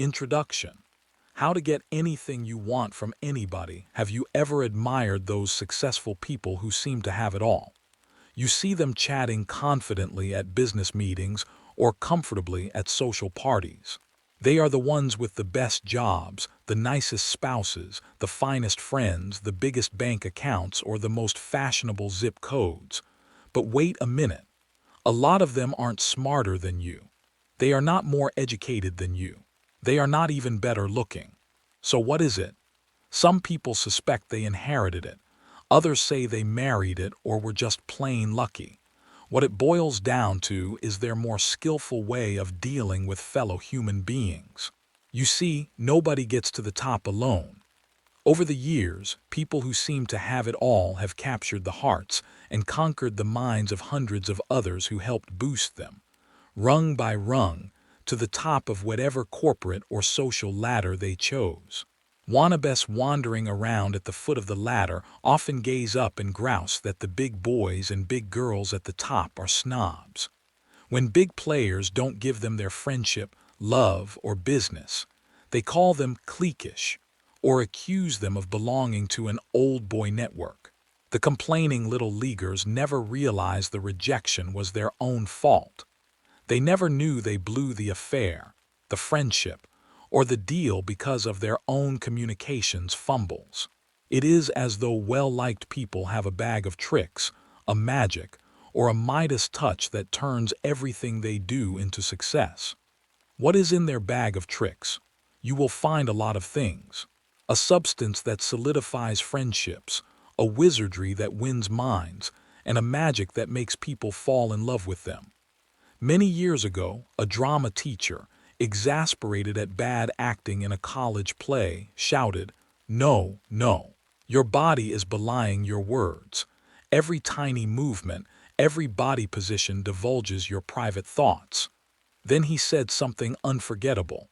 Introduction. How to get anything you want from anybody. Have you ever admired those successful people who seem to have it all? You see them chatting confidently at business meetings or comfortably at social parties. They are the ones with the best jobs, the nicest spouses, the finest friends, the biggest bank accounts, or the most fashionable zip codes. But wait a minute. A lot of them aren't smarter than you. They are not more educated than you. They are not even better looking. So what is it? Some people suspect they inherited it. Others say they married it or were just plain lucky. What it boils down to is their more skillful way of dealing with fellow human beings. You see, nobody gets to the top alone. Over the years, people who seem to have it all have captured the hearts and conquered the minds of hundreds of others who helped boost them, rung by rung, to the top of whatever corporate or social ladder they chose. Wannabes wandering around at the foot of the ladder often gaze up and grouse that the big boys and big girls at the top are snobs. When big players don't give them their friendship, love, or business, they call them cliquish, or accuse them of belonging to an old boy network. The complaining little leaguers never realized the rejection was their own fault. They never knew they blew the affair, the friendship, or the deal because of their own communications fumbles. It is as though well-liked people have a bag of tricks, a magic, or a Midas touch that turns everything they do into success. What is in their bag of tricks? You will find a lot of things. A substance that solidifies friendships, a wizardry that wins minds, and a magic that makes people fall in love with them. Many years ago, a drama teacher, exasperated at bad acting in a college play, shouted, "No, no. Your body is belying your words. Every tiny movement, every body position divulges your private thoughts." Then he said something unforgettable.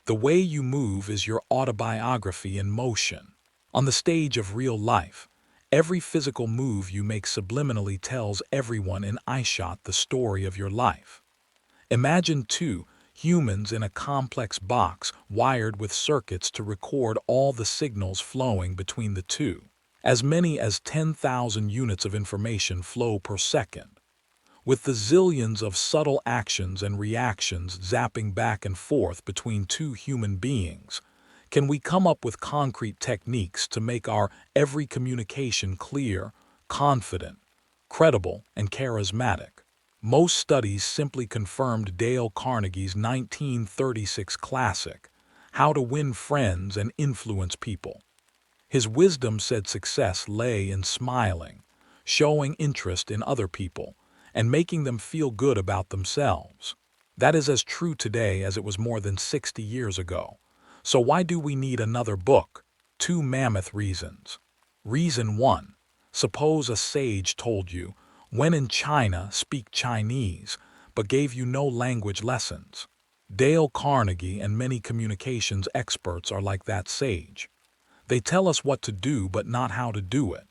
"The way you move is your autobiography in motion. On the stage of real life, every physical move you make subliminally tells everyone in eyeshot the story of your life." Imagine two humans in a complex box wired with circuits to record all the signals flowing between the two. As many as 10,000 units of information flow per second. With the zillions of subtle actions and reactions zapping back and forth between two human beings, can we come up with concrete techniques to make our every communication clear, confident, credible, and charismatic? Most studies simply confirmed Dale Carnegie's 1936 classic, How to Win Friends and Influence People. His wisdom said success lay in smiling, showing interest in other people, and making them feel good about themselves. That is as true today as it was more than 60 years ago. So why do we need another book? 2 mammoth reasons. Reason 1. Suppose a sage told you, "When in China, speak Chinese," but gave you no language lessons. Dale Carnegie and many communications experts are like that sage. They tell us what to do but not how to do it.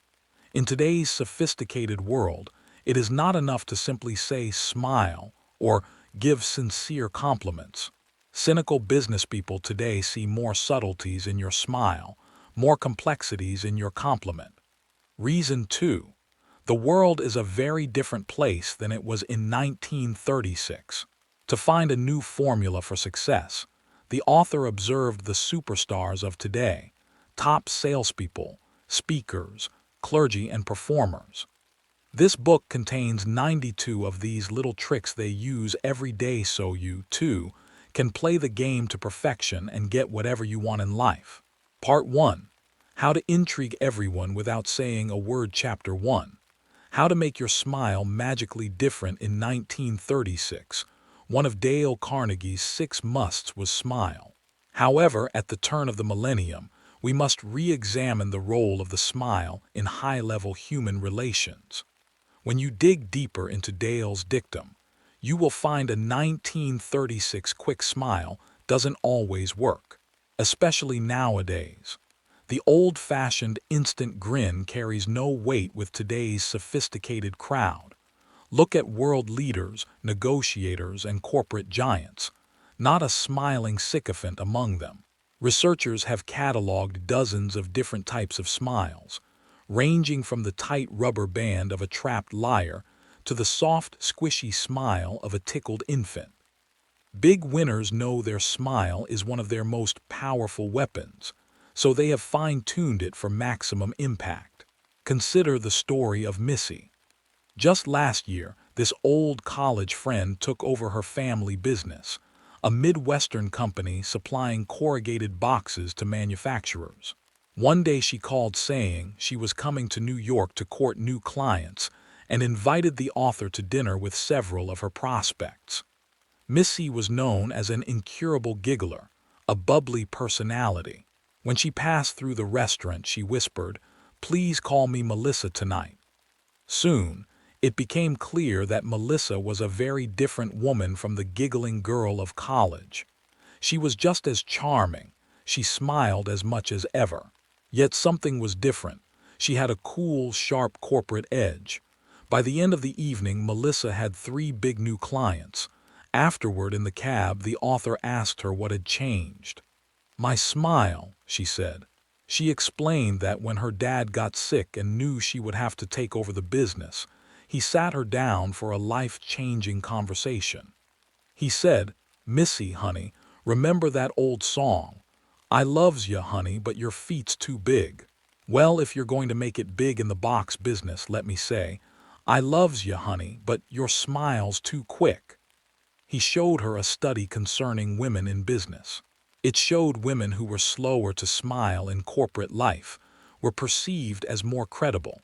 In today's sophisticated world, it is not enough to simply say smile or give sincere compliments. Cynical business people today see more subtleties in your smile, more complexities in your compliment. Reason 2. The world is a very different place than it was in 1936. To find a new formula for success, the author observed the superstars of today, top salespeople, speakers, clergy, and performers. This book contains 92 of these little tricks they use every day so you, too, can play the game to perfection and get whatever you want in life. Part 1. How to intrigue everyone without saying a word. Chapter 1. How to make your smile magically different in 1936. One of Dale Carnegie's 6 musts was smile. However, at the turn of the millennium, we must re-examine the role of the smile in high-level human relations. When you dig deeper into Dale's dictum, you will find a 1936 quick smile doesn't always work, especially nowadays. The old-fashioned instant grin carries no weight with today's sophisticated crowd. Look at world leaders, negotiators, and corporate giants. not a smiling sycophant among them. Researchers have cataloged dozens of different types of smiles, ranging from the tight rubber band of a trapped liar to the soft, squishy smile of a tickled infant. Big winners know their smile is one of their most powerful weapons, so they have fine-tuned it for maximum impact. Consider the story of Missy. Just last year, this old college friend took over her family business, a Midwestern company supplying corrugated boxes to manufacturers. One day she called saying she was coming to New York to court new clients and invited the author to dinner with several of her prospects. Missy was known as an incurable giggler, a bubbly personality. When she passed through the restaurant, she whispered, "Please call me Melissa tonight." Soon, it became clear that Melissa was a very different woman from the giggling girl of college. She was just as charming. She smiled as much as ever. Yet something was different. She had a cool, sharp corporate edge. By the end of the evening, Melissa had 3 big new clients. Afterward, in the cab, the author asked her what had changed. "My smile," she said. She explained that when her dad got sick and knew she would have to take over the business, he sat her down for a life-changing conversation. He said, "Missy, honey, remember that old song? I loves ya, honey, but your feet's too big. Well, if you're going to make it big in the box business, let me say, I loves ya, honey, but your smile's too quick." He showed her a study concerning women in business. It showed women who were slower to smile in corporate life were perceived as more credible.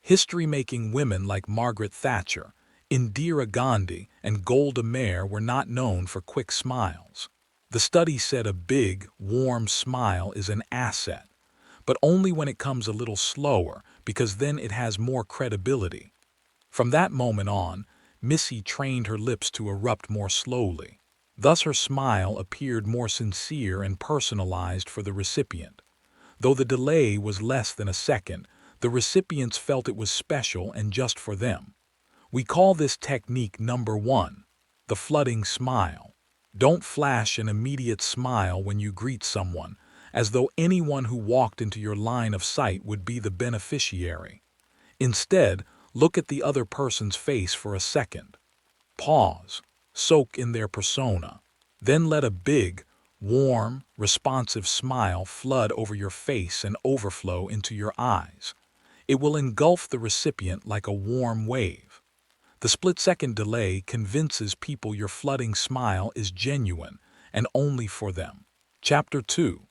History-making women like Margaret Thatcher, Indira Gandhi, and Golda Meir were not known for quick smiles. The study said a big, warm smile is an asset, but only when it comes a little slower, because then it has more credibility. From that moment on, Missy trained her lips to erupt more slowly. Thus her smile appeared more sincere and personalized for the recipient. Though the delay was less than a second, the recipients felt it was special and just for them. We call this technique number 1, the flooding smile. Don't flash an immediate smile when you greet someone, as though anyone who walked into your line of sight would be the beneficiary. Instead, look at the other person's face for a second. Pause, soak in their persona. Then let a big, warm, responsive smile flood over your face and overflow into your eyes. It will engulf the recipient like a warm wave. The split-second delay convinces people your flooding smile is genuine and only for them. Chapter 2.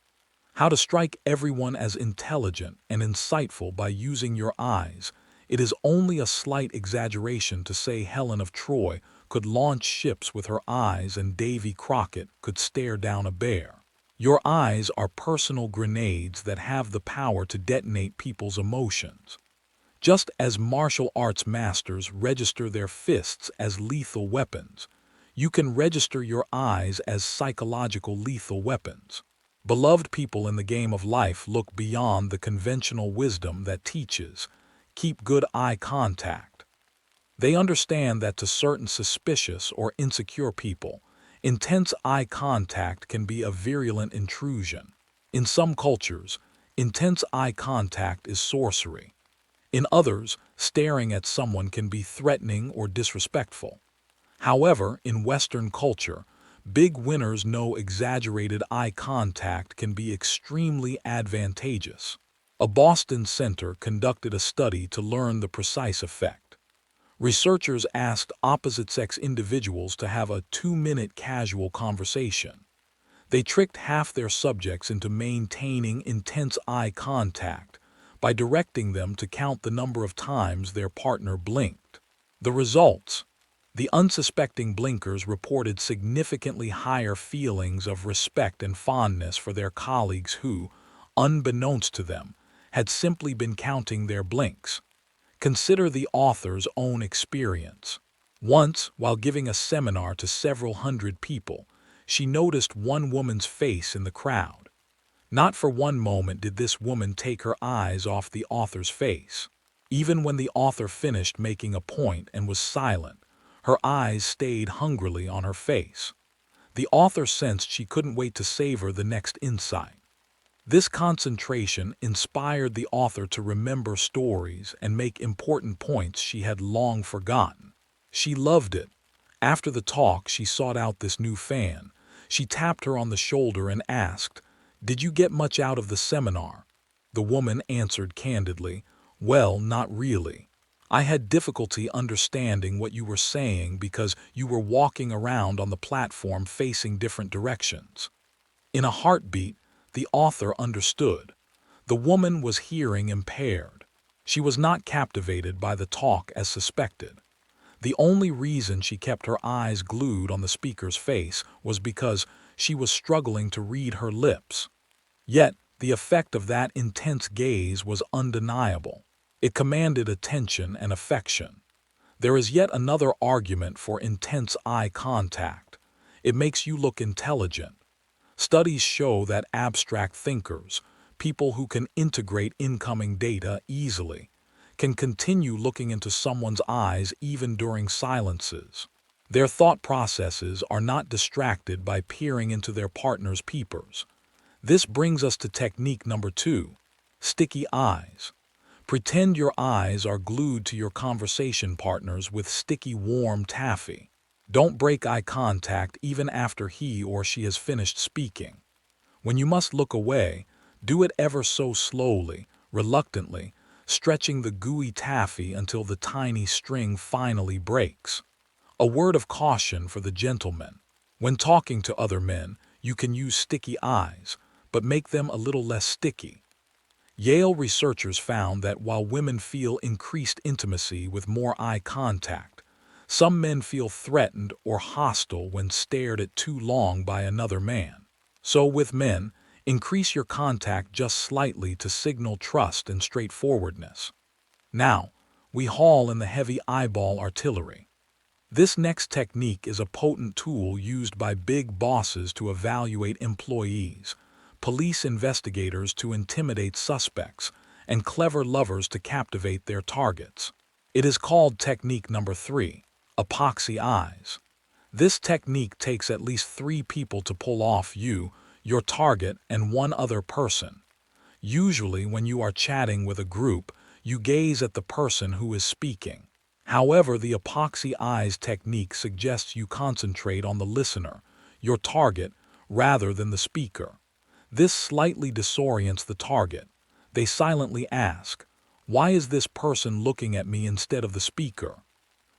How to strike everyone as intelligent and insightful by using your eyes. It is only a slight exaggeration to say Helen of Troy could launch ships with her eyes and Davy Crockett could stare down a bear. Your eyes are personal grenades that have the power to detonate people's emotions. Just as martial arts masters register their fists as lethal weapons, you can register your eyes as psychological lethal weapons. Beloved people in the game of life look beyond the conventional wisdom that teaches, keep good eye contact. They understand that to certain suspicious or insecure people, intense eye contact can be a virulent intrusion. In some cultures, intense eye contact is sorcery. In others, staring at someone can be threatening or disrespectful. However, in Western culture, big winners know exaggerated eye contact can be extremely advantageous. A Boston center conducted a study to learn the precise effect. Researchers asked opposite-sex individuals to have a 2-minute casual conversation. They tricked half their subjects into maintaining intense eye contact by directing them to count the number of times their partner blinked. The results: the unsuspecting blinkers reported significantly higher feelings of respect and fondness for their colleagues who, unbeknownst to them, had simply been counting their blinks. Consider the author's own experience. Once, while giving a seminar to several hundred people, she noticed one woman's face in the crowd. Not for one moment did this woman take her eyes off the author's face. Even when the author finished making a point and was silent, her eyes stayed hungrily on her face. The author sensed she couldn't wait to savor the next insight. This concentration inspired the author to remember stories and make important points she had long forgotten. She loved it. After the talk, she sought out this new fan. She tapped her on the shoulder and asked, "Did you get much out of the seminar?" The woman answered candidly, "Well, not really. I had difficulty understanding what you were saying because you were walking around on the platform facing different directions." In a heartbeat, the author understood. The woman was hearing impaired. She was not captivated by the talk as suspected. The only reason she kept her eyes glued on the speaker's face was because she was struggling to read her lips. Yet, the effect of that intense gaze was undeniable. It commanded attention and affection. There is yet another argument for intense eye contact. It makes you look intelligent. Studies show that abstract thinkers, people who can integrate incoming data easily, can continue looking into someone's eyes even during silences. Their thought processes are not distracted by peering into their partner's peepers. This brings us to technique number 2, sticky eyes. Pretend your eyes are glued to your conversation partners with sticky warm taffy. Don't break eye contact even after he or she has finished speaking. When you must look away, do it ever so slowly, reluctantly, stretching the gooey taffy until the tiny string finally breaks. A word of caution for the gentleman. When talking to other men, you can use sticky eyes, but make them a little less sticky. Yale researchers found that while women feel increased intimacy with more eye contact, some men feel threatened or hostile when stared at too long by another man. So with men, increase your contact just slightly to signal trust and straightforwardness. Now, we haul in the heavy eyeball artillery. This next technique is a potent tool used by big bosses to evaluate employees, police investigators to intimidate suspects, and clever lovers to captivate their targets. It is called technique number 3, epoxy eyes. This technique takes at least 3 people to pull off you, your target, and one other person. Usually, when you are chatting with a group, you gaze at the person who is speaking. However, the epoxy eyes technique suggests you concentrate on the listener, your target, rather than the speaker. This slightly disorients the target. They silently ask, "Why is this person looking at me instead of the speaker?"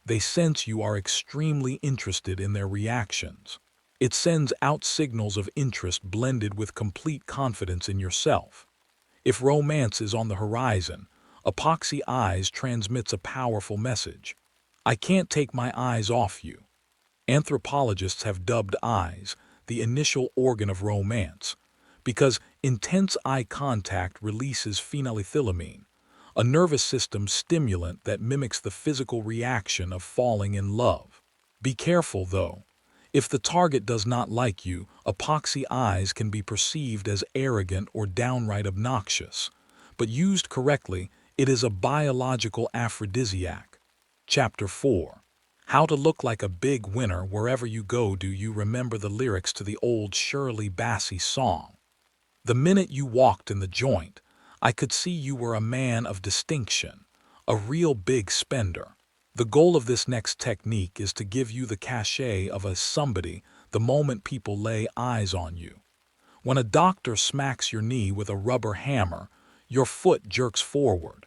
They sense you are extremely interested in their reactions. It sends out signals of interest blended with complete confidence in yourself. If romance is on the horizon, epoxy eyes transmits a powerful message. "I can't take my eyes off you." Anthropologists have dubbed eyes the initial organ of romance, because intense eye contact releases phenylethylamine, a nervous system stimulant that mimics the physical reaction of falling in love. Be careful, though. If the target does not like you, epoxy eyes can be perceived as arrogant or downright obnoxious. But used correctly, it is a biological aphrodisiac. Chapter 4. How to look like a big winner wherever you go. Do you remember the lyrics to the old Shirley Bassey song? "The minute you walked in the joint, I could see you were a man of distinction, a real big spender." The goal of this next technique is to give you the cachet of a somebody the moment people lay eyes on you. When a doctor smacks your knee with a rubber hammer, your foot jerks forward.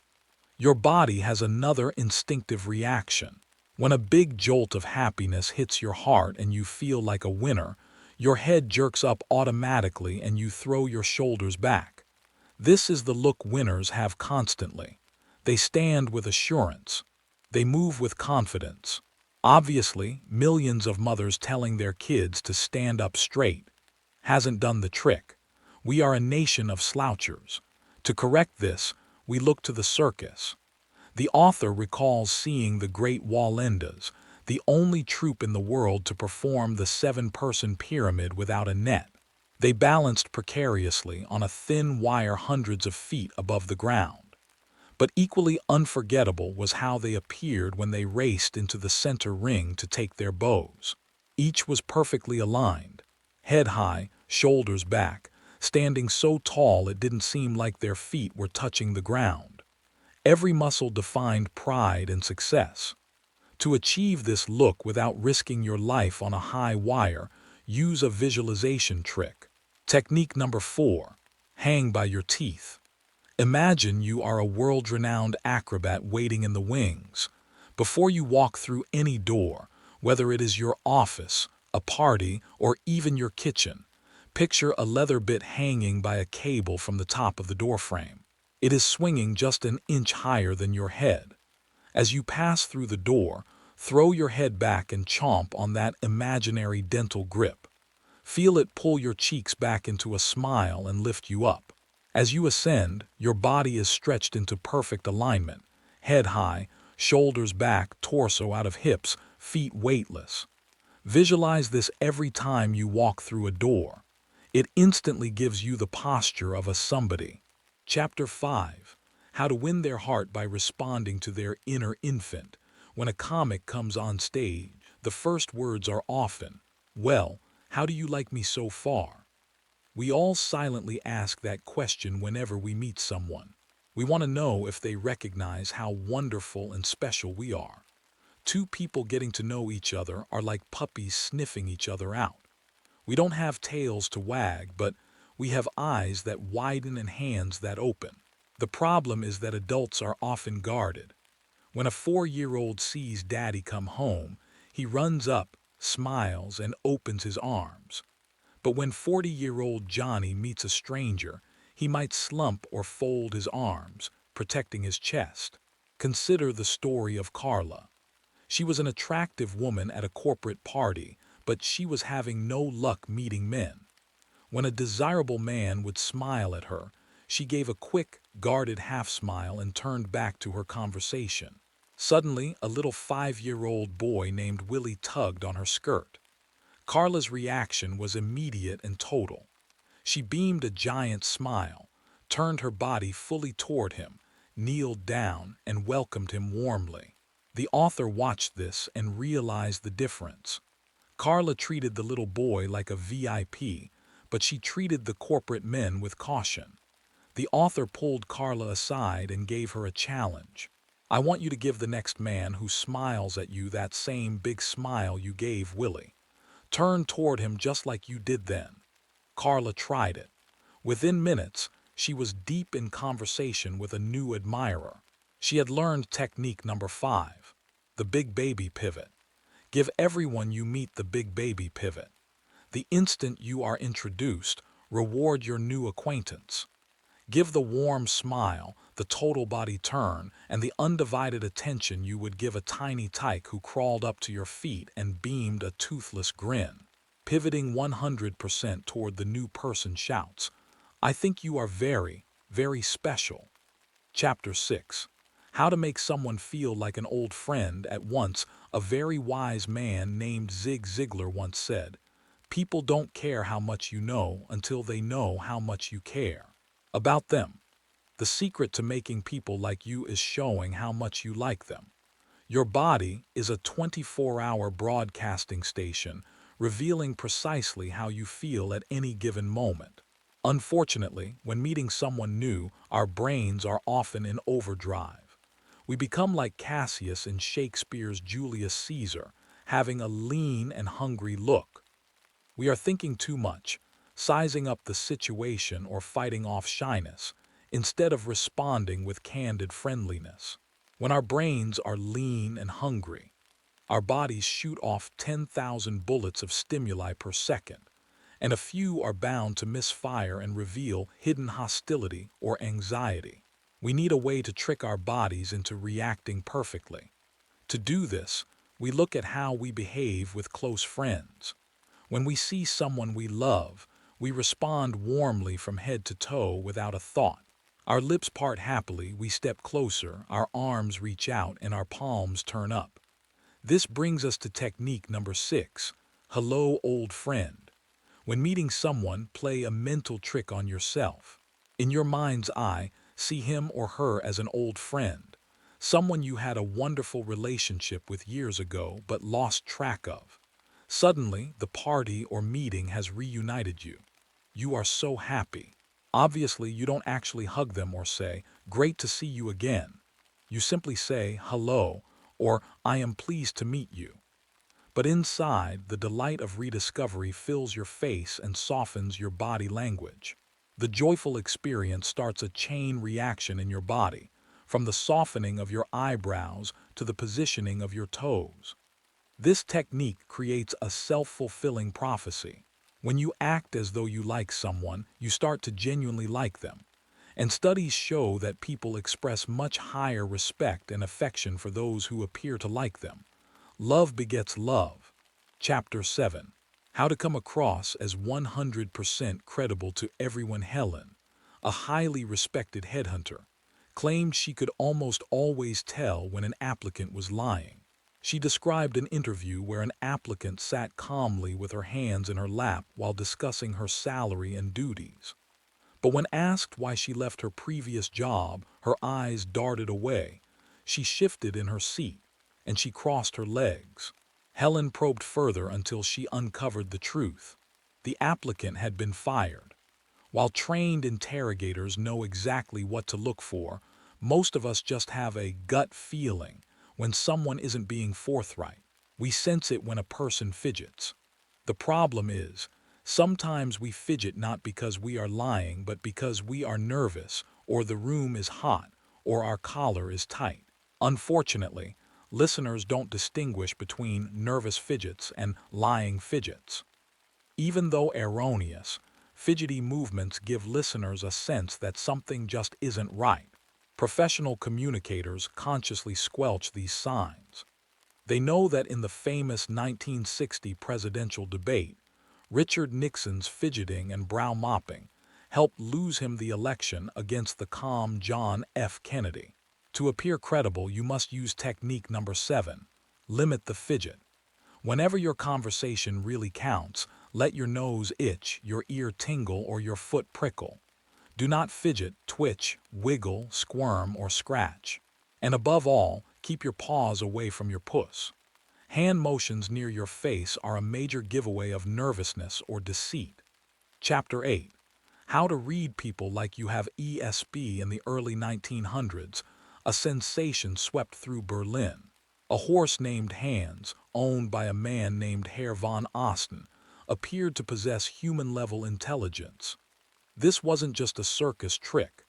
Your body has another instinctive reaction. When a big jolt of happiness hits your heart and you feel like a winner, your head jerks up automatically and you throw your shoulders back. This is the look winners have constantly. They stand with assurance. They move with confidence. Obviously, millions of mothers telling their kids to stand up straight hasn't done the trick. We are a nation of slouchers. To correct this, we look to the circus. The author recalls seeing the great Wallendas, the only troupe in the world to perform the 7-person pyramid without a net. They balanced precariously on a thin wire hundreds of feet above the ground. But equally unforgettable was how they appeared when they raced into the center ring to take their bows. Each was perfectly aligned, head high, shoulders back, standing so tall it didn't seem like their feet were touching the ground. Every muscle defined pride and success. To achieve this look without risking your life on a high wire, use a visualization trick. Technique number 4. Hang by your teeth. Imagine you are a world-renowned acrobat waiting in the wings. Before you walk through any door, whether it is your office, a party, or even your kitchen, picture a leather bit hanging by a cable from the top of the doorframe. It is swinging just an inch higher than your head. As you pass through the door, throw your head back and chomp on that imaginary dental grip. Feel it pull your cheeks back into a smile and lift you up. As you ascend, your body is stretched into perfect alignment, head high, shoulders back, torso out of hips, feet weightless. Visualize this every time you walk through a door. It instantly gives you the posture of a somebody. Chapter 5. How to win their heart by responding to their inner infant. When a comic comes on stage, the first words are often, "Well, how do you like me so far?" We all silently ask that question whenever we meet someone. We want to know if they recognize how wonderful and special we are. Two people getting to know each other are like puppies sniffing each other out. We don't have tails to wag, but we have eyes that widen and hands that open. The problem is that adults are often guarded. When a 4-year-old sees daddy come home, he runs up, smiles, and opens his arms. But when 40-year-old Johnny meets a stranger, he might slump or fold his arms, protecting his chest. Consider the story of Carla. She was an attractive woman at a corporate party, but she was having no luck meeting men. When a desirable man would smile at her, she gave a quick, guarded half-smile and turned back to her conversation. Suddenly, a little 5-year-old boy named Willie tugged on her skirt. Carla's reaction was immediate and total. She beamed a giant smile, turned her body fully toward him, kneeled down, and welcomed him warmly. The author watched this and realized the difference. Carla treated the little boy like a VIP, but she treated the corporate men with caution. The author pulled Carla aside and gave her a challenge. "I want you to give the next man who smiles at you that same big smile you gave Willie. Turn toward him just like you did then." Carla tried it. Within minutes, she was deep in conversation with a new admirer. She had learned technique number 5, the big baby pivot. Give everyone you meet the big baby pivot. The instant you are introduced, reward your new acquaintance. Give the warm smile, the total body turn, and the undivided attention you would give a tiny tyke who crawled up to your feet and beamed a toothless grin. Pivoting 100% toward the new person shouts, "I think you are very, very special." Chapter 6. How to make someone feel like an old friend at once. A very wise man named Zig Ziglar once said, "People don't care how much you know until they know how much you care about them." The secret to making people like you is showing how much you like them. Your body is a 24-hour broadcasting station, revealing precisely how you feel at any given moment. Unfortunately, when meeting someone new, our brains are often in overdrive. We become like Cassius in Shakespeare's Julius Caesar, having a lean and hungry look. We are thinking too much, sizing up the situation or fighting off shyness, instead of responding with candid friendliness. When our brains are lean and hungry, our bodies shoot off 10,000 bullets of stimuli per second, and a few are bound to misfire and reveal hidden hostility or anxiety. We need a way to trick our bodies into reacting perfectly. To do this, we look at how we behave with close friends. When we see someone we love, we respond warmly from head to toe without a thought. Our lips part happily, we step closer, our arms reach out, and our palms turn up. This brings us to technique number 6, hello old friend. When meeting someone, play a mental trick on yourself. In your mind's eye, see him or her as an old friend, someone you had a wonderful relationship with years ago but lost track of. Suddenly, the party or meeting has reunited you. You are so happy. Obviously, you don't actually hug them or say, "Great to see you again." You simply say, "Hello," or "I am pleased to meet you." But inside, the delight of rediscovery fills your face and softens your body language. The joyful experience starts a chain reaction in your body, from the softening of your eyebrows to the positioning of your toes. This technique creates a self-fulfilling prophecy. When you act as though you like someone, you start to genuinely like them. And studies show that people express much higher respect and affection for those who appear to like them. Love begets love. Chapter 7. How to come across as 100% credible to everyone. Helen, a highly respected headhunter, claimed she could almost always tell when an applicant was lying. She described an interview where an applicant sat calmly with her hands in her lap while discussing her salary and duties. But when asked why she left her previous job, her eyes darted away. She shifted in her seat, and she crossed her legs. Helen probed further until she uncovered the truth. The applicant had been fired. While trained interrogators know exactly what to look for, most of us just have a gut feeling when someone isn't being forthright. We sense it when a person fidgets. The problem is, sometimes we fidget not because we are lying, but because we are nervous, or the room is hot, or our collar is tight. Unfortunately, listeners don't distinguish between nervous fidgets and lying fidgets. Even though erroneous, fidgety movements give listeners a sense that something just isn't right. Professional communicators consciously squelch these signs. They know that in the famous 1960 presidential debate, Richard Nixon's fidgeting and brow mopping helped lose him the election against the calm John F. Kennedy. To appear credible, you must use technique number 7. Limit the fidget. Whenever your conversation really counts, let your nose itch, your ear tingle, or your foot prickle. Do not fidget, twitch, wiggle, squirm, or scratch. And above all, keep your paws away from your puss. Hand motions near your face are a major giveaway of nervousness or deceit. Chapter 8. How to read people like you have ESP. In the early 1900s, a sensation swept through Berlin. A horse named Hans, owned by a man named Herr von Osten, appeared to possess human-level intelligence. This wasn't just a circus trick.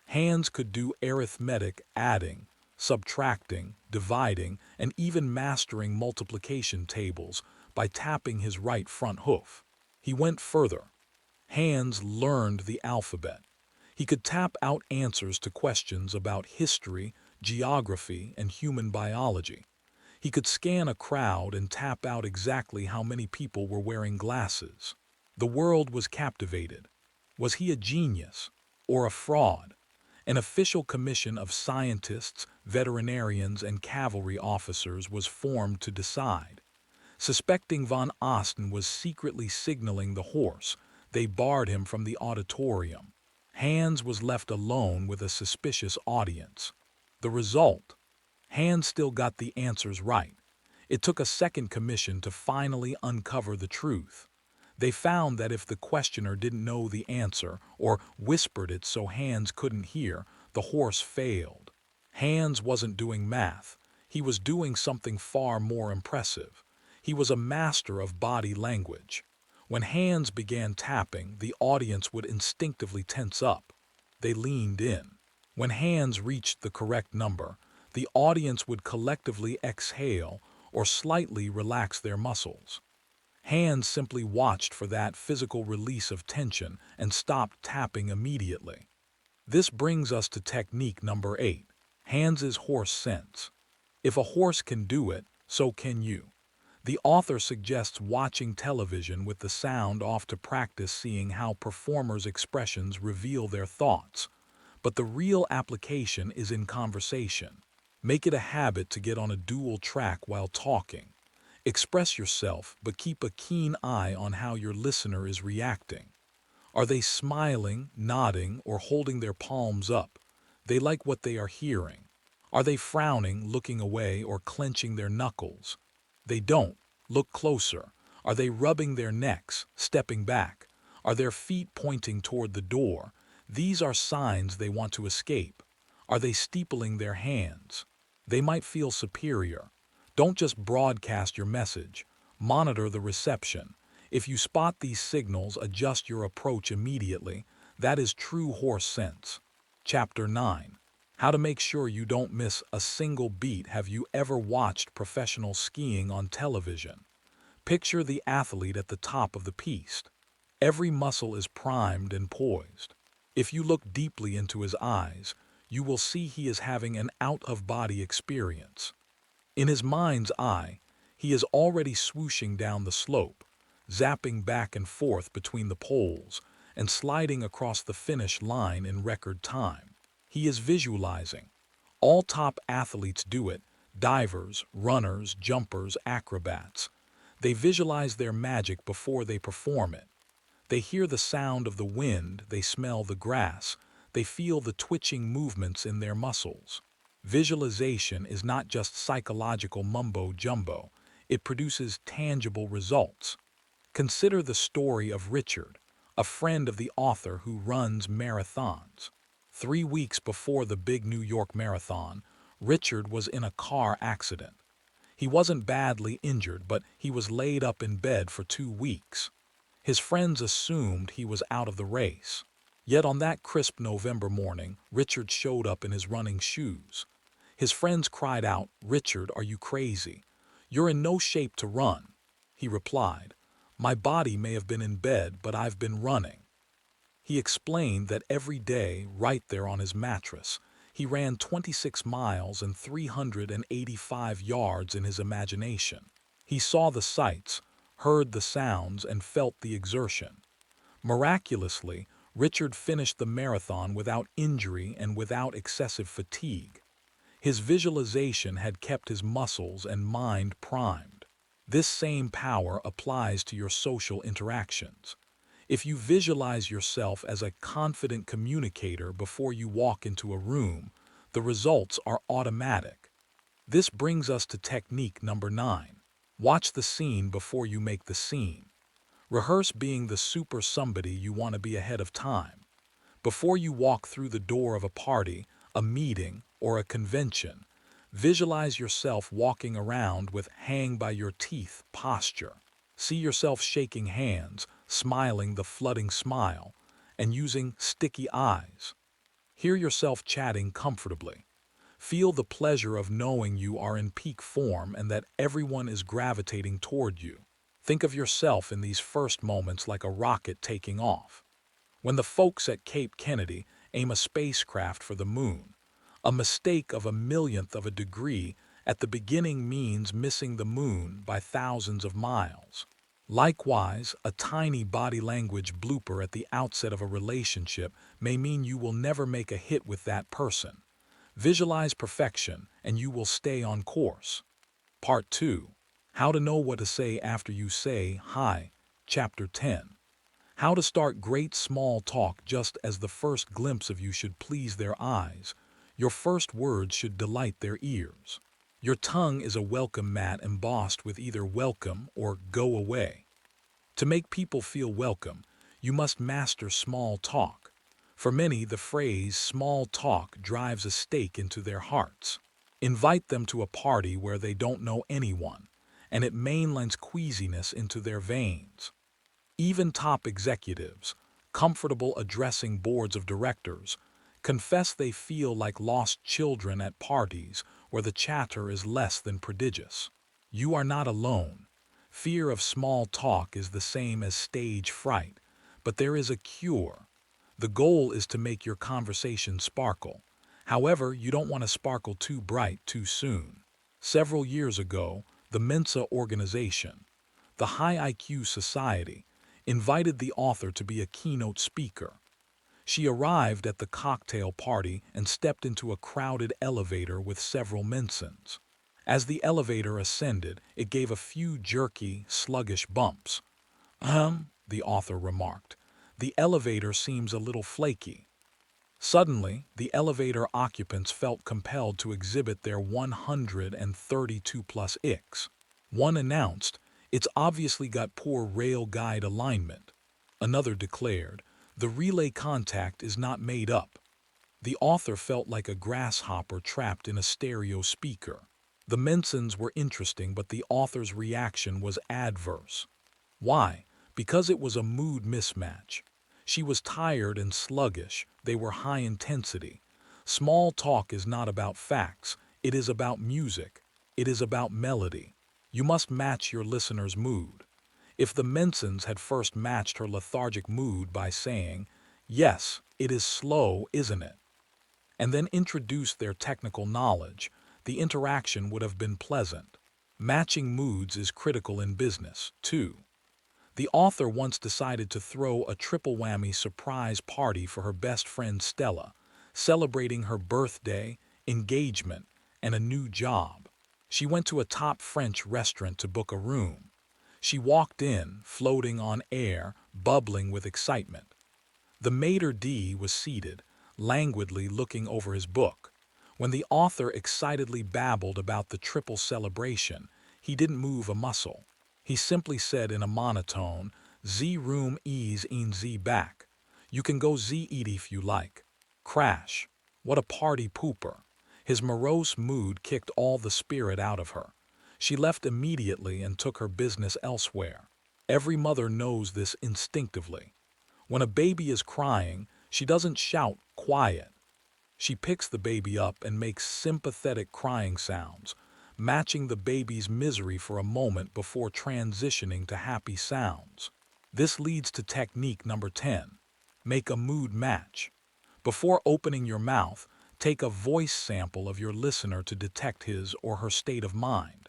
Hans could do arithmetic, adding, subtracting, dividing, and even mastering multiplication tables by tapping his right front hoof. He went further. Hans learned the alphabet. He could tap out answers to questions about history, geography, and human biology. He could scan a crowd and tap out exactly how many people were wearing glasses. The world was captivated. Was he a genius or a fraud? An official commission of scientists, veterinarians, and cavalry officers was formed to decide. Suspecting von Osten was secretly signaling the horse, they barred him from the auditorium. Hans was left alone with a suspicious audience. The result? Hans still got the answers right. It took a second commission to finally uncover the truth. They found that if the questioner didn't know the answer or whispered it so Hans couldn't hear, the horse failed. Hans wasn't doing math. He was doing something far more impressive. He was a master of body language. When Hans began tapping, the audience would instinctively tense up. They leaned in. When Hans reached the correct number, the audience would collectively exhale or slightly relax their muscles. Hans simply watched for that physical release of tension and stopped tapping immediately. This brings us to technique number 8, Hans's horse sense. If a horse can do it, so can you. The author suggests watching television with the sound off to practice seeing how performers' expressions reveal their thoughts. But the real application is in conversation. Make it a habit to get on a dual track while talking. Express yourself, but keep a keen eye on how your listener is reacting. Are they smiling, nodding, or holding their palms up? They like what they are hearing. Are they frowning, looking away, or clenching their knuckles? They don't. Look closer. Are they rubbing their necks, stepping back? Are their feet pointing toward the door? These are signs they want to escape. Are they steepling their hands? They might feel superior. Don't just broadcast your message. Monitor the reception. If you spot these signals, adjust your approach immediately. That is true horse sense. Chapter 9. How to make sure you don't miss a single beat. Have you ever watched professional skiing on television? Picture the athlete at the top of the piste. Every muscle is primed and poised. If you look deeply into his eyes, you will see he is having an out-of-body experience. In his mind's eye, he is already swooshing down the slope, zapping back and forth between the poles, and sliding across the finish line in record time. He is visualizing. All top athletes do it: divers, runners, jumpers, acrobats. They visualize their magic before they perform it. They hear the sound of the wind, they smell the grass, they feel the twitching movements in their muscles. Visualization is not just psychological mumbo-jumbo, it produces tangible results. Consider the story of Richard, a friend of the author who runs marathons. 3 weeks before the big New York Marathon, Richard was in a car accident. He wasn't badly injured, but he was laid up in bed for 2 weeks. His friends assumed he was out of the race. Yet on that crisp November morning, Richard showed up in his running shoes. His friends cried out, "Richard, are you crazy? You're in no shape to run." He replied, "My body may have been in bed, but I've been running." He explained that every day, right there on his mattress, he ran 26 miles and 385 yards in his imagination. He saw the sights, heard the sounds, and felt the exertion. Miraculously, Richard finished the marathon without injury and without excessive fatigue. His visualization had kept his muscles and mind primed. This same power applies to your social interactions. If you visualize yourself as a confident communicator before you walk into a room, the results are automatic. This brings us to technique number 9. Watch the scene before you make the scene. Rehearse being the super somebody you want to be ahead of time. Before you walk through the door of a party, a meeting, or a convention, visualize yourself walking around with hang by your teeth posture. See yourself shaking hands, smiling the flooding smile, and using sticky eyes. Hear yourself chatting comfortably. Feel the pleasure of knowing you are in peak form and that everyone is gravitating toward you. Think of yourself in these first moments like a rocket taking off. When the folks at Cape Kennedy aim a spacecraft for the moon, a mistake of a millionth of a degree at the beginning means missing the moon by thousands of miles. Likewise, a tiny body language blooper at the outset of a relationship may mean you will never make a hit with that person. Visualize perfection and you will stay on course. Part 2. How to know what to say after you say hi. Chapter 10. How to start great small talk. Just as the first glimpse of you should please their eyes, your first words should delight their ears. Your tongue is a welcome mat embossed with either welcome or go away. To make people feel welcome, you must master small talk. For many, the phrase small talk drives a stake into their hearts. Invite them to a party where they don't know anyone, and it mainlines queasiness into their veins. Even top executives, comfortable addressing boards of directors, confess they feel like lost children at parties where the chatter is less than prodigious. You are not alone. Fear of small talk is the same as stage fright, but there is a cure. The goal is to make your conversation sparkle. However, you don't want to sparkle too bright too soon. Several years ago, the Mensa organization, the High IQ Society, invited the author to be a keynote speaker. She arrived at the cocktail party and stepped into a crowded elevator with several Mensans. As the elevator ascended, it gave a few jerky, sluggish bumps. The author remarked. The elevator seems a little flaky. Suddenly, the elevator occupants felt compelled to exhibit their 132 plus icks. One announced, It's obviously got poor rail guide alignment. Another declared, the relay contact is not made up. The author felt like a grasshopper trapped in a stereo speaker. The mentions were interesting, but the author's reaction was adverse. Why? Because it was a mood mismatch. She was tired and sluggish, they were high intensity. Small talk is not about facts, it is about music. It is about melody. You must match your listener's mood. If the Mensons had first matched her lethargic mood by saying, "Yes, it is slow, isn't it?" and then introduced their technical knowledge, the interaction would have been pleasant. Matching moods is critical in business, too. The author once decided to throw a triple whammy surprise party for her best friend Stella, celebrating her birthday, engagement, and a new job. She went to a top French restaurant to book a room. She walked in, floating on air, bubbling with excitement. The maitre d' was seated, languidly looking over his book. When the author excitedly babbled about the triple celebration, he didn't move a muscle. He simply said in a monotone, "Z room ease in Z back. You can go Z eat if you like." Crash. What a party pooper. His morose mood kicked all the spirit out of her. She left immediately and took her business elsewhere. Every mother knows this instinctively. When a baby is crying, she doesn't shout, "Quiet." She picks the baby up and makes sympathetic crying sounds, matching the baby's misery for a moment before transitioning to happy sounds. This leads to technique number 10. Make a mood match. Before opening your mouth, take a voice sample of your listener to detect his or her state of mind.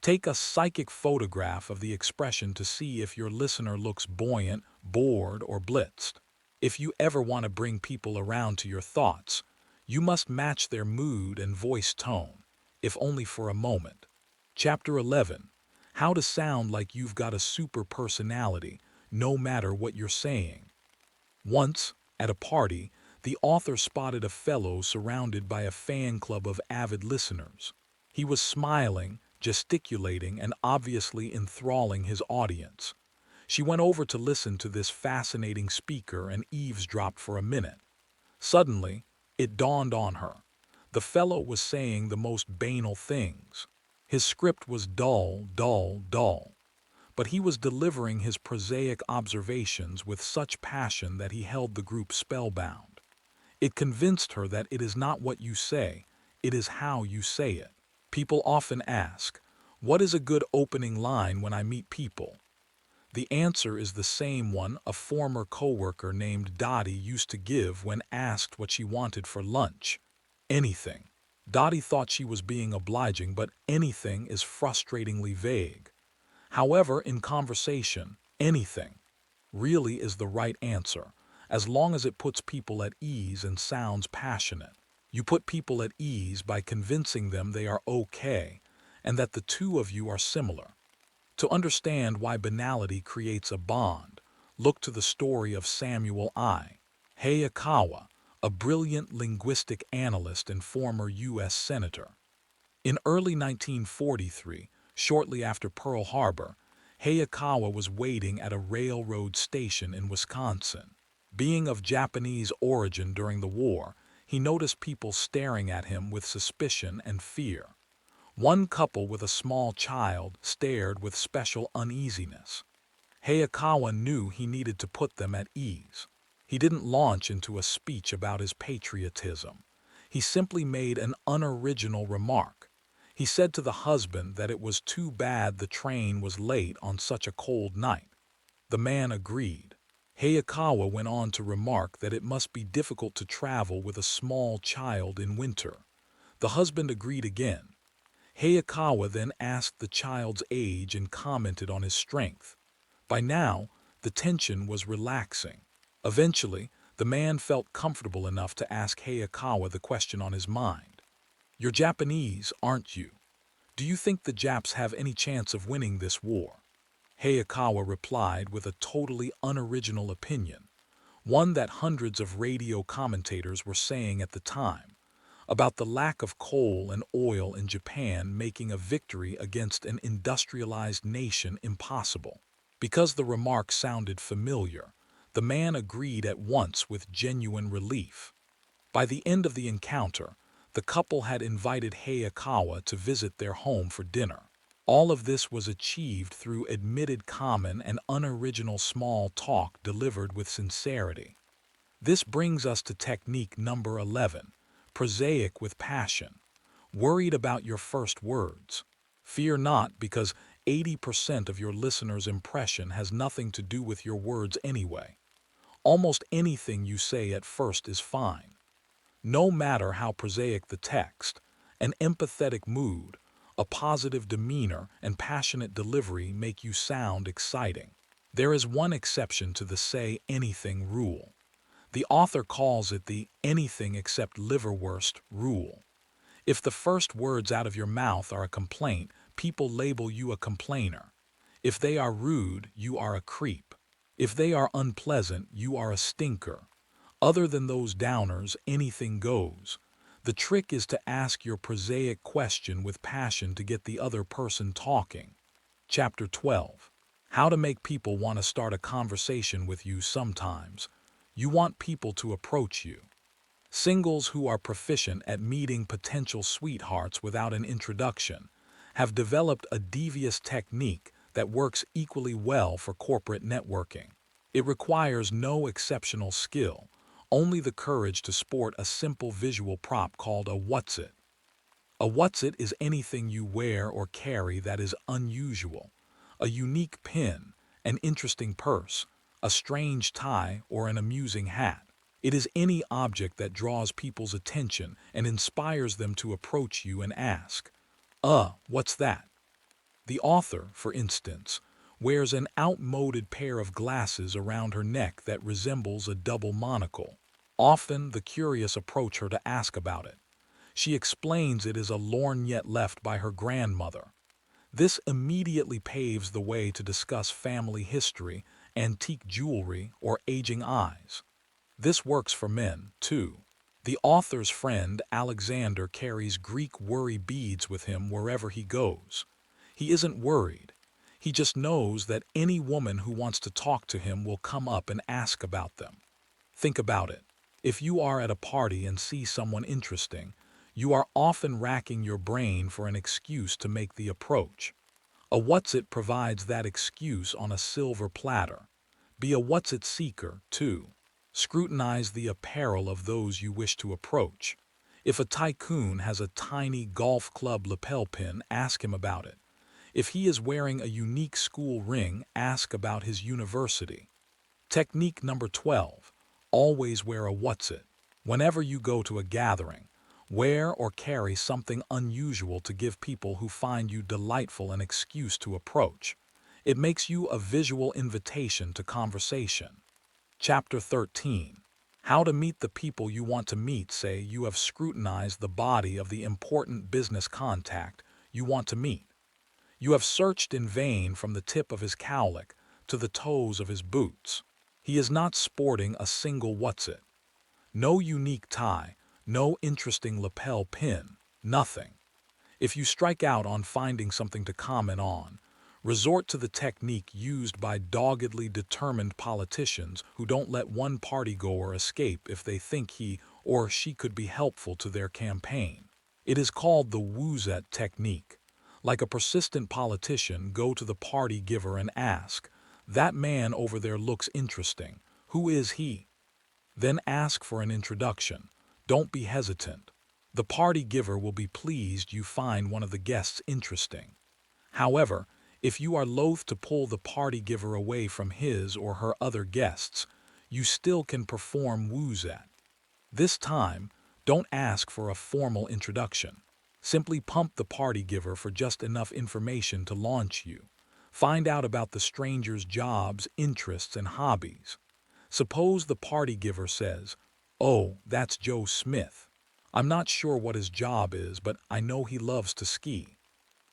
Take a psychic photograph of the expression to see if your listener looks buoyant, bored, or blitzed. If you ever want to bring people around to your thoughts, you must match their mood and voice tone, if only for a moment. Chapter 11. How to sound like you've got a super personality, no matter what you're saying. Once, at a party, the author spotted a fellow surrounded by a fan club of avid listeners. He was smiling, gesticulating, and obviously enthralling his audience. She went over to listen to this fascinating speaker and eavesdropped for a minute. Suddenly, it dawned on her. The fellow was saying the most banal things. His script was dull, dull, dull. But he was delivering his prosaic observations with such passion that he held the group spellbound. It convinced her that it is not what you say, it is how you say it. People often ask, "What is a good opening line when I meet people?" The answer is the same one a former coworker named Dottie used to give when asked what she wanted for lunch. Anything. Dottie thought she was being obliging, but anything is frustratingly vague. However, in conversation, anything really is the right answer, as long as it puts people at ease and sounds passionate. You put people at ease by convincing them they are okay and that the two of you are similar. To understand why banality creates a bond, look to the story of Samuel I. Hayakawa, a brilliant linguistic analyst and former U.S. Senator. In early 1943, shortly after Pearl Harbor, Hayakawa was waiting at a railroad station in Wisconsin. Being of Japanese origin during the war, he noticed people staring at him with suspicion and fear. One couple with a small child stared with special uneasiness. Hayakawa knew he needed to put them at ease. He didn't launch into a speech about his patriotism. He simply made an unoriginal remark. He said to the husband that it was too bad the train was late on such a cold night. The man agreed. Hayakawa went on to remark that it must be difficult to travel with a small child in winter. The husband agreed again. Hayakawa then asked the child's age and commented on his strength. By now, the tension was relaxing. Eventually, the man felt comfortable enough to ask Hayakawa the question on his mind. "You're Japanese, aren't you? Do you think the Japs have any chance of winning this war?" Hayakawa replied with a totally unoriginal opinion, one that hundreds of radio commentators were saying at the time. about the lack of coal and oil in Japan making a victory against an industrialized nation impossible. Because the remark sounded familiar, the man agreed at once with genuine relief. By the end of the encounter, the couple had invited Hayakawa to visit their home for dinner. All of this was achieved through admitted common and unoriginal small talk delivered with sincerity. This brings us to technique number 11, prosaic with passion. Worried about your first words. Fear not, because 80% of your listener's impression has nothing to do with your words anyway. Almost anything you say at first is fine. No matter how prosaic the text, an empathetic mood, a positive demeanor, and passionate delivery make you sound exciting. There is one exception to the say anything rule. The author calls it the anything except liverwurst rule. If the first words out of your mouth are a complaint, people label you a complainer. If they are rude, you are a creep. If they are unpleasant, you are a stinker. Other than those downers, anything goes. The trick is to ask your prosaic question with passion to get the other person talking. Chapter 12. How to make people want to start a conversation with you sometimes. You want people to approach you. Singles who are proficient at meeting potential sweethearts without an introduction have developed a devious technique that works equally well for corporate networking. It requires no exceptional skill, only the courage to sport a simple visual prop called a what's-it. A what's-it is anything you wear or carry that is unusual. A unique pin, an interesting purse, a strange tie, or an amusing hat. It is any object that draws people's attention and inspires them to approach you and ask, what's that? The author, for instance, wears an outmoded pair of glasses around her neck that resembles a double monocle. Often, the curious approach her to ask about it. She explains it is a lorgnette left by her grandmother. This immediately paves the way to discuss family history, antique jewelry, or aging eyes. This works for men, too. The author's friend Alexander carries Greek worry beads with him wherever he goes. He isn't worried. He just knows that any woman who wants to talk to him will come up and ask about them. Think about it. If you are at a party and see someone interesting, you are often racking your brain for an excuse to make the approach. A what's-it provides that excuse on a silver platter. Be a what's-it seeker, too. Scrutinize the apparel of those you wish to approach. If a tycoon has a tiny golf club lapel pin, ask him about it. If he is wearing a unique school ring, ask about his university. Technique number 12. Always wear a what's-it. Whenever you go to a gathering, wear or carry something unusual to give people who find you delightful an excuse to approach. It makes you a visual invitation to conversation. Chapter 13. How to meet the people you want to meet. Say you have scrutinized the body of the important business contact you want to meet. You have searched in vain from the tip of his cowlick to the toes of his boots. He is not sporting a single what's-it. No unique tie, no interesting lapel pin, nothing. If you strike out on finding something to comment on, resort to the technique used by doggedly determined politicians who don't let one partygoer escape if they think he or she could be helpful to their campaign. It is called the woozette technique. Like a persistent politician, go to the party giver and ask, "That man over there looks interesting. Who is he?" Then ask for an introduction. Don't be hesitant. The party giver will be pleased you find one of the guests interesting. However, if you are loath to pull the party giver away from his or her other guests, you still can perform woozette. This time, don't ask for a formal introduction. Simply pump the party giver for just enough information to launch you. Find out about the stranger's jobs, interests, and hobbies. Suppose the party giver says, "Oh, that's Joe Smith. I'm not sure what his job is, but I know he loves to ski."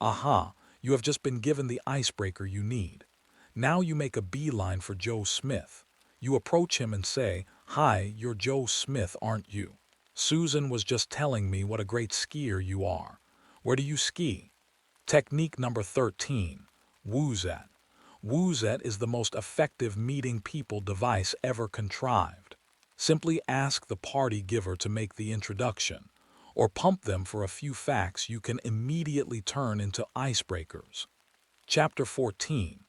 Aha, you have just been given the icebreaker you need. Now you make a beeline for Joe Smith. You approach him and say, "Hi, you're Joe Smith, aren't you?" Susan was just telling me what a great skier you are. Where do you ski? Technique number 13. Woozat. Woozat is the most effective meeting people device ever contrived. Simply ask the party giver to make the introduction, or pump them for a few facts you can immediately turn into icebreakers. Chapter 14.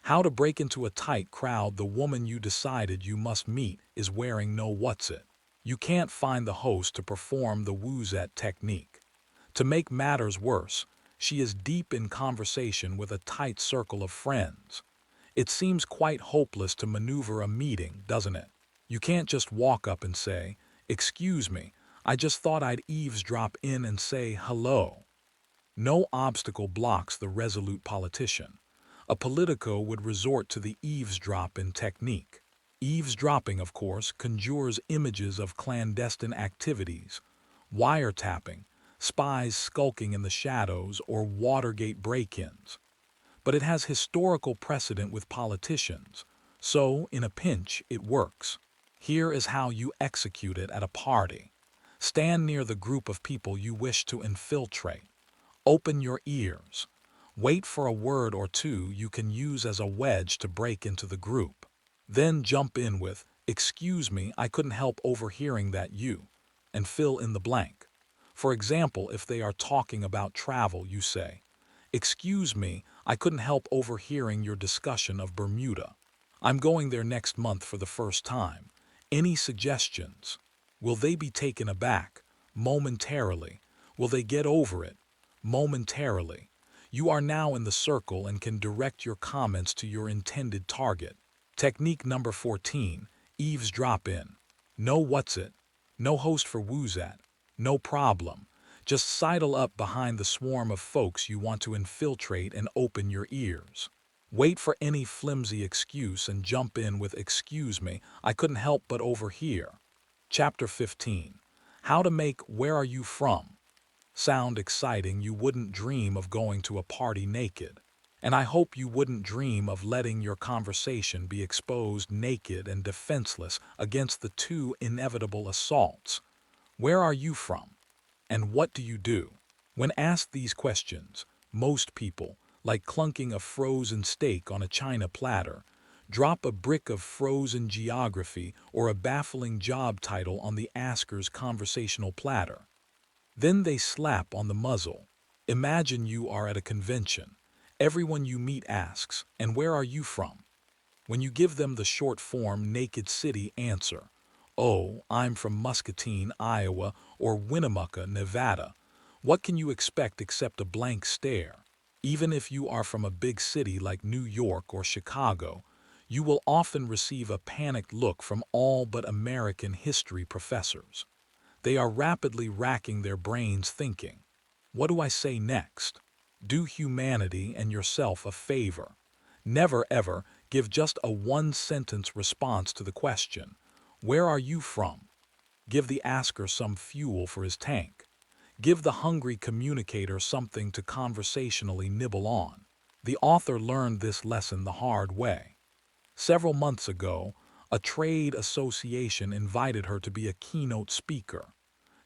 How to break into a tight crowd. The woman you decided you must meet is wearing no what's it. You can't find the host to perform the woozat technique. To make matters worse, she is deep in conversation with a tight circle of friends. It seems quite hopeless to maneuver a meeting, doesn't it? You can't just walk up and say, "Excuse me, I just thought I'd eavesdrop in and say hello." No obstacle blocks the resolute politician. A politico would resort to the eavesdropping technique. Eavesdropping, of course, conjures images of clandestine activities, wiretapping, spies skulking in the shadows, or Watergate break-ins. But it has historical precedent with politicians, so in a pinch it works. Here is how you execute it at a party. Stand near the group of people you wish to infiltrate. Open your ears. Wait for a word or two you can use as a wedge to break into the group. Then jump in with, "Excuse me, I couldn't help overhearing that you," and fill in the blank. For example, if they are talking about travel, you say, "Excuse me, I couldn't help overhearing your discussion of Bermuda. I'm going there next month for the first time. Any suggestions?" Will they be taken aback? Momentarily. Will they get over it? Momentarily. You are now in the circle and can direct your comments to your intended target. Technique number 14. Eavesdrop in. No what's it. No host for woozat. No problem. Just sidle up behind the swarm of folks you want to infiltrate and open your ears. Wait for any flimsy excuse and jump in with, "Excuse me, I couldn't help but overhear." Chapter 15. How to make "Where are you from?" sound exciting. You wouldn't dream of going to a party naked. And I hope you wouldn't dream of letting your conversation be exposed naked and defenseless against the two inevitable assaults. Where are you from? And what do you do? When asked these questions, most people, like clunking a frozen steak on a china platter, drop a brick of frozen geography or a baffling job title on the asker's conversational platter. Then they slap on the muzzle. Imagine you are at a convention. Everyone you meet asks, "And where are you from?" When you give them the short form naked city answer, "Oh, I'm from Muscatine, Iowa, or Winnemucca, Nevada," what can you expect except a blank stare? Even if you are from a big city like New York or Chicago, you will often receive a panicked look from all but American history professors. They are rapidly racking their brains thinking, "What do I say next?" Do humanity and yourself a favor. Never ever give just a one-sentence response to the question, "Where are you from?" Give the asker some fuel for his tank. Give the hungry communicator something to conversationally nibble on. The author learned this lesson the hard way. Several months ago, a trade association invited her to be a keynote speaker.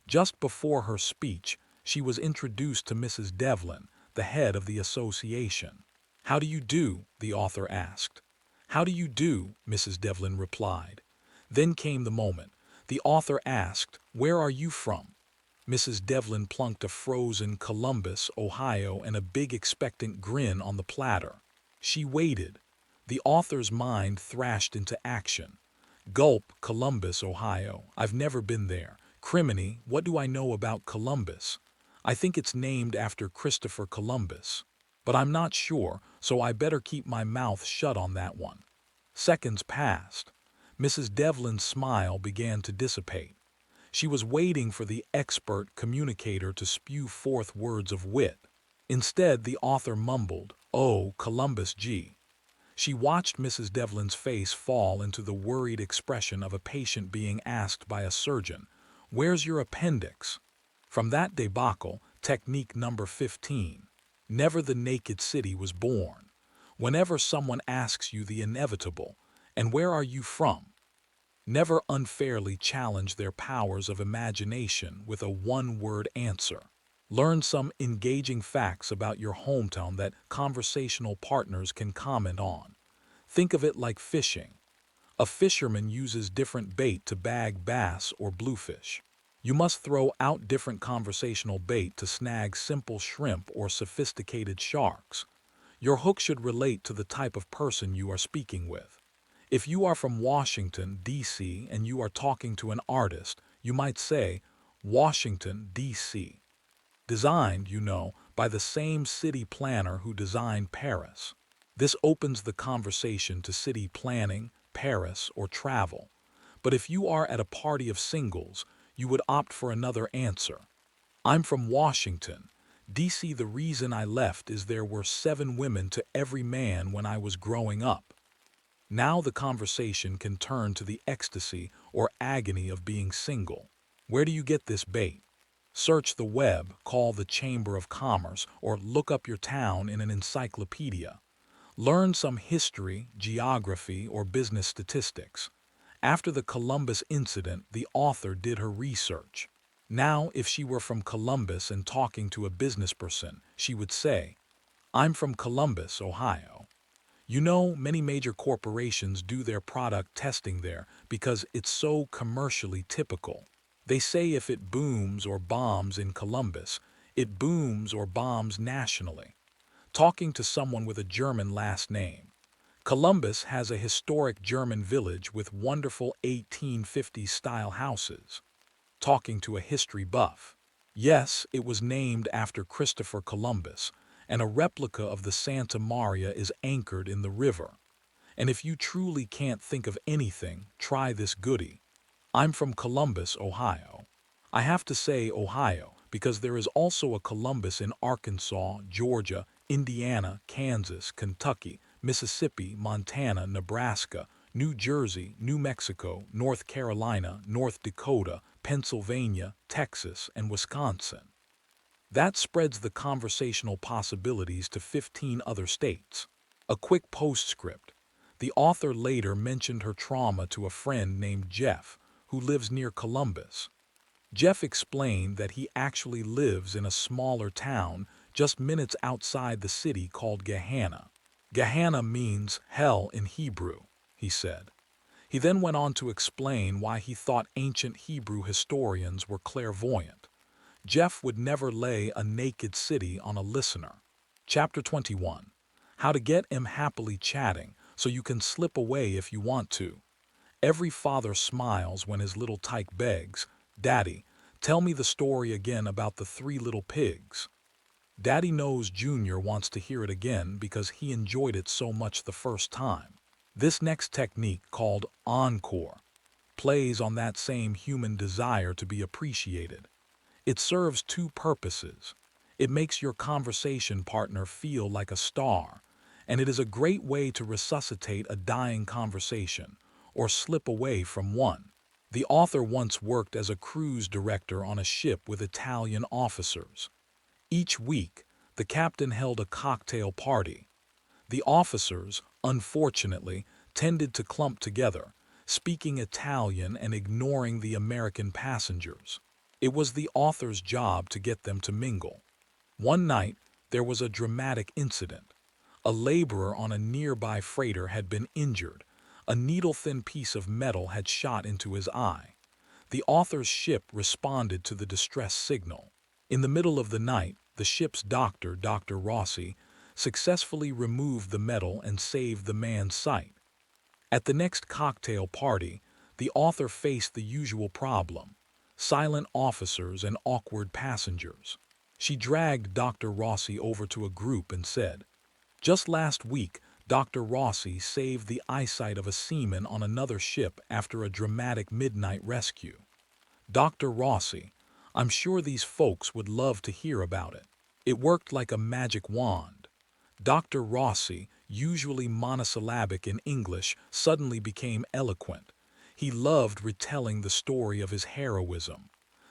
Just before her speech, she was introduced to Mrs. Devlin, the head of the association. "How do you do?" the author asked. "How do you do?" Mrs. Devlin replied. Then came the moment. The author asked, "Where are you from?" Mrs. Devlin plunked a frozen Columbus, Ohio, and a big expectant grin on the platter. She waited. The author's mind thrashed into action. Gulp, Columbus, Ohio. I've never been there. Criminy, what do I know about Columbus? I think it's named after Christopher Columbus. But I'm not sure, so I better keep my mouth shut on that one. Seconds passed. Mrs. Devlin's smile began to dissipate. She was waiting for the expert communicator to spew forth words of wit. Instead, the author mumbled, "Oh, Columbus, gee." She watched Mrs. Devlin's face fall into the worried expression of a patient being asked by a surgeon, "Where's your appendix?" From that debacle, technique number 15. Never the naked city was born. Whenever someone asks you the inevitable, "And where are you from?" Never unfairly challenge their powers of imagination with a one-word answer. Learn some engaging facts about your hometown that conversational partners can comment on. Think of it like fishing. A fisherman uses different bait to bag bass or bluefish. You must throw out different conversational bait to snag simple shrimp or sophisticated sharks. Your hook should relate to the type of person you are speaking with. If you are from Washington, D.C., and you are talking to an artist, you might say, Washington, D.C. Designed, by the same city planner who designed Paris. This opens the conversation to city planning, Paris, or travel. But if you are at a party of singles, you would opt for another answer. I'm from Washington, D.C. The reason I left is there were 7 women to every man when I was growing up. Now the conversation can turn to the ecstasy or agony of being single. Where do you get this bait? Search the web, call the Chamber of Commerce, or look up your town in an encyclopedia. Learn some history, geography, or business statistics. After the Columbus incident, the author did her research. Now, if she were from Columbus and talking to a business person, she would say, I'm from Columbus, Ohio. Many major corporations do their product testing there because it's so commercially typical. They say if it booms or bombs in Columbus, it booms or bombs nationally. Talking to someone with a German last name. Columbus has a historic German village with wonderful 1850s-style houses. Talking to a history buff. Yes, it was named after Christopher Columbus, and a replica of the Santa Maria is anchored in the river. And if you truly can't think of anything, try this goodie. I'm from Columbus, Ohio. I have to say Ohio because there is also a Columbus in Arkansas, Georgia, Indiana, Kansas, Kentucky, Mississippi, Montana, Nebraska, New Jersey, New Mexico, North Carolina, North Dakota, Pennsylvania, Texas, and Wisconsin. That spreads the conversational possibilities to 15 other states. A quick postscript. The author later mentioned her trauma to a friend named Jeff, who lives near Columbus. Jeff explained that he actually lives in a smaller town just minutes outside the city called Gehenna. Gehenna means hell in Hebrew, he said. He then went on to explain why he thought ancient Hebrew historians were clairvoyant. Jeff would never lay a naked city on a listener. Chapter 21. How to get him happily chatting so you can slip away if you want to. Every father smiles when his little tyke begs, Daddy, tell me the story again about the 3 little pigs. Daddy knows Junior wants to hear it again because he enjoyed it so much the first time. This next technique, called encore, plays on that same human desire to be appreciated. It serves 2 purposes. It makes your conversation partner feel like a star, and it is a great way to resuscitate a dying conversation or slip away from one. The author once worked as a cruise director on a ship with Italian officers. Each week, the captain held a cocktail party. The officers, unfortunately, tended to clump together, speaking Italian and ignoring the American passengers. It was the author's job to get them to mingle. One night, there was a dramatic incident. A laborer on a nearby freighter had been injured. A needle-thin piece of metal had shot into his eye. The author's ship responded to the distress signal. In the middle of the night, the ship's doctor, Dr. Rossi, successfully removed the metal and saved the man's sight. At the next cocktail party, the author faced the usual problem: silent officers and awkward passengers. She dragged Dr. Rossi over to a group and said, just last week, Dr. Rossi saved the eyesight of a seaman on another ship after a dramatic midnight rescue. Dr. Rossi, I'm sure these folks would love to hear about it. It worked like a magic wand. Dr. Rossi, usually monosyllabic in English, suddenly became eloquent. He loved retelling the story of his heroism.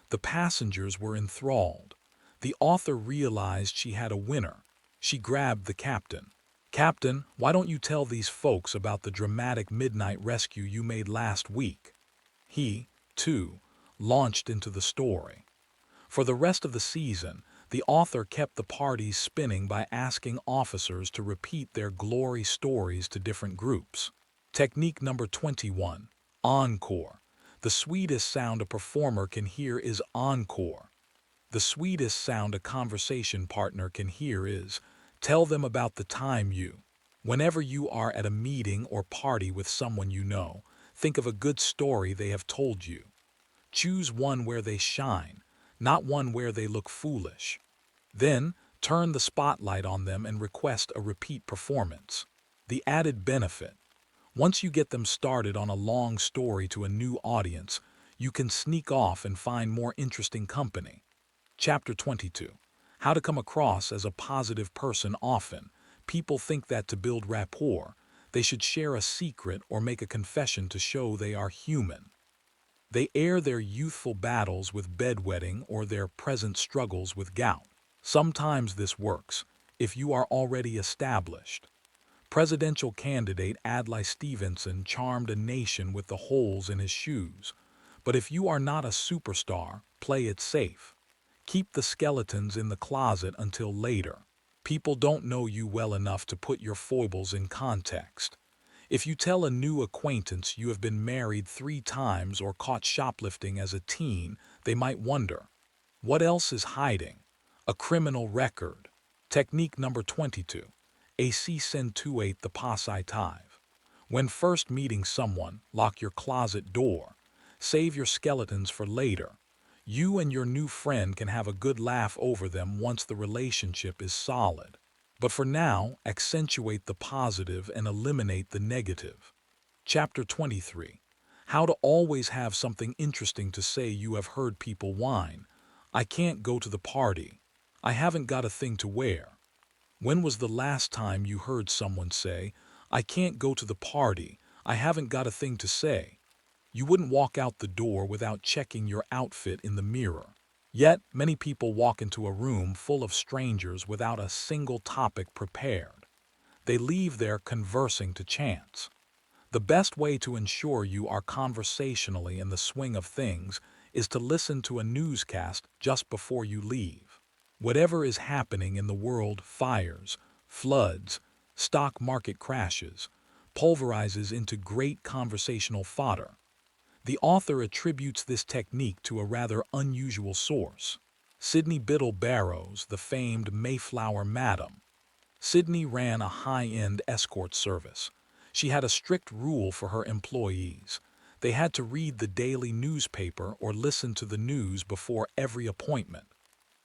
The passengers were enthralled. The author realized she had a winner. She grabbed the captain. Captain, why don't you tell these folks about the dramatic midnight rescue you made last week? He, too, launched into the story. For the rest of the season, the author kept the parties spinning by asking officers to repeat their glory stories to different groups. Technique number 21. Encore. The sweetest sound a performer can hear is encore. The sweetest sound a conversation partner can hear is, tell them about the time you. Whenever you are at a meeting or party with someone you know, think of a good story they have told you. Choose one where they shine, not one where they look foolish. Then, turn the spotlight on them and request a repeat performance. The added benefit. Once you get them started on a long story to a new audience, you can sneak off and find more interesting company. Chapter 22. How to come across as a positive person. Often, people think that to build rapport, they should share a secret or make a confession to show they are human. They air their youthful battles with bedwetting or their present struggles with gout. Sometimes this works, if you are already established. Presidential candidate Adlai Stevenson charmed a nation with the holes in his shoes. But if you are not a superstar, play it safe. Keep the skeletons in the closet until later. People don't know you well enough to put your foibles in context. If you tell a new acquaintance you have been married 3 times or caught shoplifting as a teen, they might wonder, what else is hiding? A criminal record. Technique number 22. AC centuate the positive. When first meeting someone, lock your closet door. Save your skeletons for later. You and your new friend can have a good laugh over them once the relationship is solid. But for now, accentuate the positive and eliminate the negative. Chapter 23. How to always have something interesting to say. You have heard people whine, I can't go to the party. I haven't got a thing to wear. When was the last time you heard someone say, I can't go to the party, I haven't got a thing to say? You wouldn't walk out the door without checking your outfit in the mirror. Yet, many people walk into a room full of strangers without a single topic prepared. They leave there conversing to chance. The best way to ensure you are conversationally in the swing of things is to listen to a newscast just before you leave. Whatever is happening in the world, fires, floods, stock market crashes, pulverizes into great conversational fodder. The author attributes this technique to a rather unusual source. Sydney Biddle Barrows, the famed Mayflower Madam. Sydney ran a high-end escort service. She had a strict rule for her employees. They had to read the daily newspaper or listen to the news before every appointment.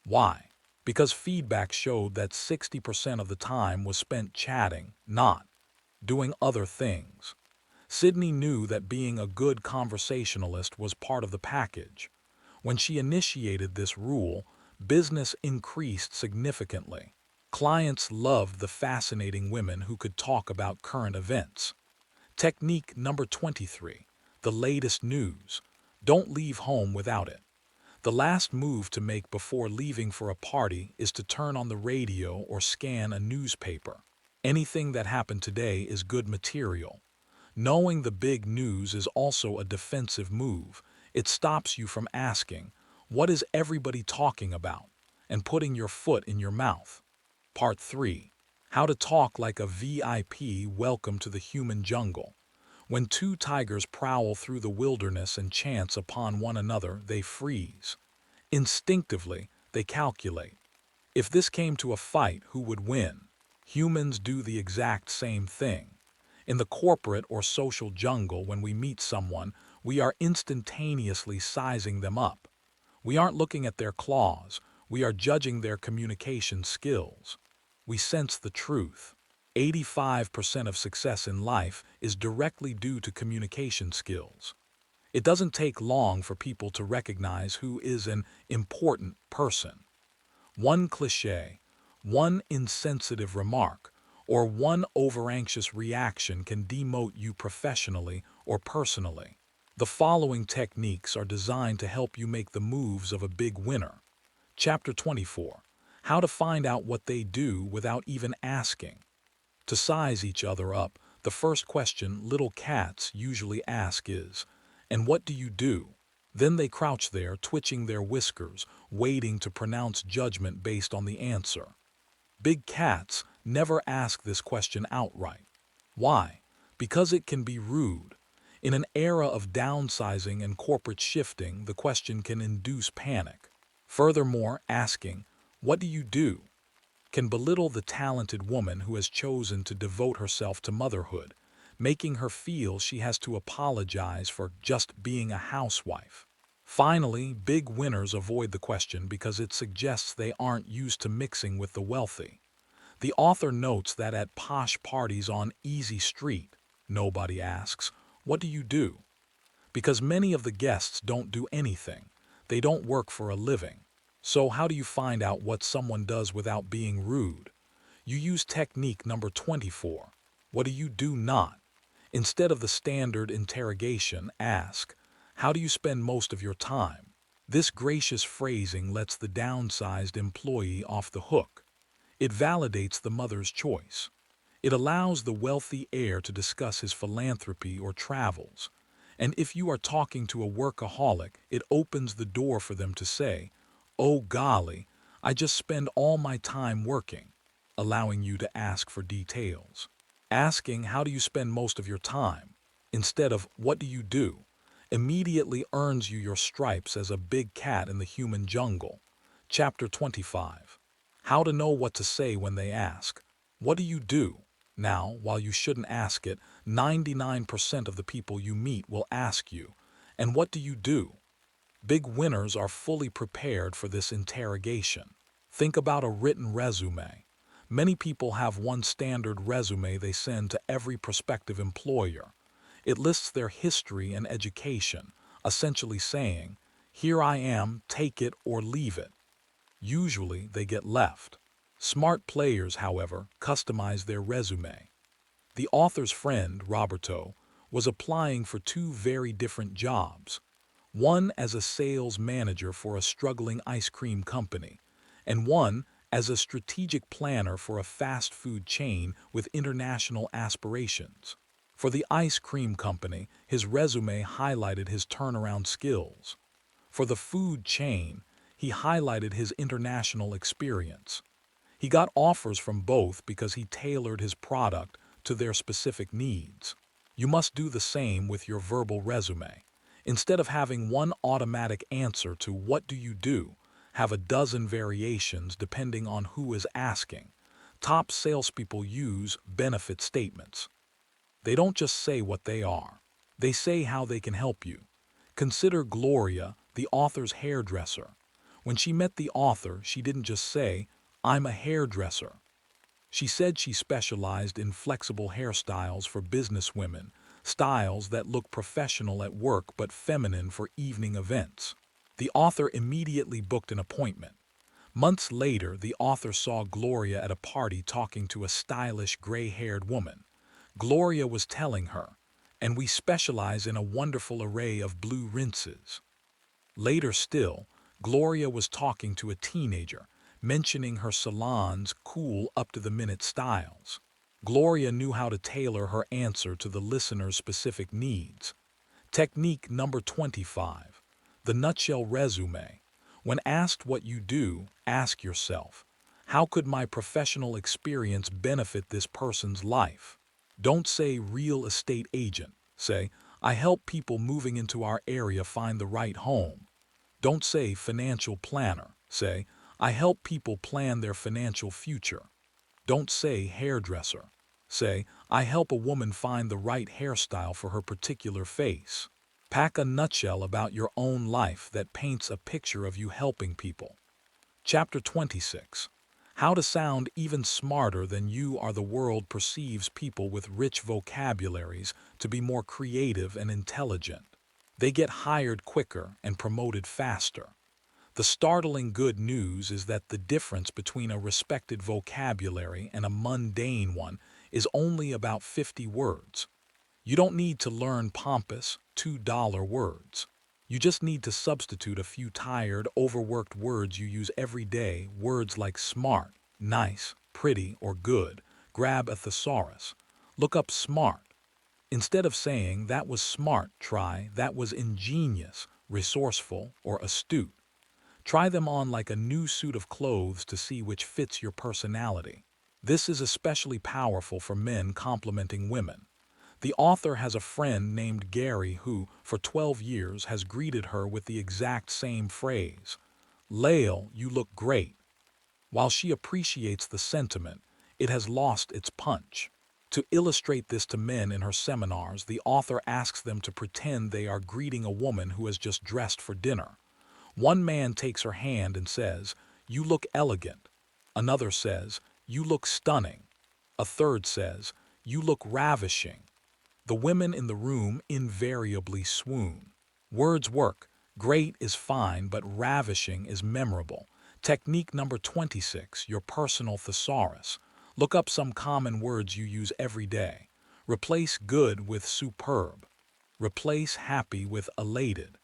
Why? Because feedback showed that 60% of the time was spent chatting, not doing other things. Sydney knew that being a good conversationalist was part of the package. When she initiated this rule, business increased significantly. Clients loved the fascinating women who could talk about current events. Technique number 23. The latest news. Don't leave home without it. The last move to make before leaving for a party is to turn on the radio or scan a newspaper. Anything that happened today is good material. Knowing the big news is also a defensive move. It stops you from asking, what is everybody talking about? And putting your foot in your mouth. Part 3. How to talk like a VIP. Welcome to the human jungle. When 2 tigers prowl through the wilderness and chance upon one another, they freeze. Instinctively, they calculate. If this came to a fight, who would win? Humans do the exact same thing. In the corporate or social jungle, when we meet someone, we are instantaneously sizing them up. We aren't looking at their claws, we are judging their communication skills. We sense the truth. 85% of success in life is directly due to communication skills. It doesn't take long for people to recognize who is an important person. One cliché, one insensitive remark, or one overanxious reaction can demote you professionally or personally. The following techniques are designed to help you make the moves of a big winner. Chapter 24. How to find out what they do without even asking. To size each other up, the first question little cats usually ask is, And what do you do? Then they crouch there, twitching their whiskers, waiting to pronounce judgment based on the answer. Big cats never ask this question outright. Why? Because it can be rude. In an era of downsizing and corporate shifting, the question can induce panic. Furthermore, asking, "What do you do?" can belittle the talented woman who has chosen to devote herself to motherhood, making her feel she has to apologize for just being a housewife. Finally, big winners avoid the question because it suggests they aren't used to mixing with the wealthy. The author notes that at posh parties on Easy Street, nobody asks, "What do you do?" Because many of the guests don't do anything. They don't work for a living. So how do you find out what someone does without being rude? You use technique number 24. What do you do not? Instead of the standard interrogation, ask, "How do you spend most of your time?" This gracious phrasing lets the downsized employee off the hook. It validates the mother's choice. It allows the wealthy heir to discuss his philanthropy or travels. And if you are talking to a workaholic, it opens the door for them to say, "Oh golly, I just spend all my time working," allowing you to ask for details. Asking, "How do you spend most of your time?" instead of "What do you do?" immediately earns you your stripes as a big cat in the human jungle. Chapter 25. How to know what to say when they ask, "What do you do?" Now, while you shouldn't ask it, 99% of the people you meet will ask you, "And what do you do?" Big winners are fully prepared for this interrogation. Think about a written resume. Many people have one standard resume they send to every prospective employer. It lists their history and education, essentially saying, "Here I am, take it or leave it." Usually they get left. Smart players, however, customize their resume. The author's friend, Roberto, was applying for two very different jobs. One as a sales manager for a struggling ice cream company, and one as a strategic planner for a fast food chain with international aspirations. For the ice cream company, his resume highlighted his turnaround skills. For the food chain, he highlighted his international experience. He got offers from both because he tailored his product to their specific needs. You must do the same with your verbal resume. Instead of having one automatic answer to "What do you do?" have a dozen variations depending on who is asking. Top salespeople use benefit statements. They don't just say what they are. They say how they can help you. Consider Gloria, the author's hairdresser. When she met the author, she didn't just say, "I'm a hairdresser." She said she specialized in flexible hairstyles for businesswomen, styles that look professional at work but feminine for evening events. The author immediately booked an appointment. Months later, the author saw Gloria at a party talking to a stylish gray-haired woman. Gloria was telling her, "And we specialize in a wonderful array of blue rinses." Later still, Gloria was talking to a teenager, mentioning her salon's cool up-to-the-minute styles. Gloria knew how to tailor her answer to the listener's specific needs. Technique number 25. The nutshell resume. When asked what you do, ask yourself, "How could my professional experience benefit this person's life?" Don't say "real estate agent." Say, "I help people moving into our area find the right home." Don't say "financial planner." Say, "I help people plan their financial future." Don't say "hairdresser." Say, "I help a woman find the right hairstyle for her particular face." Pack a nutshell about your own life that paints a picture of you helping people. Chapter 26. How to sound even smarter than you are. The world perceives people with rich vocabularies to be more creative and intelligent. They get hired quicker and promoted faster. The startling good news is that the difference between a respected vocabulary and a mundane one is only about 50 words. You don't need to learn pompous, $2 words. You just need to substitute a few tired, overworked words you use every day, words like smart, nice, pretty, or good. Grab a thesaurus. Look up smart. Instead of saying, "That was smart," try, "That was ingenious, resourceful, or astute." Try them on like a new suit of clothes to see which fits your personality. This is especially powerful for men complimenting women. The author has a friend named Gary who, for 12 years, has greeted her with the exact same phrase, "Lael, you look great." While she appreciates the sentiment, it has lost its punch. To illustrate this to men in her seminars, the author asks them to pretend they are greeting a woman who has just dressed for dinner. One man takes her hand and says, "You look elegant." Another says, "You look stunning." A third says, "You look ravishing." The women in the room invariably swoon. Words work. Great is fine, but ravishing is memorable. Technique number 26, your personal thesaurus. Look up some common words you use every day. Replace good with superb. Replace happy with elated.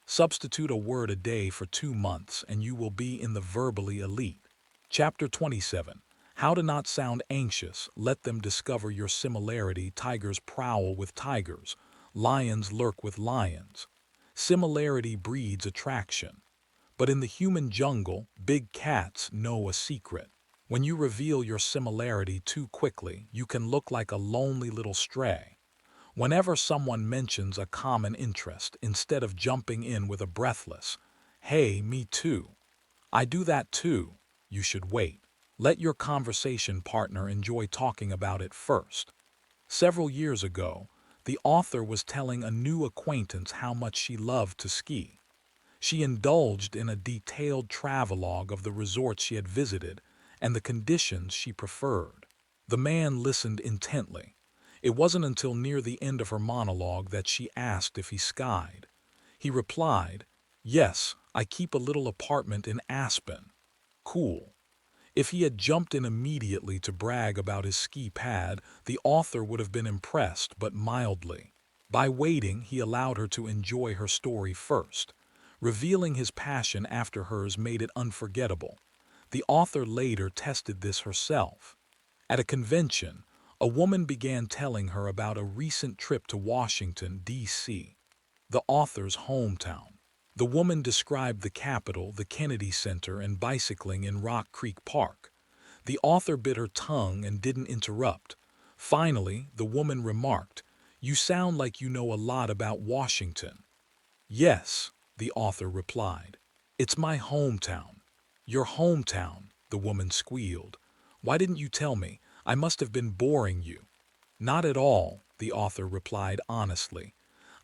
Substitute a word a day for 2 months and you will be in the verbally elite. Chapter 27. How to not sound anxious. Let them discover your similarity. Tigers prowl with tigers. Lions lurk with lions. Similarity breeds attraction. But in the human jungle, big cats know a secret. When you reveal your similarity too quickly, you can look like a lonely little stray. Whenever someone mentions a common interest, instead of jumping in with a breathless, "Hey, me too. I do that too," you should wait. Let your conversation partner enjoy talking about it first. Several years ago, the author was telling a new acquaintance how much she loved to ski. She indulged in a detailed travelogue of the resorts she had visited and the conditions she preferred. The man listened intently. It wasn't until near the end of her monologue that she asked if he skied. He replied, "Yes, I keep a little apartment in Aspen." Cool. If he had jumped in immediately to brag about his ski pad, the author would have been impressed, but mildly. By waiting, he allowed her to enjoy her story first. Revealing his passion after hers made it unforgettable. The author later tested this herself. At a convention, a woman began telling her about a recent trip to Washington, D.C., the author's hometown. The woman described the Capitol, the Kennedy Center, and bicycling in Rock Creek Park. The author bit her tongue and didn't interrupt. Finally, the woman remarked, "You sound like you know a lot about Washington." "Yes," the author replied. "It's my hometown." "Your hometown," the woman squealed. "Why didn't you tell me? I must have been boring you." "Not at all," the author replied honestly.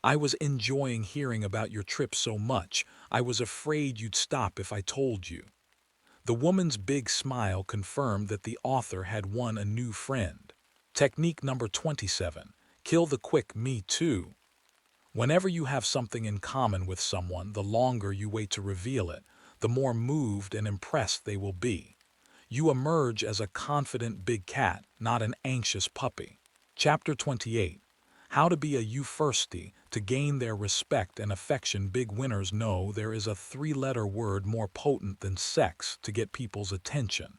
"I was enjoying hearing about your trip so much, I was afraid you'd stop if I told you." The woman's big smile confirmed that the author had won a new friend. Technique number 27. Kill the quick "me too." Whenever you have something in common with someone, the longer you wait to reveal it, the more moved and impressed they will be. You emerge as a confident big cat, not an anxious puppy. Chapter 28. How to be a you firstie to gain their respect and affection. Big winners know there is a three-letter word more potent than sex to get people's attention.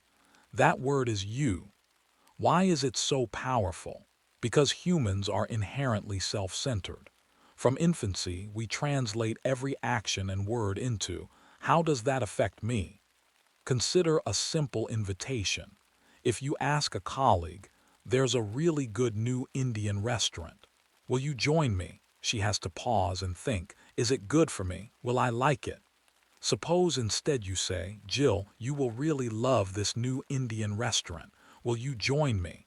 That word is you. Why is it so powerful? Because humans are inherently self-centered. From infancy, we translate every action and word into, "How does that affect me?" Consider a simple invitation. If you ask a colleague, "There's a really good new Indian restaurant. Will you join me?" She has to pause and think, "Is it good for me? Will I like it?" Suppose instead you say, "Jill, you will really love this new Indian restaurant. Will you join me?"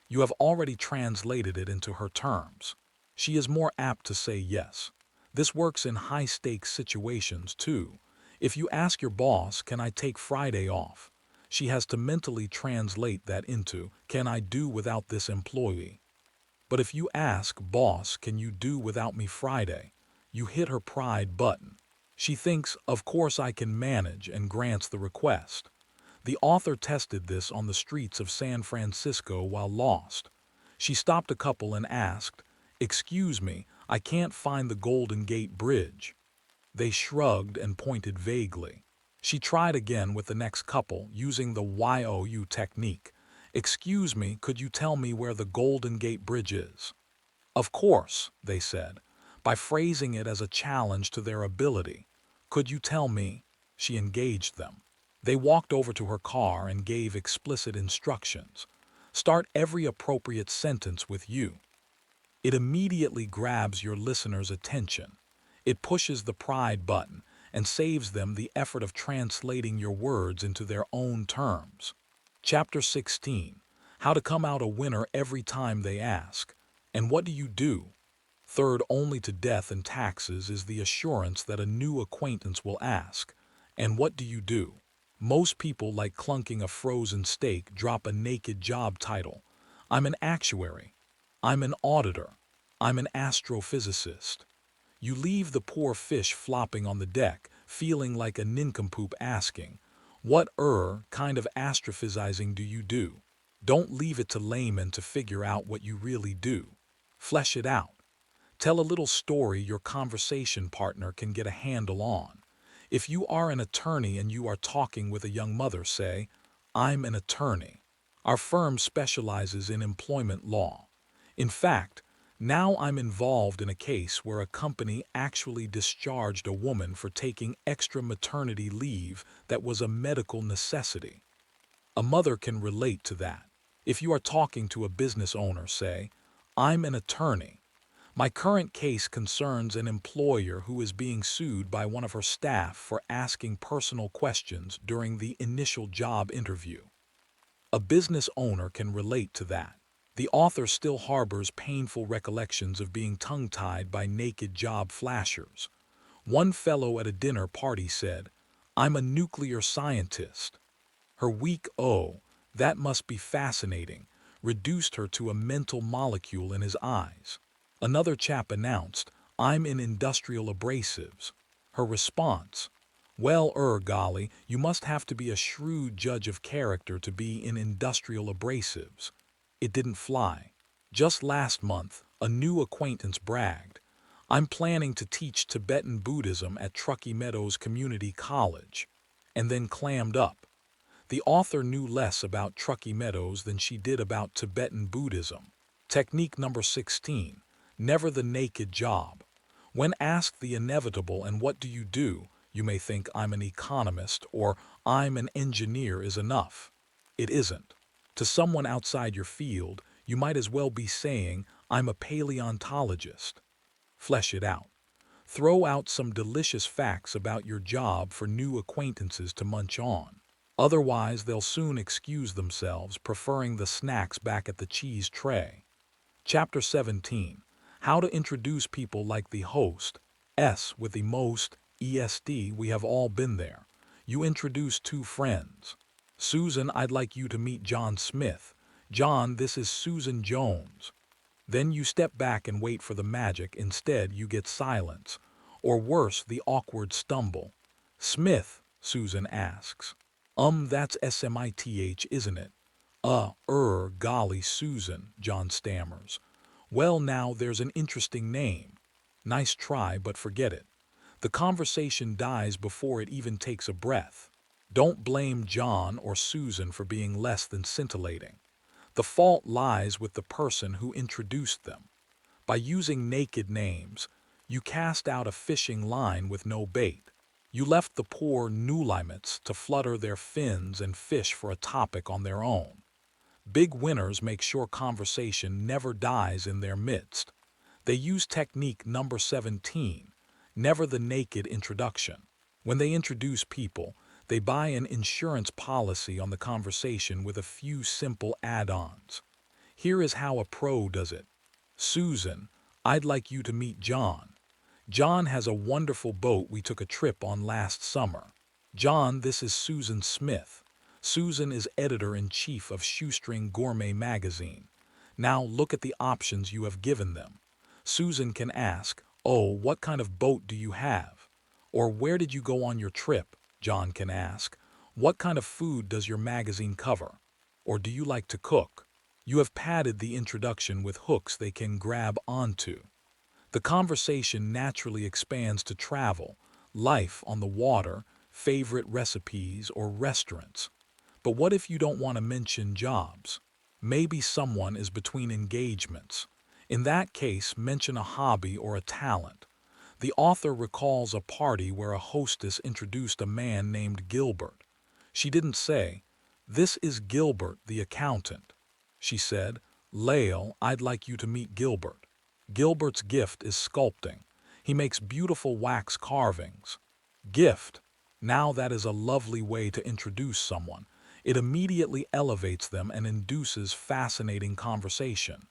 You have already translated it into her terms. She is more apt to say yes. This works in high-stakes situations too. If you ask your boss, "Can I take Friday off?" she has to mentally translate that into, "Can I do without this employee?" But if you ask, "Boss, can you do without me Friday?" you hit her pride button. She thinks, "Of course I can manage," and grants the request. The author tested this on the streets of San Francisco while lost. She stopped a couple and asked, "Excuse me, I can't find the Golden Gate Bridge." They shrugged and pointed vaguely. She tried again with the next couple, using the YOU technique. "Excuse me, could you tell me where the Golden Gate Bridge is?" Of course, they said, by phrasing it as a challenge to their ability. Could you tell me? She engaged them. They walked over to her car and gave explicit instructions. Start every appropriate sentence with you. It immediately grabs your listener's attention. It pushes the pride button and saves them the effort of translating your words into their own terms. Chapter 16. How to come out a winner every time they ask. And what do you do? Third only to death and taxes is the assurance that a new acquaintance will ask. And what do you do? Most people, like clunking a frozen steak, drop a naked job title. I'm an actuary. I'm an auditor. I'm an astrophysicist. You leave the poor fish flopping on the deck, feeling like a nincompoop asking, what kind of astrophysizing do you do? Don't leave it to laymen to figure out what you really do. Flesh it out. Tell a little story your conversation partner can get a handle on. If you are an attorney and you are talking with a young mother, say, I'm an attorney. Our firm specializes in employment law. In fact, now I'm involved in a case where a company actually discharged a woman for taking extra maternity leave that was a medical necessity. A mother can relate to that. If you are talking to a business owner, say, I'm an attorney. My current case concerns an employer who is being sued by one of her staff for asking personal questions during the initial job interview. A business owner can relate to that. The author still harbors painful recollections of being tongue-tied by naked job flashers. One fellow at a dinner party said, I'm a nuclear scientist. Her weak that must be fascinating, reduced her to a mental molecule in his eyes. Another chap announced, I'm in industrial abrasives. Her response, well, golly, you must have to be a shrewd judge of character to be in industrial abrasives. It didn't fly. Just last month, a new acquaintance bragged, I'm planning to teach Tibetan Buddhism at Truckee Meadows Community College, and then clammed up. The author knew less about Truckee Meadows than she did about Tibetan Buddhism. Technique number 16. Never the naked job. When asked the inevitable, and what do you do, you may think I'm an economist or I'm an engineer is enough. It isn't. To someone outside your field, you might as well be saying, I'm a paleontologist. Flesh it out. Throw out some delicious facts about your job for new acquaintances to munch on. Otherwise, they'll soon excuse themselves, preferring the snacks back at the cheese tray. Chapter 17. How to introduce people like the host. With the most, ESD, we have all been there. You introduce two friends. Susan, I'd like you to meet John Smith. John, this is Susan Jones. Then you step back and wait for the magic. Instead, you get silence. Or worse, the awkward stumble. Smith, Susan asks. That's SMITH, isn't it? Golly, Susan, John stammers. Well, now there's an interesting name. Nice try, but forget it. The conversation dies before it even takes a breath. Don't blame John or Susan for being less than scintillating. The fault lies with the person who introduced them. By using naked names, you cast out a fishing line with no bait. You left the poor newlimits to flutter their fins and fish for a topic on their own. Big winners make sure conversation never dies in their midst. They use technique number 17, never the naked introduction. When they introduce people, they buy an insurance policy on the conversation with a few simple add-ons. Here is how a pro does it. Susan, I'd like you to meet John. John has a wonderful boat we took a trip on last summer. John, this is Susan Smith. Susan is editor-in-chief of Shoestring Gourmet magazine. Now look at the options you have given them. Susan can ask, what kind of boat do you have? Or where did you go on your trip? John can ask, what kind of food does your magazine cover? Or do you like to cook? You have padded the introduction with hooks they can grab onto. The conversation naturally expands to travel, life on the water, favorite recipes, or restaurants. But what if you don't want to mention jobs? Maybe someone is between engagements. In that case, mention a hobby or a talent. The author recalls a party where a hostess introduced a man named Gilbert. She didn't say, "This is Gilbert, the accountant." She said, "Lael, I'd like you to meet Gilbert. Gilbert's gift is sculpting. He makes beautiful wax carvings." Gift. Now that is a lovely way to introduce someone. It immediately elevates them and induces fascinating conversation.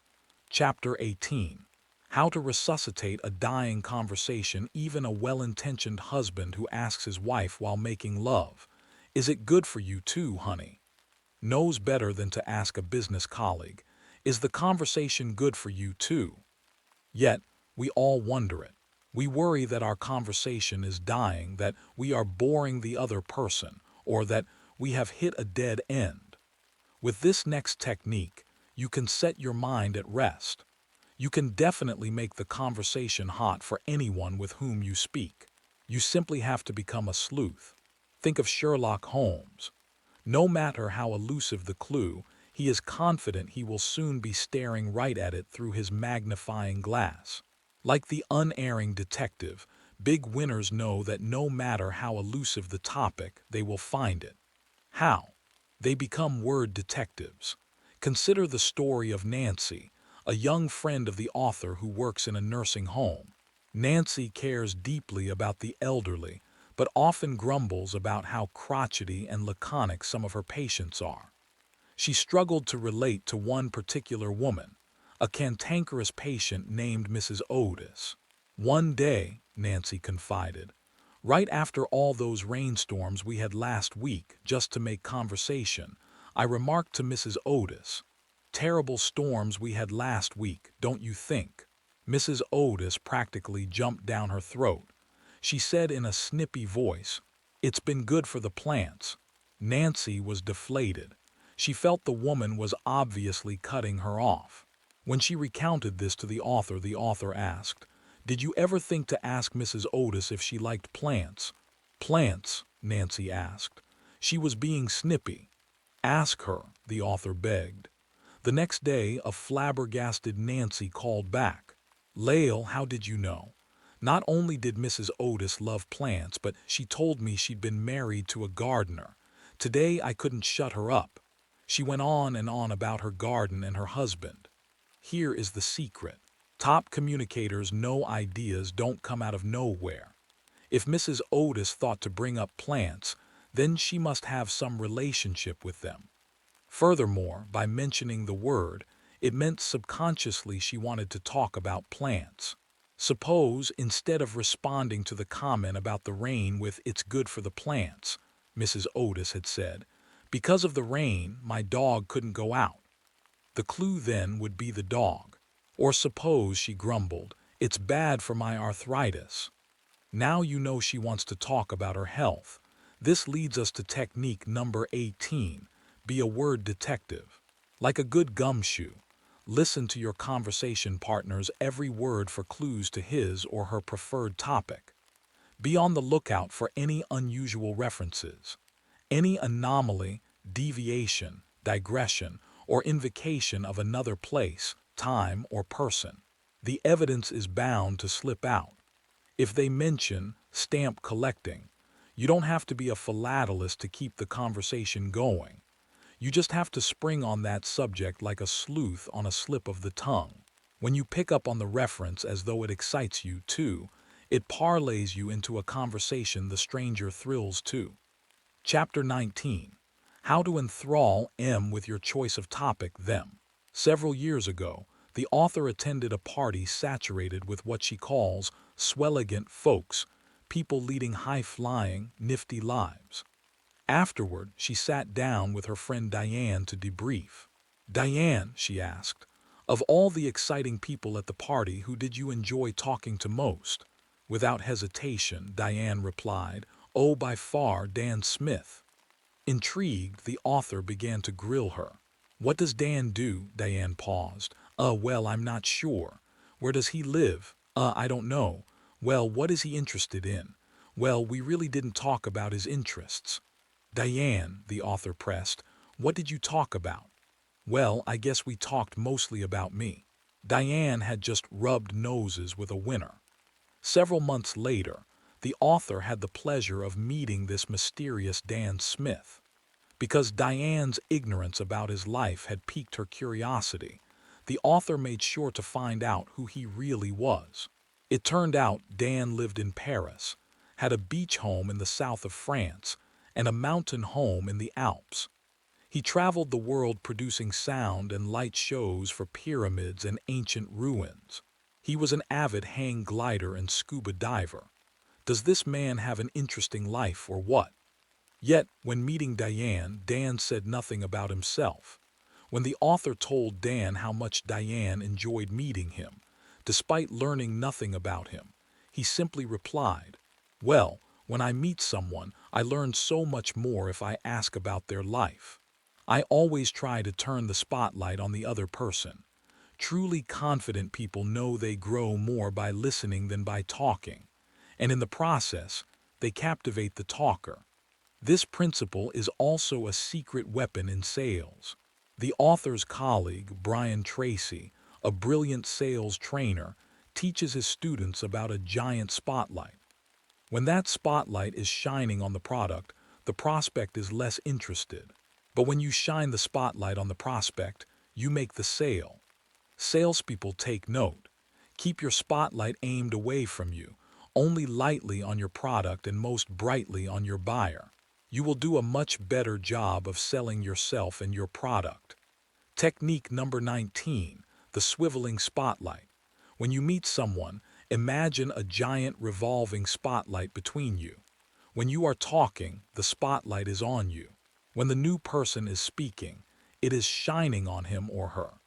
Chapter 18. How to resuscitate a dying conversation. Even a well-intentioned husband who asks his wife while making love, "Is it good for you too, honey?" knows better than to ask a business colleague, "Is the conversation good for you too?" Yet, we all wonder it. We worry that our conversation is dying, that we are boring the other person, or that we have hit a dead end. With this next technique, you can set your mind at rest. You can definitely make the conversation hot for anyone with whom you speak. You simply have to become a sleuth. Think of Sherlock Holmes. No matter how elusive the clue, he is confident he will soon be staring right at it through his magnifying glass. Like the unerring detective, big winners know that no matter how elusive the topic, they will find it. How? They become word detectives. Consider the story of Nancy, a young friend of the author who works in a nursing home. Nancy cares deeply about the elderly, but often grumbles about how crotchety and laconic some of her patients are. She struggled to relate to one particular woman, a cantankerous patient named Mrs. Otis. "One day," Nancy confided, "right after all those rainstorms we had last week, just to make conversation, I remarked to Mrs. Otis, 'Terrible storms we had last week, don't you think?' Mrs. Otis practically jumped down her throat. She said in a snippy voice, 'It's been good for the plants.'" Nancy was deflated. She felt the woman was obviously cutting her off. When she recounted this to the author asked, "Did you ever think to ask Mrs. Otis if she liked plants?" "Plants?" Nancy asked. She was being snippy. "Ask her," the author begged. The next day, a flabbergasted Nancy called back. "Lael, how did you know? Not only did Mrs. Otis love plants, but she told me she'd been married to a gardener. Today I couldn't shut her up. She went on and on about her garden and her husband." Here is the secret. Top communicators know ideas don't come out of nowhere. If Mrs. Otis thought to bring up plants, then she must have some relationship with them. Furthermore, by mentioning the word, it meant subconsciously she wanted to talk about plants. Suppose, instead of responding to the comment about the rain with "It's good for the plants," Mrs. Otis had said, "Because of the rain, my dog couldn't go out." The clue then would be the dog. Or suppose she grumbled, "It's bad for my arthritis." Now you know she wants to talk about her health. This leads us to technique number 18. Be a word detective. Like a good gumshoe, listen to your conversation partner's every word for clues to his or her preferred topic. Be on the lookout for any unusual references, any anomaly, deviation, digression, or invocation of another place, time, or person. The evidence is bound to slip out. If they mention stamp collecting, you don't have to be a philatelist to keep the conversation going. You just have to spring on that subject like a sleuth on a slip of the tongue. When you pick up on the reference as though it excites you too, it parlays you into a conversation the stranger thrills too. Chapter 19. How to enthrall M with your choice of topic, them. Several years ago, the author attended a party saturated with what she calls swelligant folks, people leading high-flying, nifty lives. Afterward, she sat down with her friend Diane to debrief. "Diane," she asked, "of all the exciting people at the party, who did you enjoy talking to most?" Without hesitation, Diane replied, "Oh, by far, Dan Smith." Intrigued, the author began to grill her. "What does Dan do?" Diane paused. Well, I'm not sure." "Where does he live?" I don't know." "Well, what is he interested in?" "Well, we really didn't talk about his interests." "Diane," the author pressed, "what did you talk about?" "Well, I guess we talked mostly about me." Diane had just rubbed noses with a winner. Several months later, the author had the pleasure of meeting this mysterious Dan Smith. Because Diane's ignorance about his life had piqued her curiosity, the author made sure to find out who he really was. It turned out Dan lived in Paris, had a beach home in the south of France, and a mountain home in the Alps. He traveled the world producing sound and light shows for pyramids and ancient ruins. He was an avid hang glider and scuba diver. Does this man have an interesting life or what? Yet, when meeting Diane, Dan said nothing about himself. When the author told Dan how much Diane enjoyed meeting him, despite learning nothing about him, he simply replied, "Well, when I meet someone, I learn so much more if I ask about their life. I always try to turn the spotlight on the other person. Truly confident people know they grow more by listening than by talking, and in the process, they captivate the talker. This principle is also a secret weapon in sales." The author's colleague, Brian Tracy, a brilliant sales trainer, teaches his students about a giant spotlight. When that spotlight is shining on the product, the prospect is less interested. But when you shine the spotlight on the prospect, you make the sale. Salespeople take note. Keep your spotlight aimed away from you, only lightly on your product and most brightly on your buyer. You will do a much better job of selling yourself and your product. Technique number 19, the swiveling spotlight. When you meet someone, imagine a giant revolving spotlight between you. When you are talking, the spotlight is on you. When the new person is speaking, it is shining on him or her.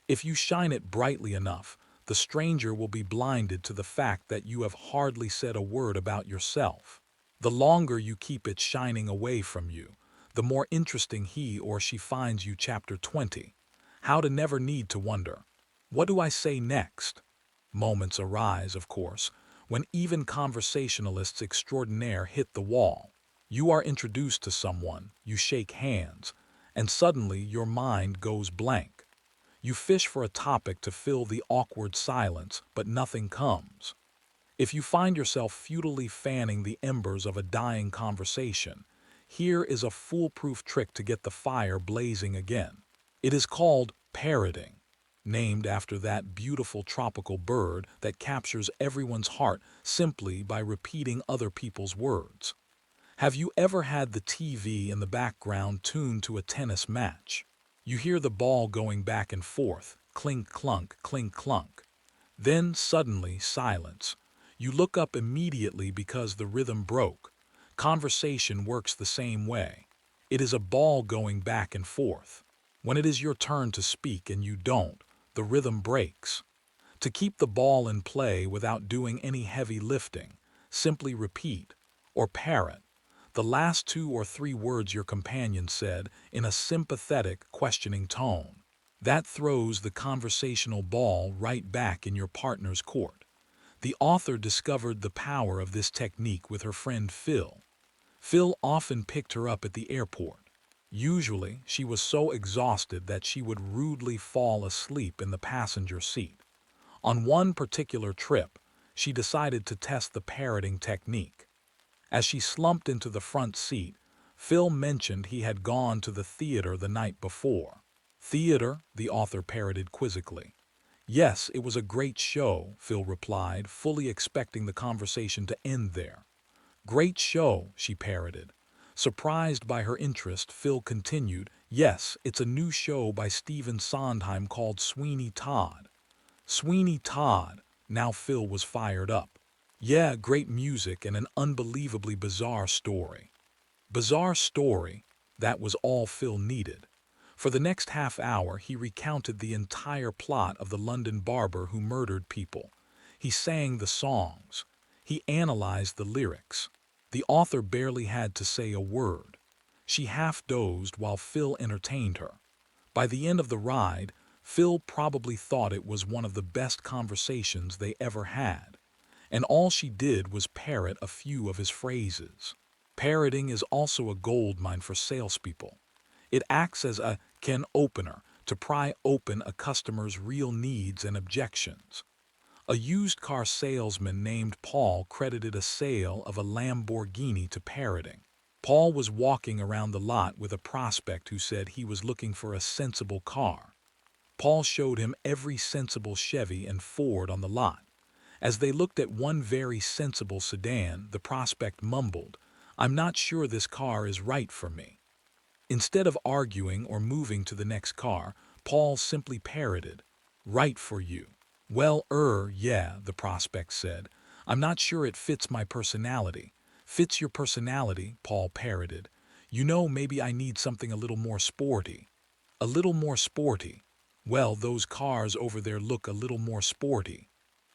If you shine it brightly enough, the stranger will be blinded to the fact that you have hardly said a word about yourself. The longer you keep it shining away from you, the more interesting he or she finds you. Chapter 20. How to never need to wonder, "What do I say next?" Moments arise, of course, when even conversationalists extraordinaire hit the wall. You are introduced to someone, you shake hands, and suddenly your mind goes blank. You fish for a topic to fill the awkward silence, but nothing comes. If you find yourself futilely fanning the embers of a dying conversation, here is a foolproof trick to get the fire blazing again. It is called parroting, named after that beautiful tropical bird that captures everyone's heart simply by repeating other people's words. Have you ever had the TV in the background tuned to a tennis match? You hear the ball going back and forth, clink clunk, clink clunk. Then suddenly silence. You look up immediately because the rhythm broke. Conversation works the same way. It is a ball going back and forth. When it is your turn to speak and you don't, the rhythm breaks. To keep the ball in play without doing any heavy lifting, simply repeat, or parrot, the last 2 or 3 words your companion said in a sympathetic, questioning tone. That throws the conversational ball right back in your partner's court. The author discovered the power of this technique with her friend Phil. Phil often picked her up at the airport. Usually, she was so exhausted that she would rudely fall asleep in the passenger seat. On one particular trip, she decided to test the parroting technique. As she slumped into the front seat, Phil mentioned he had gone to the theater the night before. "Theater?" the author parroted quizzically. "Yes, it was a great show," Phil replied, fully expecting the conversation to end there. "Great show," she parroted. Surprised by her interest, Phil continued, "Yes, it's a new show by Stephen Sondheim called Sweeney Todd." Sweeney Todd. Now Phil was fired up. "Yeah, great music and an unbelievably bizarre story." Bizarre story, that was all Phil needed. For the next half hour he recounted the entire plot of the London barber who murdered people. He sang the songs. He analyzed the lyrics. The author barely had to say a word. She half dozed while Phil entertained her. By the end of the ride, Phil probably thought it was one of the best conversations they ever had. And all she did was parrot a few of his phrases. Parroting is also a goldmine for salespeople. It acts as a can opener to pry open a customer's real needs and objections. A used car salesman named Paul credited a sale of a Lamborghini to parroting. Paul was walking around the lot with a prospect who said he was looking for a sensible car. Paul showed him every sensible Chevy and Ford on the lot. As they looked at one very sensible sedan, the prospect mumbled, "I'm not sure this car is right for me." Instead of arguing or moving to the next car, Paul simply parroted, "Right for you." "Well, yeah," the prospect said. "I'm not sure it fits my personality." "Fits your personality," Paul parroted. "You know, maybe I need something a little more sporty." "A little more sporty." "Well, those cars over there look a little more sporty."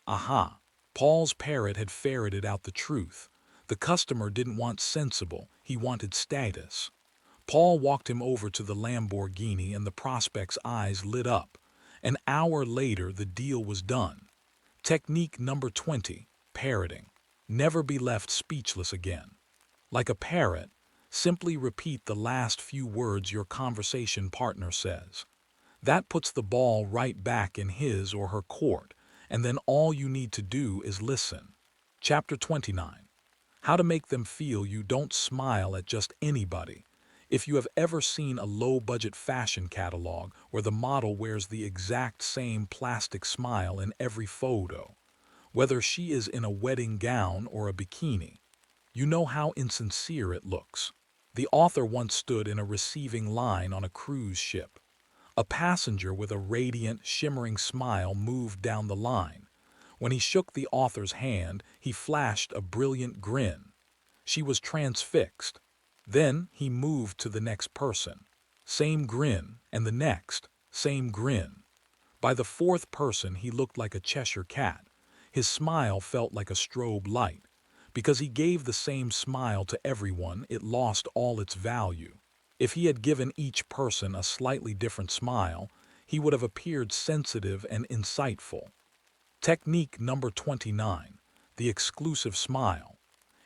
Aha! Paul's parrot had ferreted out the truth. The customer didn't want sensible, he wanted status. Paul walked him over to the Lamborghini and the prospect's eyes lit up. An hour later, the deal was done. Technique number 20, parroting. Never be left speechless again. Like a parrot, simply repeat the last few words your conversation partner says. That puts the ball right back in his or her court, and then all you need to do is listen. Chapter 29. How to make them feel you don't smile at just anybody. If you have ever seen a low-budget fashion catalog where the model wears the exact same plastic smile in every photo, whether she is in a wedding gown or a bikini, you know how insincere it looks. The author once stood in a receiving line on a cruise ship. A passenger with a radiant, shimmering smile moved down the line. When he shook the author's hand, he flashed a brilliant grin. She was transfixed. Then he moved to the next person. Same grin, and the next, same grin. By the fourth person, he looked like a Cheshire cat. His smile felt like a strobe light. Because he gave the same smile to everyone, it lost all its value. If he had given each person a slightly different smile, he would have appeared sensitive and insightful. Technique number 29, the exclusive smile.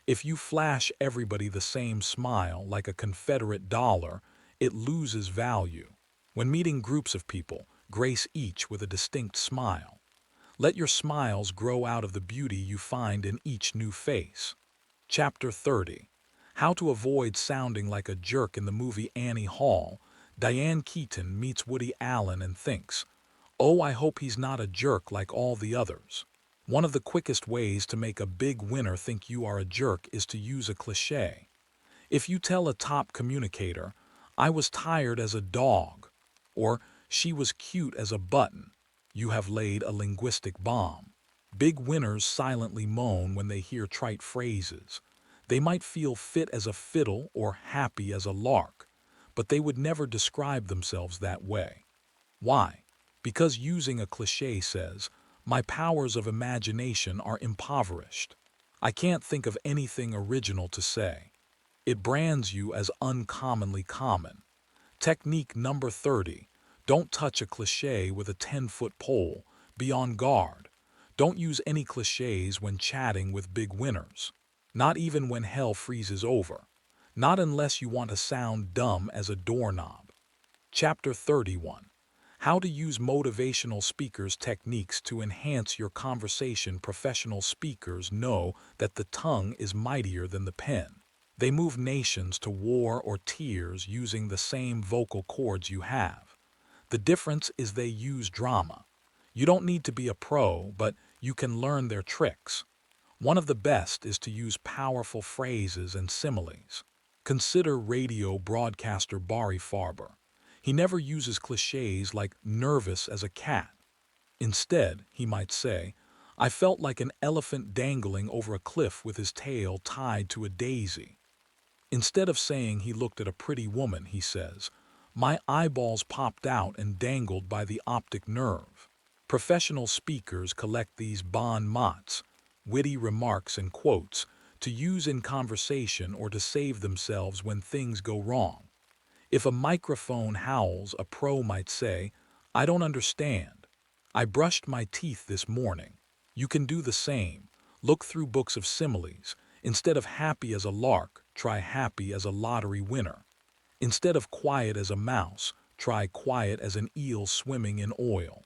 If you flash everybody the same smile like a Confederate dollar, it loses value. When meeting groups of people, grace each with a distinct smile. Let your smiles grow out of the beauty you find in each new face. Chapter 30. How to avoid sounding like a jerk in the movie Annie Hall. Diane Keaton meets Woody Allen and thinks, "Oh, I hope he's not a jerk like all the others." One of the quickest ways to make a big winner think you are a jerk is to use a cliché. If you tell a top communicator, "I was tired as a dog," or "she was cute as a button," you have laid a linguistic bomb. Big winners silently moan when they hear trite phrases. They might feel fit as a fiddle or happy as a lark, but they would never describe themselves that way. Why? Because using a cliché says, "My powers of imagination are impoverished. I can't think of anything original to say." It brands you as uncommonly common. Technique number 30. Don't touch a cliché with a 10-foot pole. Be on guard. Don't use any clichés when chatting with big winners. Not even when hell freezes over. Not unless you want to sound dumb as a doorknob. Chapter 31. How to use motivational speakers' techniques to enhance your conversation. Professional speakers know that the tongue is mightier than the pen. They move nations to war or tears using the same vocal cords you have. The difference is they use drama. You don't need to be a pro, but you can learn their tricks. One of the best is to use powerful phrases and similes. Consider radio broadcaster Barry Farber. He never uses clichés like "nervous as a cat." Instead, he might say, "I felt like an elephant dangling over a cliff with his tail tied to a daisy." Instead of saying he looked at a pretty woman, he says, "My eyeballs popped out and dangled by the optic nerve." Professional speakers collect these bon mots, witty remarks and quotes, to use in conversation or to save themselves when things go wrong. If a microphone howls, a pro might say, "I don't understand. I brushed my teeth this morning." You can do the same. Look through books of similes. Instead of happy as a lark, try happy as a lottery winner. Instead of quiet as a mouse, Try quiet as an eel swimming in oil.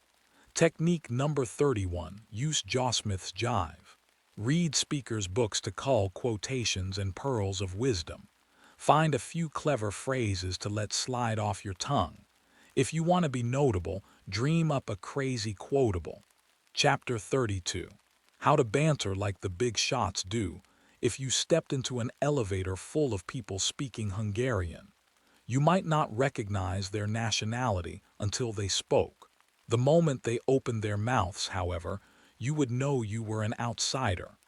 Technique number 31. Use Jawsmith's jive. Read speakers' books to cull quotations and pearls of wisdom. Find a few clever phrases to let slide off your tongue. If you want to be notable, dream up a crazy quotable. Chapter 32. How to banter like the big shots do. If you stepped into an elevator full of people speaking Hungarian, you might not recognize their nationality until they spoke. The moment they opened their mouths, however, you would know you were an outsider.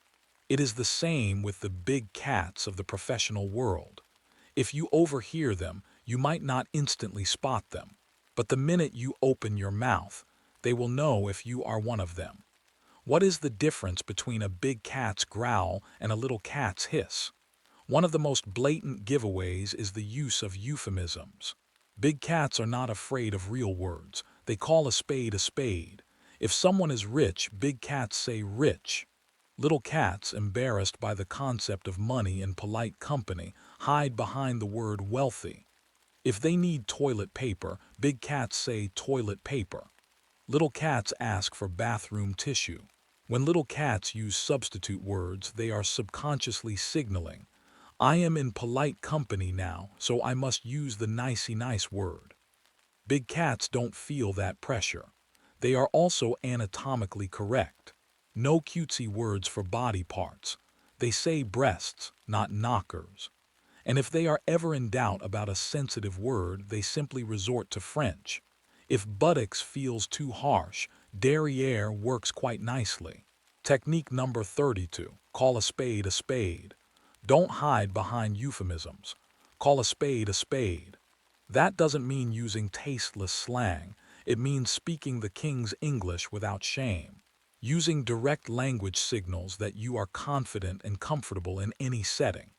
It is the same with the big cats of the professional world. If you overhear them, you might not instantly spot them. But the minute you open your mouth, they will know if you are one of them. What is the difference between a big cat's growl and a little cat's hiss? One of the most blatant giveaways is the use of euphemisms. Big cats are not afraid of real words. They call a spade a spade. If someone is rich, big cats say rich. Little cats, embarrassed by the concept of money in polite company, hide behind the word wealthy. If they need toilet paper, big cats say toilet paper. Little cats ask for bathroom tissue. When little cats use substitute words, they are subconsciously signaling, I am in polite company now, so I must use the nicey nice word. Big cats don't feel that pressure. They are also anatomically correct. No cutesy words for body parts. They say breasts, not knockers. And if they are ever in doubt about a sensitive word, they simply resort to French. If buttocks feels too harsh, derriere works quite nicely. Technique number 32. Call a spade a spade. Don't hide behind euphemisms. Call a spade a spade. That doesn't mean using tasteless slang. It means speaking the king's English without shame. Using direct language signals that you are confident and comfortable in any setting.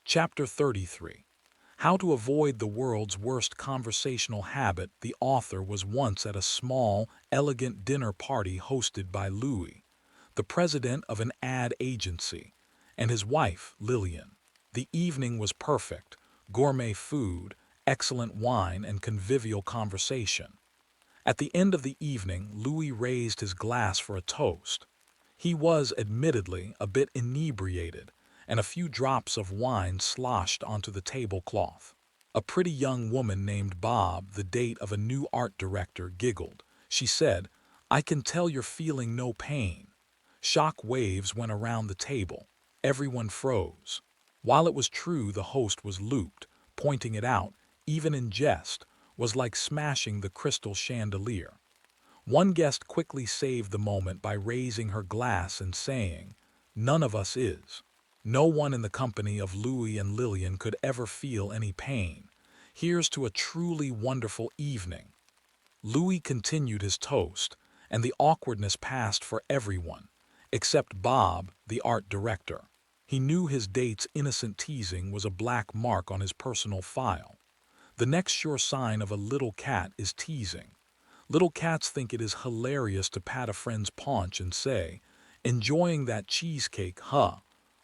Chapter 33. How to avoid the world's worst conversational habit. The author was once at a small, elegant dinner party hosted by Louis, the president of an ad agency, and his wife, Lillian. The evening was perfect: gourmet food, excellent wine, and convivial conversation. At the end of the evening, Louis raised his glass for a toast. He was, admittedly, a bit inebriated, and a few drops of wine sloshed onto the tablecloth. A pretty young woman named Bob, the date of a new art director, giggled. She said, I can tell you're feeling no pain. Shock waves went around the table. Everyone froze. While it was true the host was looped, pointing it out, even in jest, was like smashing the crystal chandelier. One guest quickly saved the moment by raising her glass and saying, None of us is. No one in the company of Louis and Lillian could ever feel any pain. Here's to a truly wonderful evening. Louis continued his toast, and the awkwardness passed for everyone, except Bob, the art director. He knew his date's innocent teasing was a black mark on his personal file. The next sure sign of a little cat is teasing. Little cats think it is hilarious to pat a friend's paunch and say, enjoying that cheesecake, huh?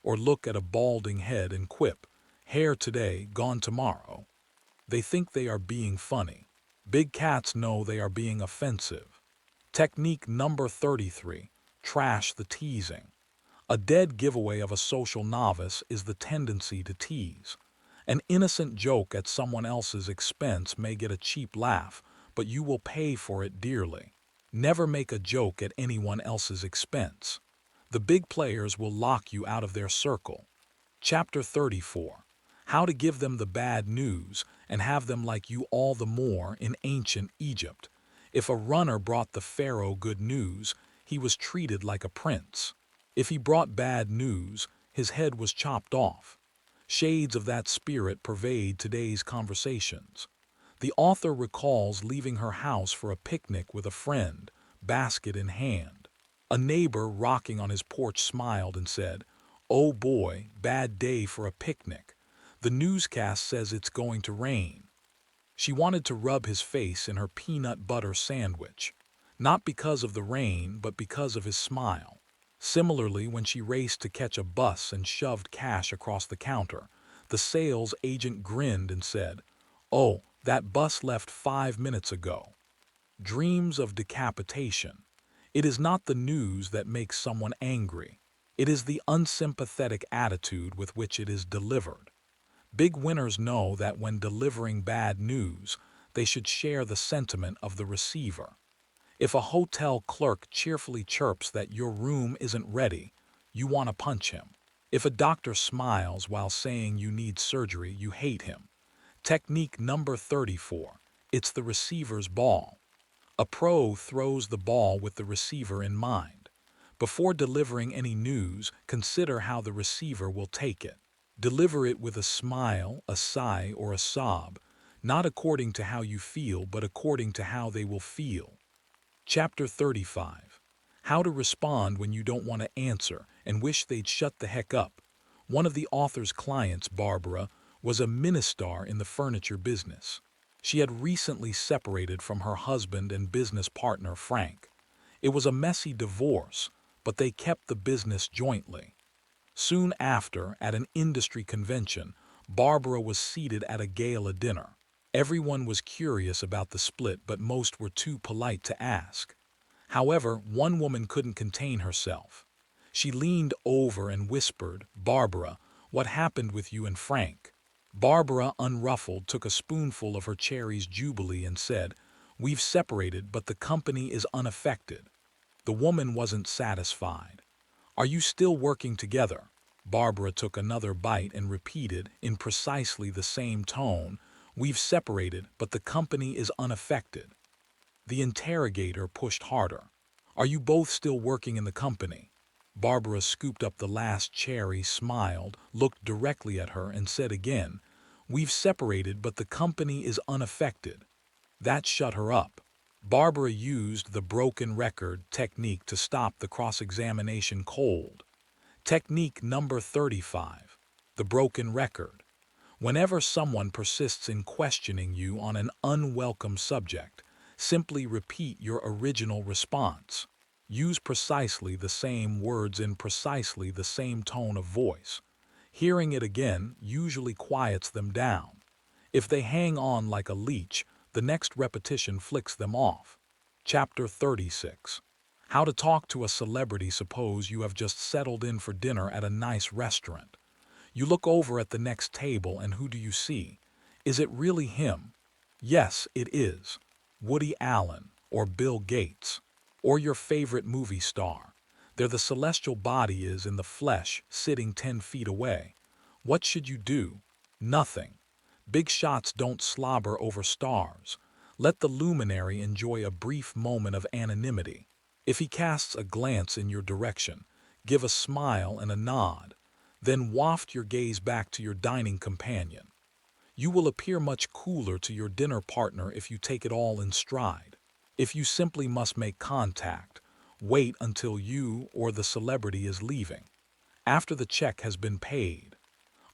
Or look at a balding head and quip, hair today, gone tomorrow. They think they are being funny. Big cats know they are being offensive. Technique number 33. Trash the teasing. A dead giveaway of a social novice is the tendency to tease. An innocent joke at someone else's expense may get a cheap laugh, but you will pay for it dearly. Never make a joke at anyone else's expense. The big players will lock you out of their circle. Chapter 34. How to give them the bad news and have them like you all the more. In ancient Egypt, if a runner brought the pharaoh good news, he was treated like a prince. If he brought bad news, his head was chopped off. Shades of that spirit pervade today's conversations. The author recalls leaving her house for a picnic with a friend, basket in hand. A neighbor rocking on his porch smiled and said, Oh boy, bad day for a picnic. The newscast says it's going to rain. She wanted to rub his face in her peanut butter sandwich, not because of the rain, but because of his smile. Similarly, when she raced to catch a bus and shoved cash across the counter, the sales agent grinned and said, Oh, That bus left 5 minutes ago. Dreams of decapitation. It is not the news that makes someone angry. It is the unsympathetic attitude with which it is delivered. Big winners know that when delivering bad news, they should share the sentiment of the receiver. If a hotel clerk cheerfully chirps that your room isn't ready, you want to punch him. If a doctor smiles while saying you need surgery, you hate him. Technique number 34. It's the receiver's ball. A pro throws the ball with the receiver in mind. Before delivering any news, consider how the receiver will take it. Deliver it with a smile, a sigh, or a sob, not according to how you feel, but according to how they will feel. Chapter 35. How to respond when you don't want to answer and wish they'd shut the heck up. One of the author's clients, Barbara, was a minister in the furniture business. She had recently separated from her husband and business partner, Frank. It was a messy divorce, but they kept the business jointly. Soon after, at an industry convention, Barbara was seated at a gala dinner. Everyone was curious about the split, but most were too polite to ask. However, one woman couldn't contain herself. She leaned over and whispered, "Barbara, what happened with you and Frank?" Barbara, unruffled, took a spoonful of her cherry's jubilee and said, "We've separated, but the company is unaffected." The woman wasn't satisfied. "Are you still working together?" Barbara took another bite and repeated, in precisely the same tone, "We've separated, but the company is unaffected." The interrogator pushed harder. "Are you both still working in the company?" Barbara scooped up the last cherry, smiled, looked directly at her, and said again, "We've separated, but the company is unaffected." That shut her up. Barbara used the broken record technique to stop the cross-examination cold. Technique number 35. The broken record. Whenever someone persists in questioning you on an unwelcome subject, simply repeat your original response. Use precisely the same words in precisely the same tone of voice. Hearing it again usually quiets them down. If they hang on like a leech, the next repetition flicks them off. Chapter 36. How to talk to a celebrity. Suppose you have just settled in for dinner at a nice restaurant. You look over at the next table, and who do you see? Is it really him? Yes, it is. Woody Allen, or Bill Gates, or your favorite movie star. There the celestial body is in the flesh, sitting 10 feet away. What should you do? Nothing. Big shots don't slobber over stars. Let the luminary enjoy a brief moment of anonymity. If he casts a glance in your direction, give a smile and a nod. Then waft your gaze back to your dining companion. You will appear much cooler to your dinner partner if you take it all in stride. If you simply must make contact, wait until you or the celebrity is leaving. After the check has been paid,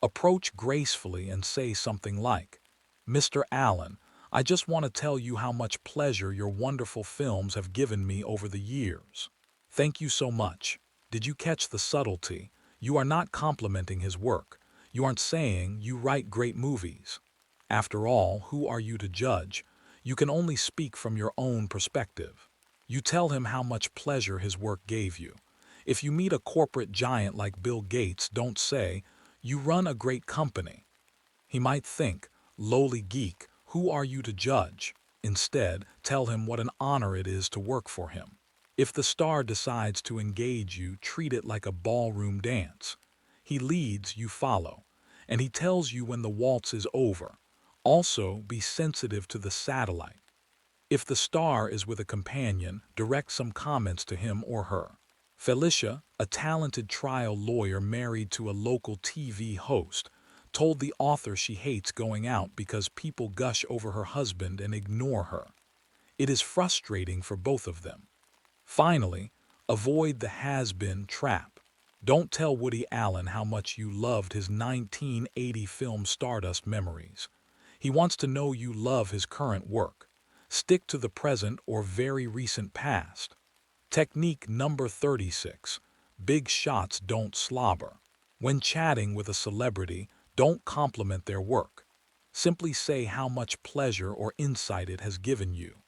approach gracefully and say something like, "Mr. Allen, I just want to tell you how much pleasure your wonderful films have given me over the years. Thank you so much." Did you catch the subtlety? You are not complimenting his work. You aren't saying you write great movies. After all, who are you to judge? You can only speak from your own perspective. You tell him how much pleasure his work gave you. If you meet a corporate giant like Bill Gates, don't say, "You run a great company." He might think, "Lowly geek, who are you to judge?" Instead, tell him what an honor it is to work for him. If the star decides to engage you, treat it like a ballroom dance. He leads, you follow, and he tells you when the waltz is over. Also, be sensitive to the satellite. If the star is with a companion, direct some comments to him or her. Felicia, a talented trial lawyer married to a local TV host, told the author she hates going out because people gush over her husband and ignore her. It is frustrating for both of them. Finally, avoid the has-been trap. Don't tell Woody Allen how much you loved his 1980 film Stardust Memories. He wants to know you love his current work. Stick to the present or very recent past. Technique number 36. Big shots don't slobber. When chatting with a celebrity, don't compliment their work. Simply say how much pleasure or insight it has given you.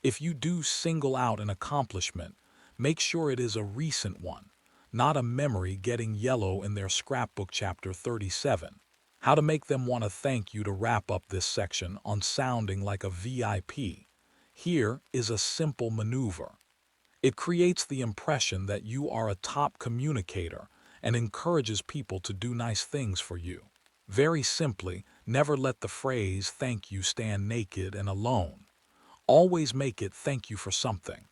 If you do single out an accomplishment, make sure it is a recent one, not a memory getting yellow in their scrapbook. Chapter 37. How to make them want to thank you. To wrap up this section on sounding like a VIP, here is a simple maneuver. It creates the impression that you are a top communicator and encourages people to do nice things for you. Very simply, never let the phrase "thank you" stand naked and alone. Always make it "thank you for something."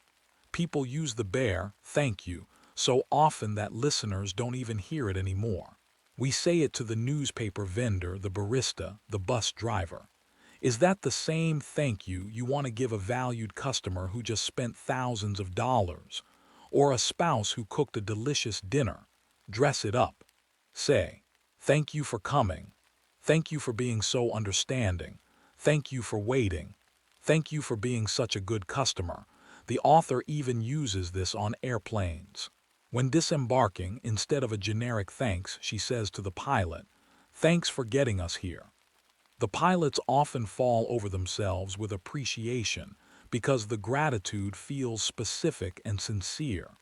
People use the bare "thank you" so often that listeners don't even hear it anymore. We say it to the newspaper vendor, the barista, the bus driver. Is that the same "thank you" you want to give a valued customer who just spent thousands of dollars? Or a spouse who cooked a delicious dinner? Dress it up. Say, "Thank you for coming. Thank you for being so understanding. Thank you for waiting. Thank you for being such a good customer." The author even uses this on airplanes. When disembarking, instead of a generic thanks, she says to the pilot, "Thanks for getting us here." The pilots often fall over themselves with appreciation because the gratitude feels specific and sincere.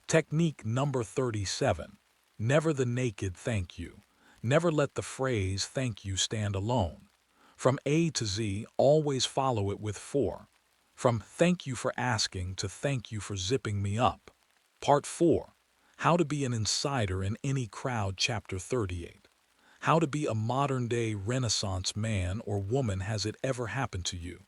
Technique number 37. Never the naked "thank you." Never let the phrase "thank you" stand alone. From A to Z, always follow it with "for." From "thank you for asking" to "thank you for zipping me up." Part 4. How to be an insider in any crowd. Chapter 38. How to be a modern-day Renaissance man or woman. Has it ever happened to you?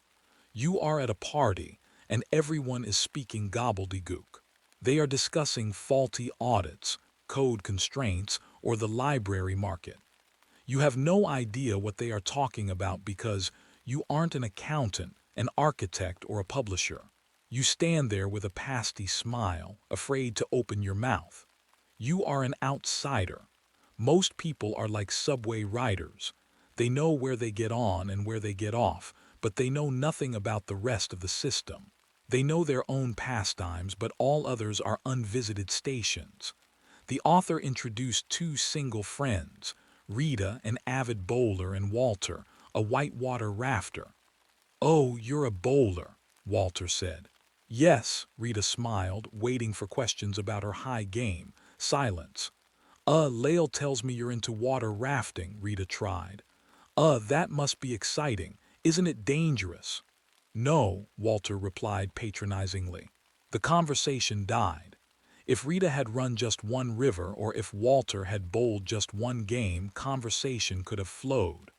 You are at a party, and everyone is speaking gobbledygook. They are discussing faulty audits, code constraints, or the library market. You have no idea what they are talking about because you aren't an accountant, an architect, or a publisher. You stand there with a pasty smile, afraid to open your mouth. You are an outsider. Most people are like subway riders. They know where they get on and where they get off, but they know nothing about the rest of the system. They know their own pastimes, but all others are unvisited stations. The author introduced two single friends, Rita, an avid bowler, and Walter, a whitewater rafter. "Oh, you're a bowler," Walter said. "Yes," Rita smiled, waiting for questions about her high game. Silence. Lael tells me you're into water rafting," Rita tried. That must be exciting. Isn't it dangerous?" "No," Walter replied patronizingly. The conversation died. If Rita had run just one river or if Walter had bowled just one game, conversation could have flowed.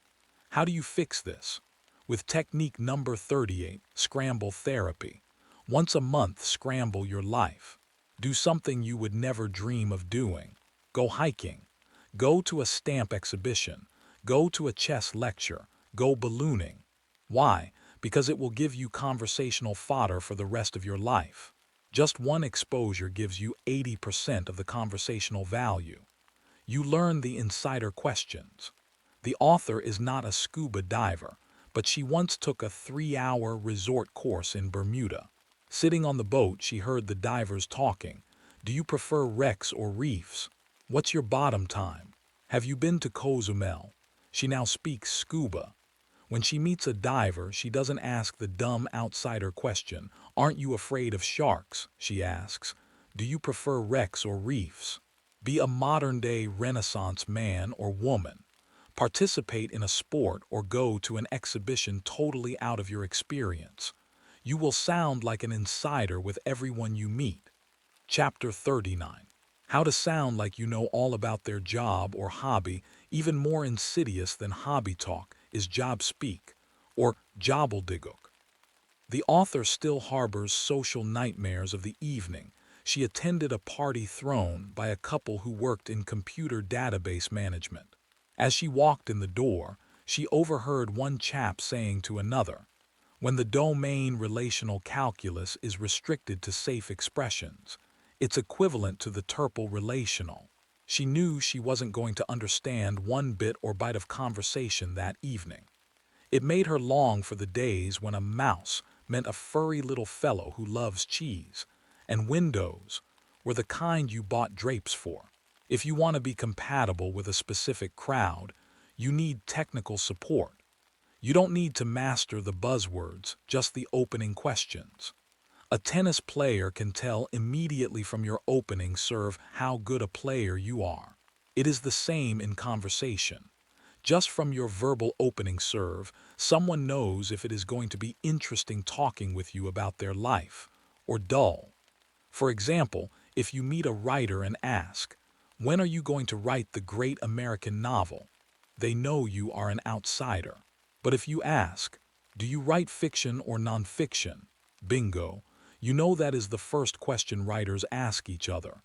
How do you fix this? With technique number 38, scramble therapy. Once a month, scramble your life. Do something you would never dream of doing. Go hiking. Go to a stamp exhibition. Go to a chess lecture. Go ballooning. Why? Because it will give you conversational fodder for the rest of your life. Just one exposure gives you 80% of the conversational value. You learn the insider questions. The author is not a scuba diver, but she once took a 3-hour resort course in Bermuda. Sitting on the boat, she heard the divers talking. "Do you prefer wrecks or reefs? What's your bottom time? Have you been to Cozumel?" She now speaks scuba. When she meets a diver, she doesn't ask the dumb outsider question, "Aren't you afraid of sharks?" She asks, "Do you prefer wrecks or reefs?" Be a modern-day Renaissance man or woman. Participate in a sport or go to an exhibition totally out of your experience. You will sound like an insider with everyone you meet. Chapter 39. How to sound like you know all about their job or hobby. Even more insidious than hobby talk is job speak, or jobbledygook. The author still harbors social nightmares of the evening. She attended a party thrown by a couple who worked in computer database management. As she walked in the door, she overheard one chap saying to another, "When the domain relational calculus is restricted to safe expressions, it's equivalent to the tuple relational." She knew she wasn't going to understand one bit or byte of conversation that evening. It made her long for the days when a mouse meant a furry little fellow who loves cheese, and windows were the kind you bought drapes for. If you want to be compatible with a specific crowd, you need technical support. You don't need to master the buzzwords, just the opening questions. A tennis player can tell immediately from your opening serve how good a player you are. It is the same in conversation. Just from your verbal opening serve, someone knows if it is going to be interesting talking with you about their life, or dull. For example, if you meet a writer and ask, "When are you going to write the great American novel?" They know you are an outsider. But if you ask, "Do you write fiction or nonfiction?" Bingo, you know that is the first question writers ask each other.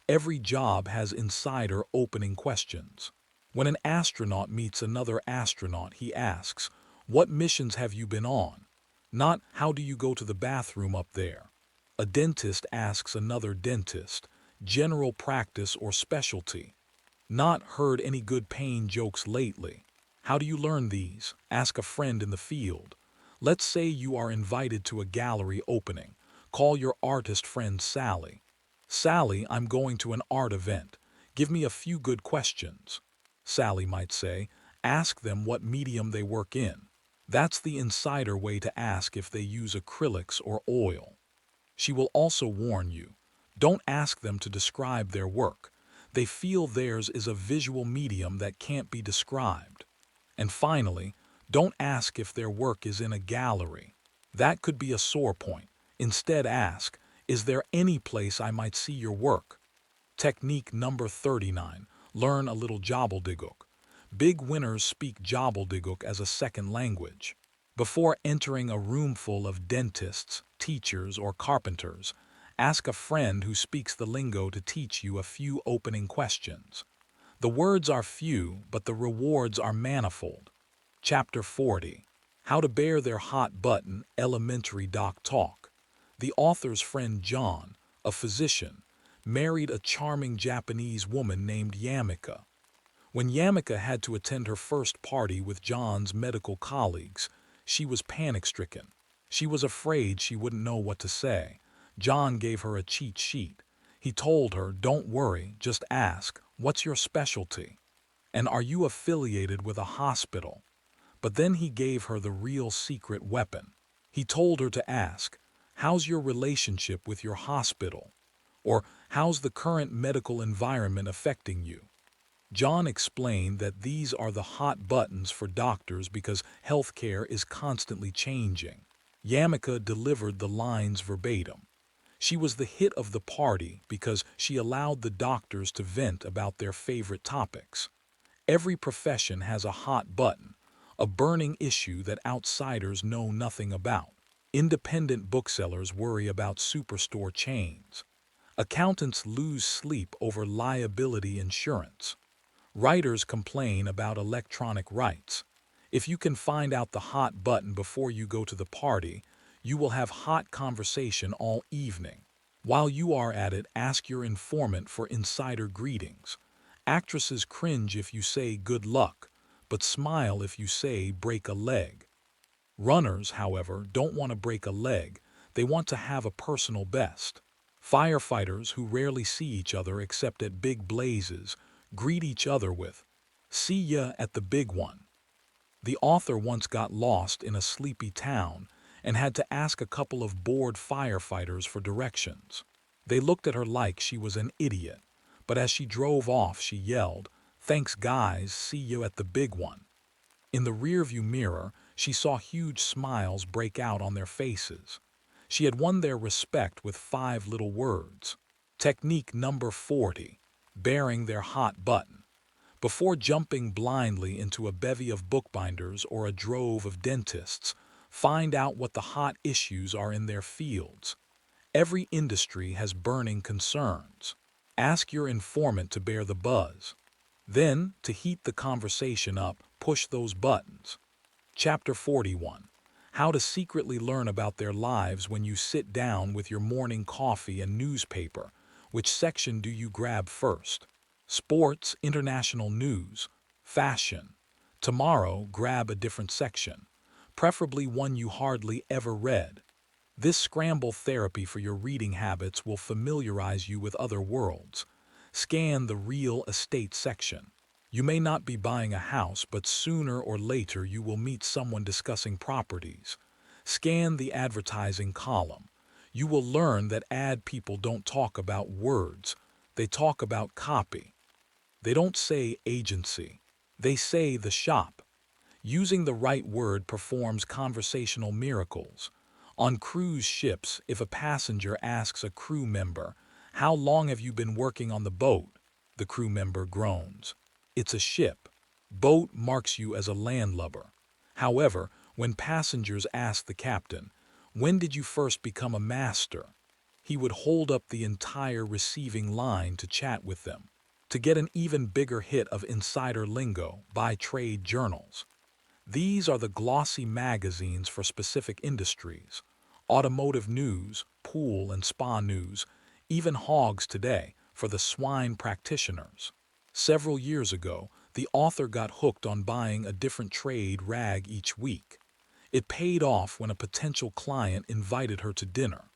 Every job has insider opening questions. When an astronaut meets another astronaut, he asks, "What missions have you been on?" Not, "How do you go to the bathroom up there?" A dentist asks another dentist, "General practice or specialty?" Not, "Heard any good pain jokes lately?" How do you learn these? Ask a friend in the field. Let's say you are invited to a gallery opening. Call your artist friend Sally. "Sally, I'm going to an art event. Give me a few good questions." Sally might say, "Ask them what medium they work in." That's the insider way to ask if they use acrylics or oil. She will also warn you, don't ask them to describe their work. They feel theirs is a visual medium that can't be described. And finally, don't ask if their work is in a gallery. That could be a sore point. Instead ask, "Is there any place I might see your work?" Technique number 39. Learn a little Jobblediggook. Big winners speak Jobblediggook as a second language. Before entering a room full of dentists, teachers, or carpenters, ask a friend who speaks the lingo to teach you a few opening questions. The words are few, but the rewards are manifold. Chapter 40. How to Bear Their Hot Button, Elementary Doc Talk. The author's friend John, a physician, married a charming Japanese woman named Yamika. When Yamika had to attend her first party with John's medical colleagues, she was panic-stricken. She was afraid she wouldn't know what to say. John gave her a cheat sheet. He told her, "Don't worry, just ask, what's your specialty? And are you affiliated with a hospital?" But then he gave her the real secret weapon. He told her to ask, "How's your relationship with your hospital?" Or, "How's the current medical environment affecting you?" John explained that these are the hot buttons for doctors because healthcare is constantly changing. Yamika delivered the lines verbatim. She was the hit of the party because she allowed the doctors to vent about their favorite topics. Every profession has a hot button, a burning issue that outsiders know nothing about. Independent booksellers worry about superstore chains. Accountants lose sleep over liability insurance. Writers complain about electronic rights. If you can find out the hot button before you go to the party, you will have hot conversation all evening. While you are at it, ask your informant for insider greetings. Actresses cringe if you say "good luck," but smile if you say "break a leg." Runners, however, don't want to break a leg. They want to have a personal best. Firefighters, who rarely see each other except at big blazes, greet each other with, "See ya at the big one." The author once got lost in a sleepy town and had to ask a couple of bored firefighters for directions. They looked at her like she was an idiot, but as she drove off she yelled, "Thanks guys, see you at the big one." In the rearview mirror, she saw huge smiles break out on their faces. She had won their respect with 5 little words. Technique number 40. Bearing their hot button. Before jumping blindly into a bevy of bookbinders or a drove of dentists, find out what the hot issues are in their fields. Every industry has burning concerns. Ask your informant to bear the buzz. Then, to heat the conversation up, push those buttons. Chapter 41. How to secretly learn about their lives when you sit down with your morning coffee and newspaper. Which section do you grab first? Sports, international news, fashion. Tomorrow, grab a different section, preferably one you hardly ever read. This scramble therapy for your reading habits will familiarize you with other worlds. Scan the real estate section. You may not be buying a house, but sooner or later you will meet someone discussing properties. Scan the advertising column. You will learn that ad people don't talk about words, they talk about copy. They don't say agency, they say the shop. Using the right word performs conversational miracles. On cruise ships, if a passenger asks a crew member, "How long have you been working on the boat?" the crew member groans. It's a ship. Boat marks you as a landlubber. However, when passengers ask the captain, "When did you first become a master?" he would hold up the entire receiving line to chat with them. To get an even bigger hit of insider lingo, buy trade journals. These are the glossy magazines for specific industries. Automotive news, pool and spa news, even hogs today for the swine practitioners. Several years ago, the author got hooked on buying a different trade rag each week. It paid off when a potential client invited her to dinner.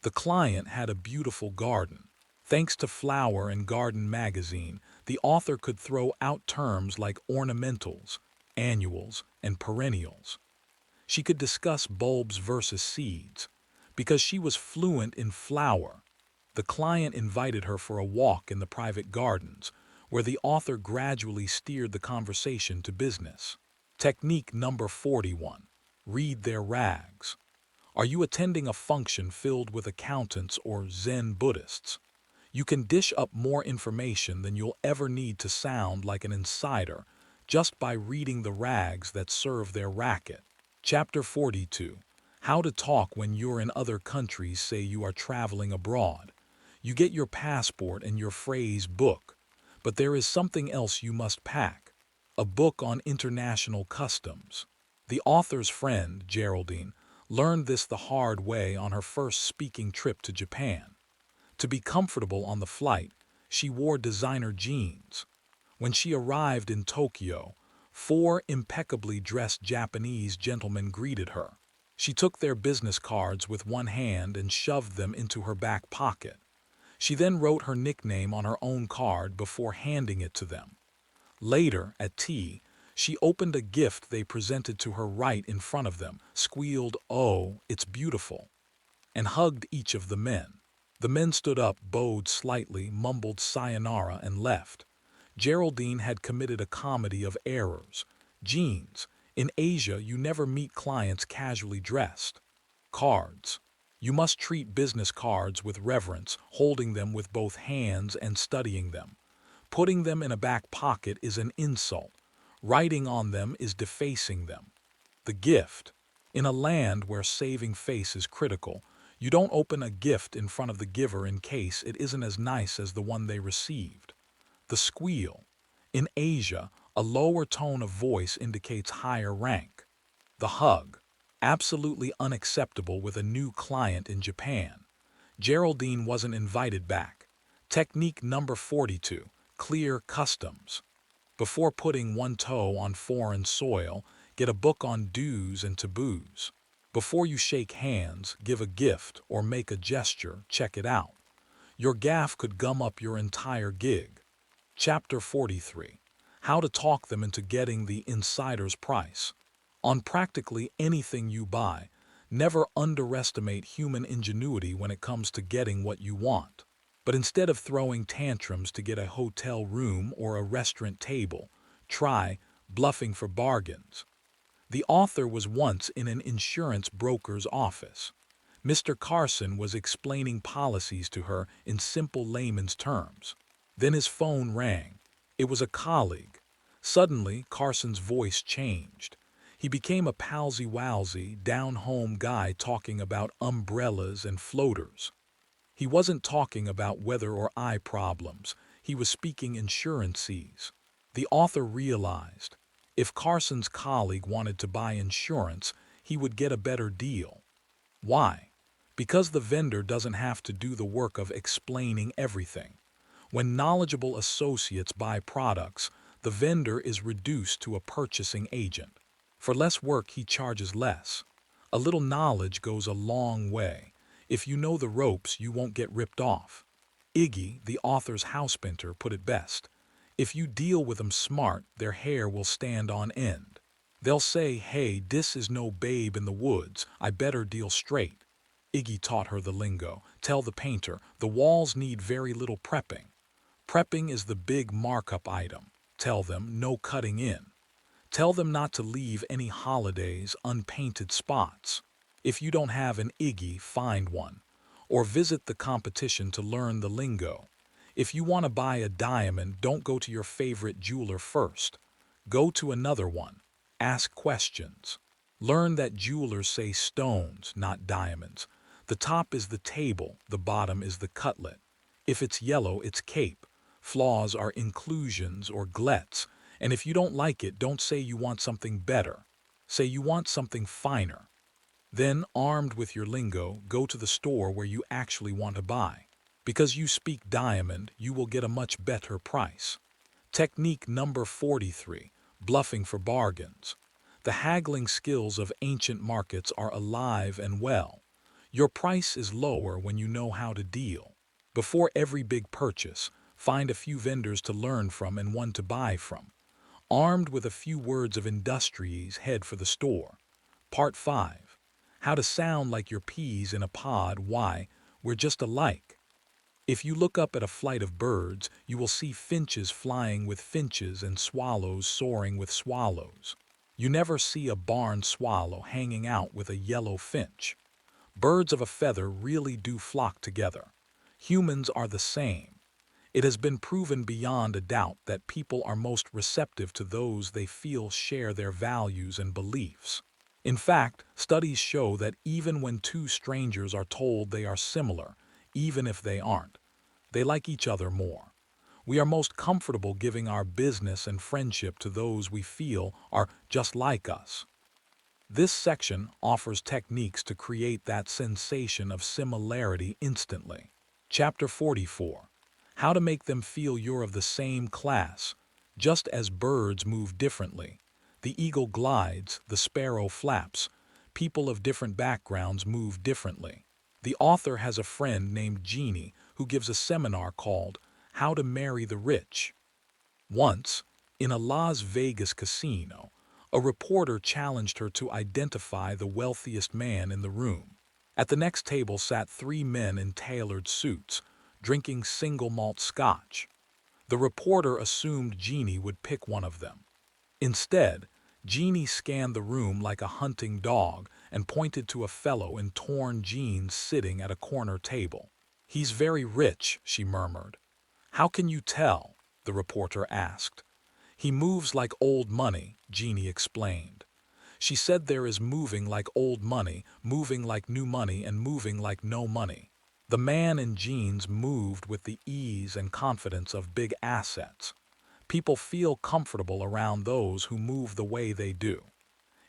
The client had a beautiful garden. Thanks to Flower and Garden magazine, the author could throw out terms like ornamentals, annuals, and perennials. She could discuss bulbs versus seeds. Because she was fluent in flower, the client invited her for a walk in the private gardens, where the author gradually steered the conversation to business. Technique number 41. Read their rags. Are you attending a function filled with accountants or Zen Buddhists? You can dish up more information than you'll ever need to sound like an insider just by reading the rags that serve their racket. Chapter 42. How to talk when you're in other countries. Say you are traveling abroad. You get your passport and your phrase book, but there is something else you must pack. A book on international customs. The author's friend, Geraldine, learned this the hard way on her first speaking trip to Japan. To be comfortable on the flight, she wore designer jeans. When she arrived in Tokyo, 4 impeccably dressed Japanese gentlemen greeted her. She took their business cards with one hand and shoved them into her back pocket. She then wrote her nickname on her own card before handing it to them. Later, at tea, she opened a gift they presented to her right in front of them, squealed, "Oh, it's beautiful," and hugged each of the men. The men stood up, bowed slightly, mumbled sayonara, and left. Geraldine had committed a comedy of errors. Jeans. In Asia, you never meet clients casually dressed. Cards. You must treat business cards with reverence, holding them with both hands and studying them. Putting them in a back pocket is an insult. Writing on them is defacing them. The gift. In a land where saving face is critical, you don't open a gift in front of the giver in case it isn't as nice as the one they received. The squeal. In Asia, a lower tone of voice indicates higher rank. The hug. Absolutely unacceptable with a new client in Japan. Geraldine wasn't invited back. Technique number 42. Clear customs. Before putting one toe on foreign soil, get a book on do's and taboos. Before you shake hands, give a gift, or make a gesture, check it out. Your gaffe could gum up your entire gig. Chapter 43. How to talk them into getting the insider's price. On practically anything you buy, never underestimate human ingenuity when it comes to getting what you want. But instead of throwing tantrums to get a hotel room or a restaurant table, try bluffing for bargains. The author was once in an insurance broker's office. Mr. Carson was explaining policies to her in simple layman's terms. Then his phone rang. It was a colleague. Suddenly, Carson's voice changed. He became a palsy-walsy, down-home guy talking about umbrellas and floaters. He wasn't talking about weather or eye problems. He was speaking insurances. The author realized if Carson's colleague wanted to buy insurance, he would get a better deal. Why? Because the vendor doesn't have to do the work of explaining everything. When knowledgeable associates buy products, the vendor is reduced to a purchasing agent. For less work, he charges less. A little knowledge goes a long way. If you know the ropes, you won't get ripped off. Iggy, the author's housepainter, put it best. If you deal with them smart, their hair will stand on end. They'll say, "Hey, this is no babe in the woods, I better deal straight." Iggy taught her the lingo. Tell the painter, the walls need very little prepping. Prepping is the big markup item. Tell them, no cutting in. Tell them not to leave any holidays unpainted spots. If you don't have an Iggy, find one. Or visit the competition to learn the lingo. If you want to buy a diamond, don't go to your favorite jeweler first. Go to another one. Ask questions. Learn that jewelers say stones, not diamonds. The top is the table, the bottom is the cutlet. If it's yellow, it's cape. Flaws are inclusions or glets. And if you don't like it, don't say you want something better. Say you want something finer. Then, armed with your lingo, go to the store where you actually want to buy. Because you speak diamond, you will get a much better price. Technique number 43, bluffing for bargains. The haggling skills of ancient markets are alive and well. Your price is lower when you know how to deal. Before every big purchase, find a few vendors to learn from and one to buy from. Armed with a few words of industries, head for the store. Part 5. How to sound like your peas in a pod. Why? We're just alike. If you look up at a flight of birds, you will see finches flying with finches and swallows soaring with swallows. You never see a barn swallow hanging out with a yellow finch. Birds of a feather really do flock together. Humans are the same. It has been proven beyond a doubt that people are most receptive to those they feel share their values and beliefs. In fact, studies show that even when two strangers are told they are similar, even if they aren't, they like each other more. We are most comfortable giving our business and friendship to those we feel are just like us. This section offers techniques to create that sensation of similarity instantly. Chapter 44. How to make them feel you're of the same class. Just as birds move differently, the eagle glides, the sparrow flaps. People of different backgrounds move differently. The author has a friend named Jeannie who gives a seminar called How to Marry the Rich. Once, in a Las Vegas casino, a reporter challenged her to identify the wealthiest man in the room. At the next table sat three men in tailored suits, drinking single malt scotch. The reporter assumed Jeannie would pick one of them. Instead, Jeannie scanned the room like a hunting dog and pointed to a fellow in torn jeans sitting at a corner table. "He's very rich," she murmured. "How can you tell?" the reporter asked. "He moves like old money," Jeannie explained. She said there is moving like old money, moving like new money, and moving like no money. The man in jeans moved with the ease and confidence of big assets. People feel comfortable around those who move the way they do.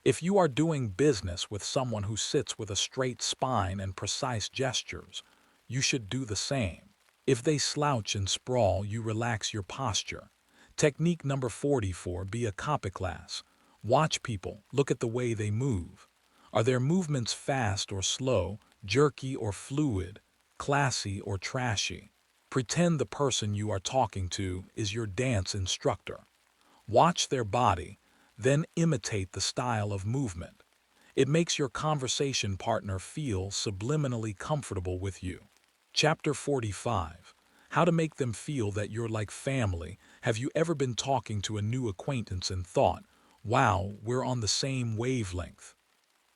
If you are doing business with someone who sits with a straight spine and precise gestures, you should do the same. If they slouch and sprawl, you relax your posture. Technique number 44, be a copyclass. Watch people, look at the way they move. Are their movements fast or slow, jerky or fluid, classy or trashy? Pretend the person you are talking to is your dance instructor. Watch their body, then imitate the style of movement. It makes your conversation partner feel subliminally comfortable with you. Chapter 45. How to make them feel that you're like family. Have you ever been talking to a new acquaintance and thought, "Wow, we're on the same wavelength"?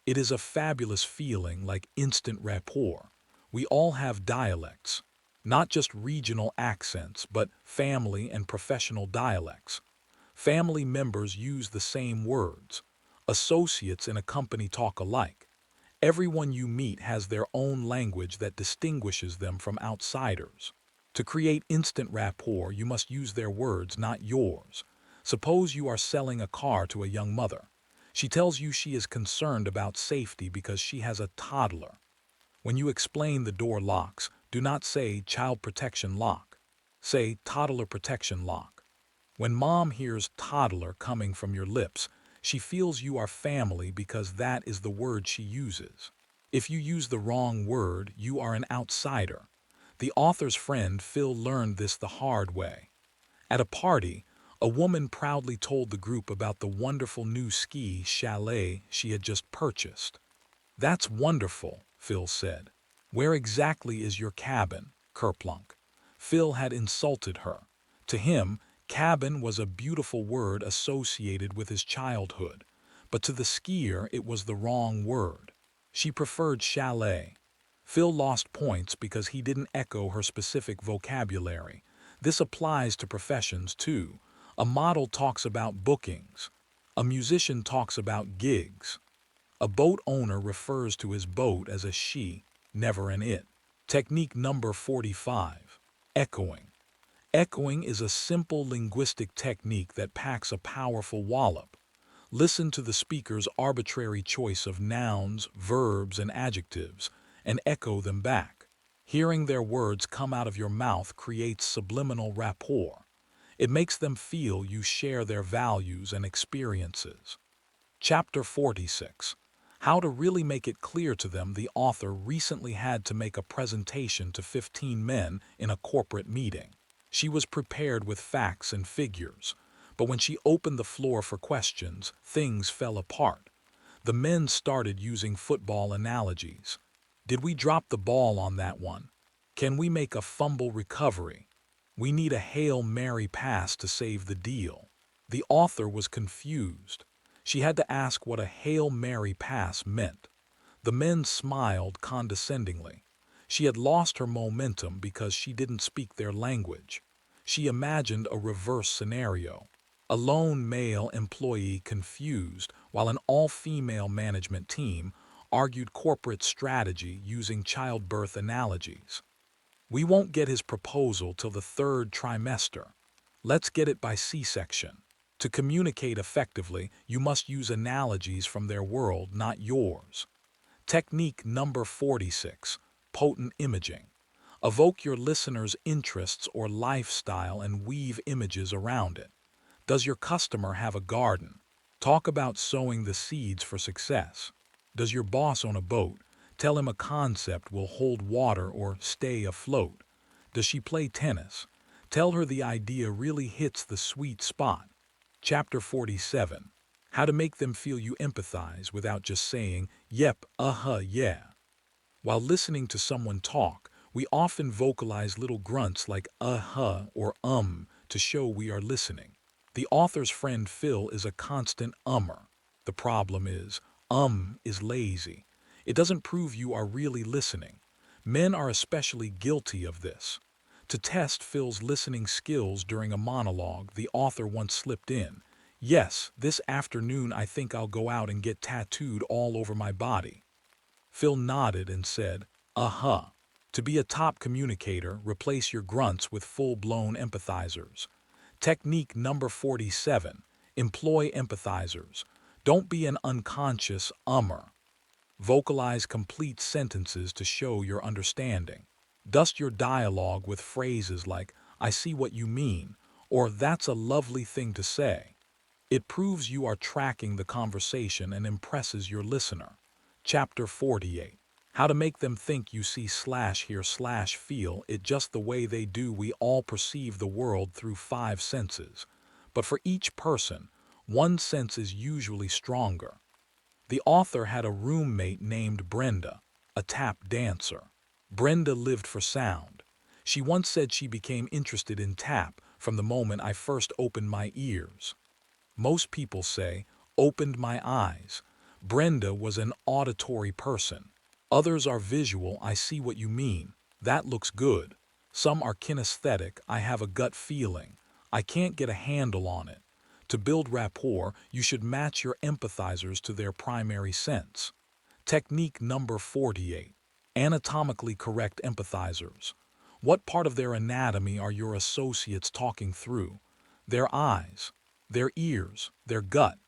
It is a fabulous feeling, like instant rapport. We all have dialects. Not just regional accents, but family and professional dialects. Family members use the same words. Associates in a company talk alike. Everyone you meet has their own language that distinguishes them from outsiders. To create instant rapport, you must use their words, not yours. Suppose you are selling a car to a young mother. She tells you she is concerned about safety because she has a toddler. When you explain the door locks, do not say child protection lock. Say toddler protection lock. When mom hears toddler coming from your lips, she feels you are family because that is the word she uses. If you use the wrong word, you are an outsider. The author's friend Phil learned this the hard way. At a party, a woman proudly told the group about the wonderful new ski chalet she had just purchased. "That's wonderful," Phil said. "Where exactly is your cabin, Kerplunk?" Phil had insulted her. To him, cabin was a beautiful word associated with his childhood, but to the skier it was the wrong word. She preferred chalet. Phil lost points because he didn't echo her specific vocabulary. This applies to professions too. A model talks about bookings. A musician talks about gigs. A boat owner refers to his boat as a she, never an it. Technique number 45. Echoing. Echoing is a simple linguistic technique that packs a powerful wallop. Listen to the speaker's arbitrary choice of nouns, verbs, and adjectives, and echo them back. Hearing their words come out of your mouth creates subliminal rapport. It makes them feel you share their values and experiences. Chapter 46. How to really make it clear to them. The author recently had to make a presentation to 15 men in a corporate meeting. She was prepared with facts and figures, but when she opened the floor for questions, things fell apart. The men started using football analogies. "Did we drop the ball on that one? Can we make a fumble recovery? We need a Hail Mary pass to save the deal." The author was confused. She had to ask what a Hail Mary pass meant. The men smiled condescendingly. She had lost her momentum because she didn't speak their language. She imagined a reverse scenario. A lone male employee confused while an all-female management team argued corporate strategy using childbirth analogies. "We won't get his proposal till the third trimester. Let's get it by C-section." To communicate effectively, you must use analogies from their world, not yours. Technique number 46. Potent imaging. Evoke your listener's interests or lifestyle and weave images around it. Does your customer have a garden? Talk about sowing the seeds for success. Does your boss own a boat? Tell him a concept will hold water or stay afloat. Does she play tennis? Tell her the idea really hits the sweet spot. Chapter 47. How to make them feel you empathize without just saying, "Yep, yeah." While listening to someone talk, we often vocalize little grunts like or to show we are listening. The author's friend Phil is a constant ummer. The problem is lazy. It doesn't prove you are really listening. Men are especially guilty of this. To test Phil's listening skills during a monologue, the author once slipped in, "Yes, this afternoon I think I'll go out and get tattooed all over my body." Phil nodded and said, "Uh-huh." To be a top communicator, replace your grunts with full-blown empathizers. Technique number 47. Employ empathizers. Don't be an unconscious ummer. Vocalize complete sentences to show your understanding. Dust your dialogue with phrases like, "I see what you mean," or "That's a lovely thing to say." It proves you are tracking the conversation and impresses your listener. Chapter 48. How to make them think you see /hear /feel it just the way they do. We all perceive the world through 5 senses. But for each person, one sense is usually stronger. The author had a roommate named Brenda, a tap dancer. Brenda lived for sound. She once said she became interested in tap from the moment I first opened my ears. Most people say, "opened my eyes." Brenda was an auditory person. Others are visual. "I see what you mean. That looks good." Some are kinesthetic. "I have a gut feeling. I can't get a handle on it." To build rapport, you should match your empathizers to their primary sense. Technique number 48. Anatomically correct empathizers. What part of their anatomy are your associates talking through? Their eyes, their ears, their gut.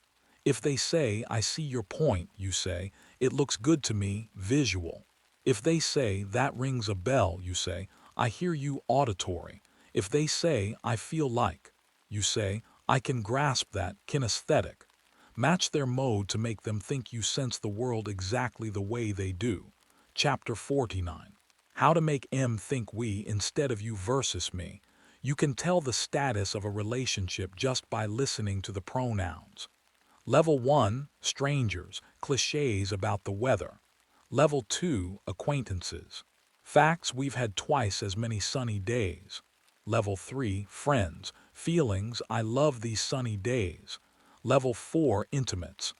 If they say, "I see your point," you say, "It looks good to me," visual. If they say, "That rings a bell," you say, "I hear you," auditory. If they say, "I feel like," you say, "I can grasp that," kinesthetic. Match their mode to make them think you sense the world exactly the way they do. Chapter 49. How to make M think we instead of you versus me. You can tell the status of a relationship just by listening to the pronouns. Level 1, strangers, cliches about the weather. Level 2, acquaintances. Facts: we've had twice as many sunny days. Level 3, friends, feelings: I love these sunny days. Level 4, intimates.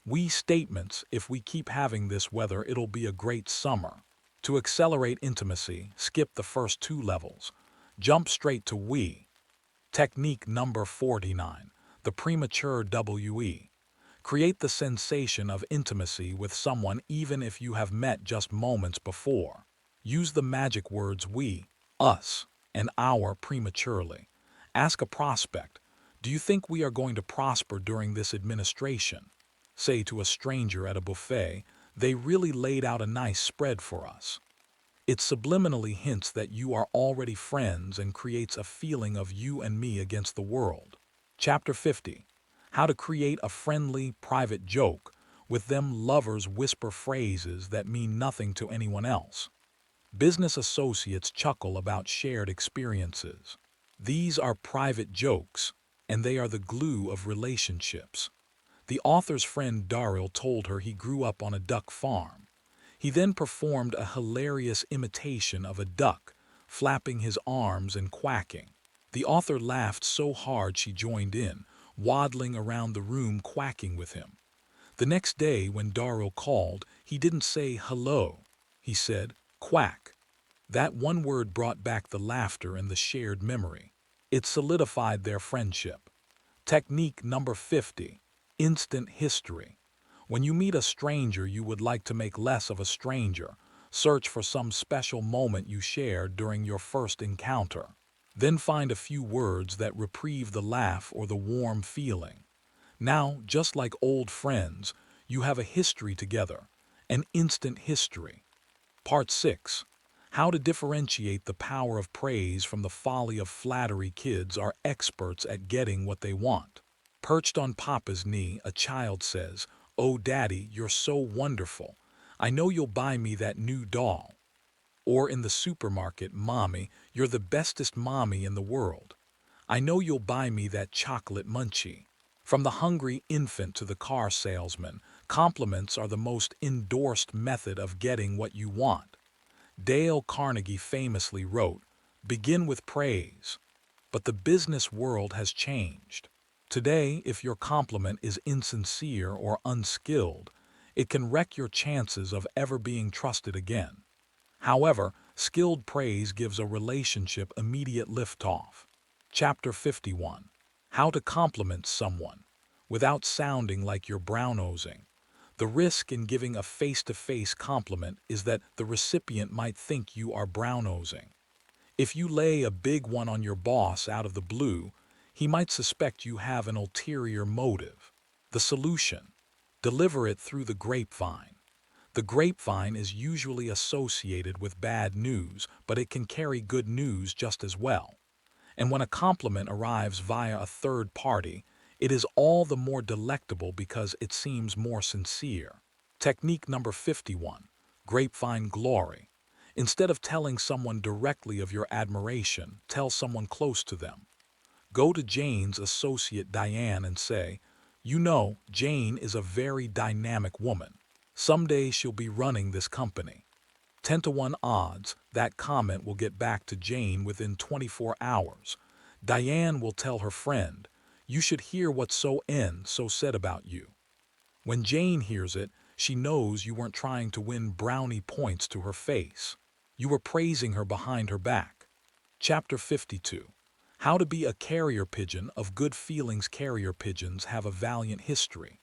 We statements: if we keep having this weather, it'll be a great summer. To accelerate intimacy, skip the first two levels. Jump straight to we. Technique number 49, the premature WE. Create the sensation of intimacy with someone even if you have met just moments before. Use the magic words we, us, and our prematurely. Ask a prospect, do you think we are going to prosper during this administration? Say to a stranger at a buffet, they really laid out a nice spread for us. It subliminally hints that you are already friends and creates a feeling of you and me against the world. Chapter 50. How to create a friendly, private joke. With them, lovers whisper phrases that mean nothing to anyone else. Business associates chuckle about shared experiences. These are private jokes, and they are the glue of relationships. The author's friend Daryl told her he grew up on a duck farm. He then performed a hilarious imitation of a duck, flapping his arms and quacking. The author laughed so hard she joined in, waddling around the room quacking with him. The next day when Daryl called, he didn't say hello. He said, quack. That one word brought back the laughter and the shared memory. It solidified their friendship. Technique number 50, instant history. When you meet a stranger you would like to make less of a stranger, search for some special moment you shared during your first encounter. Then find a few words that reprieve the laugh or the warm feeling. Now, just like old friends, you have a history together, an instant history. Part 6. How to differentiate the power of praise from the folly of flattery. Kids are experts at getting what they want. Perched on Papa's knee, a child says, "Oh, Daddy, you're so wonderful. I know you'll buy me that new doll." Or in the supermarket, "Mommy, you're the bestest mommy in the world. I know you'll buy me that chocolate munchie." From the hungry infant to the car salesman, compliments are the most endorsed method of getting what you want. Dale Carnegie famously wrote, "Begin with praise." But the business world has changed. Today, if your compliment is insincere or unskilled, it can wreck your chances of ever being trusted again. However, skilled praise gives a relationship immediate liftoff. Chapter 51. How to compliment someone without sounding like you're brown-nosing. The risk in giving a face-to-face compliment is that the recipient might think you are brown-nosing. If you lay a big one on your boss out of the blue, he might suspect you have an ulterior motive. The solution: deliver it through the grapevine. The grapevine is usually associated with bad news, but it can carry good news just as well. And when a compliment arrives via a third party, it is all the more delectable because it seems more sincere. Technique number 51, grapevine glory. Instead of telling someone directly of your admiration, tell someone close to them. Go to Jane's associate Diane and say, "You know, Jane is a very dynamic woman. Someday she'll be running this company." 10 to 1 odds, that comment will get back to Jane within 24 hours. Diane will tell her friend, "You should hear what so said about you." When Jane hears it, she knows you weren't trying to win brownie points to her face. You were praising her behind her back. Chapter 52. How to be a carrier pigeon of good feelings. Carrier pigeons have a valiant history.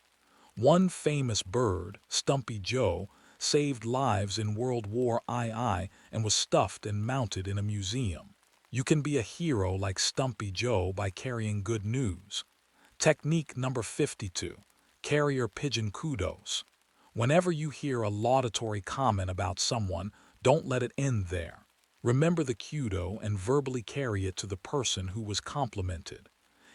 One famous bird, Stumpy Joe, saved lives in World War II and was stuffed and mounted in a museum. You can be a hero like Stumpy Joe by carrying good news. Technique number 52. Carrier pigeon kudos. Whenever you hear a laudatory comment about someone, don't let it end there. Remember the kudo and verbally carry it to the person who was complimented.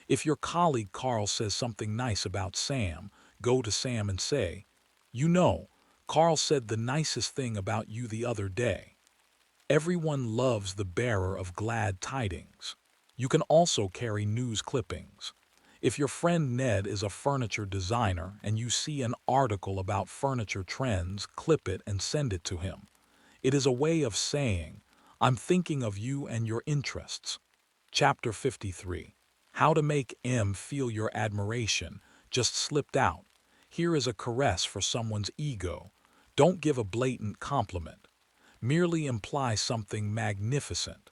If your colleague Carl says something nice about Sam, go to Sam and say, "You know, Carl said the nicest thing about you the other day." Everyone loves the bearer of glad tidings. You can also carry news clippings. If your friend Ned is a furniture designer and you see an article about furniture trends, clip it and send it to him. It is a way of saying, I'm thinking of you and your interests. Chapter 53. How to make M feel your admiration just slipped out. Here is a caress for someone's ego. Don't give a blatant compliment. Merely imply something magnificent.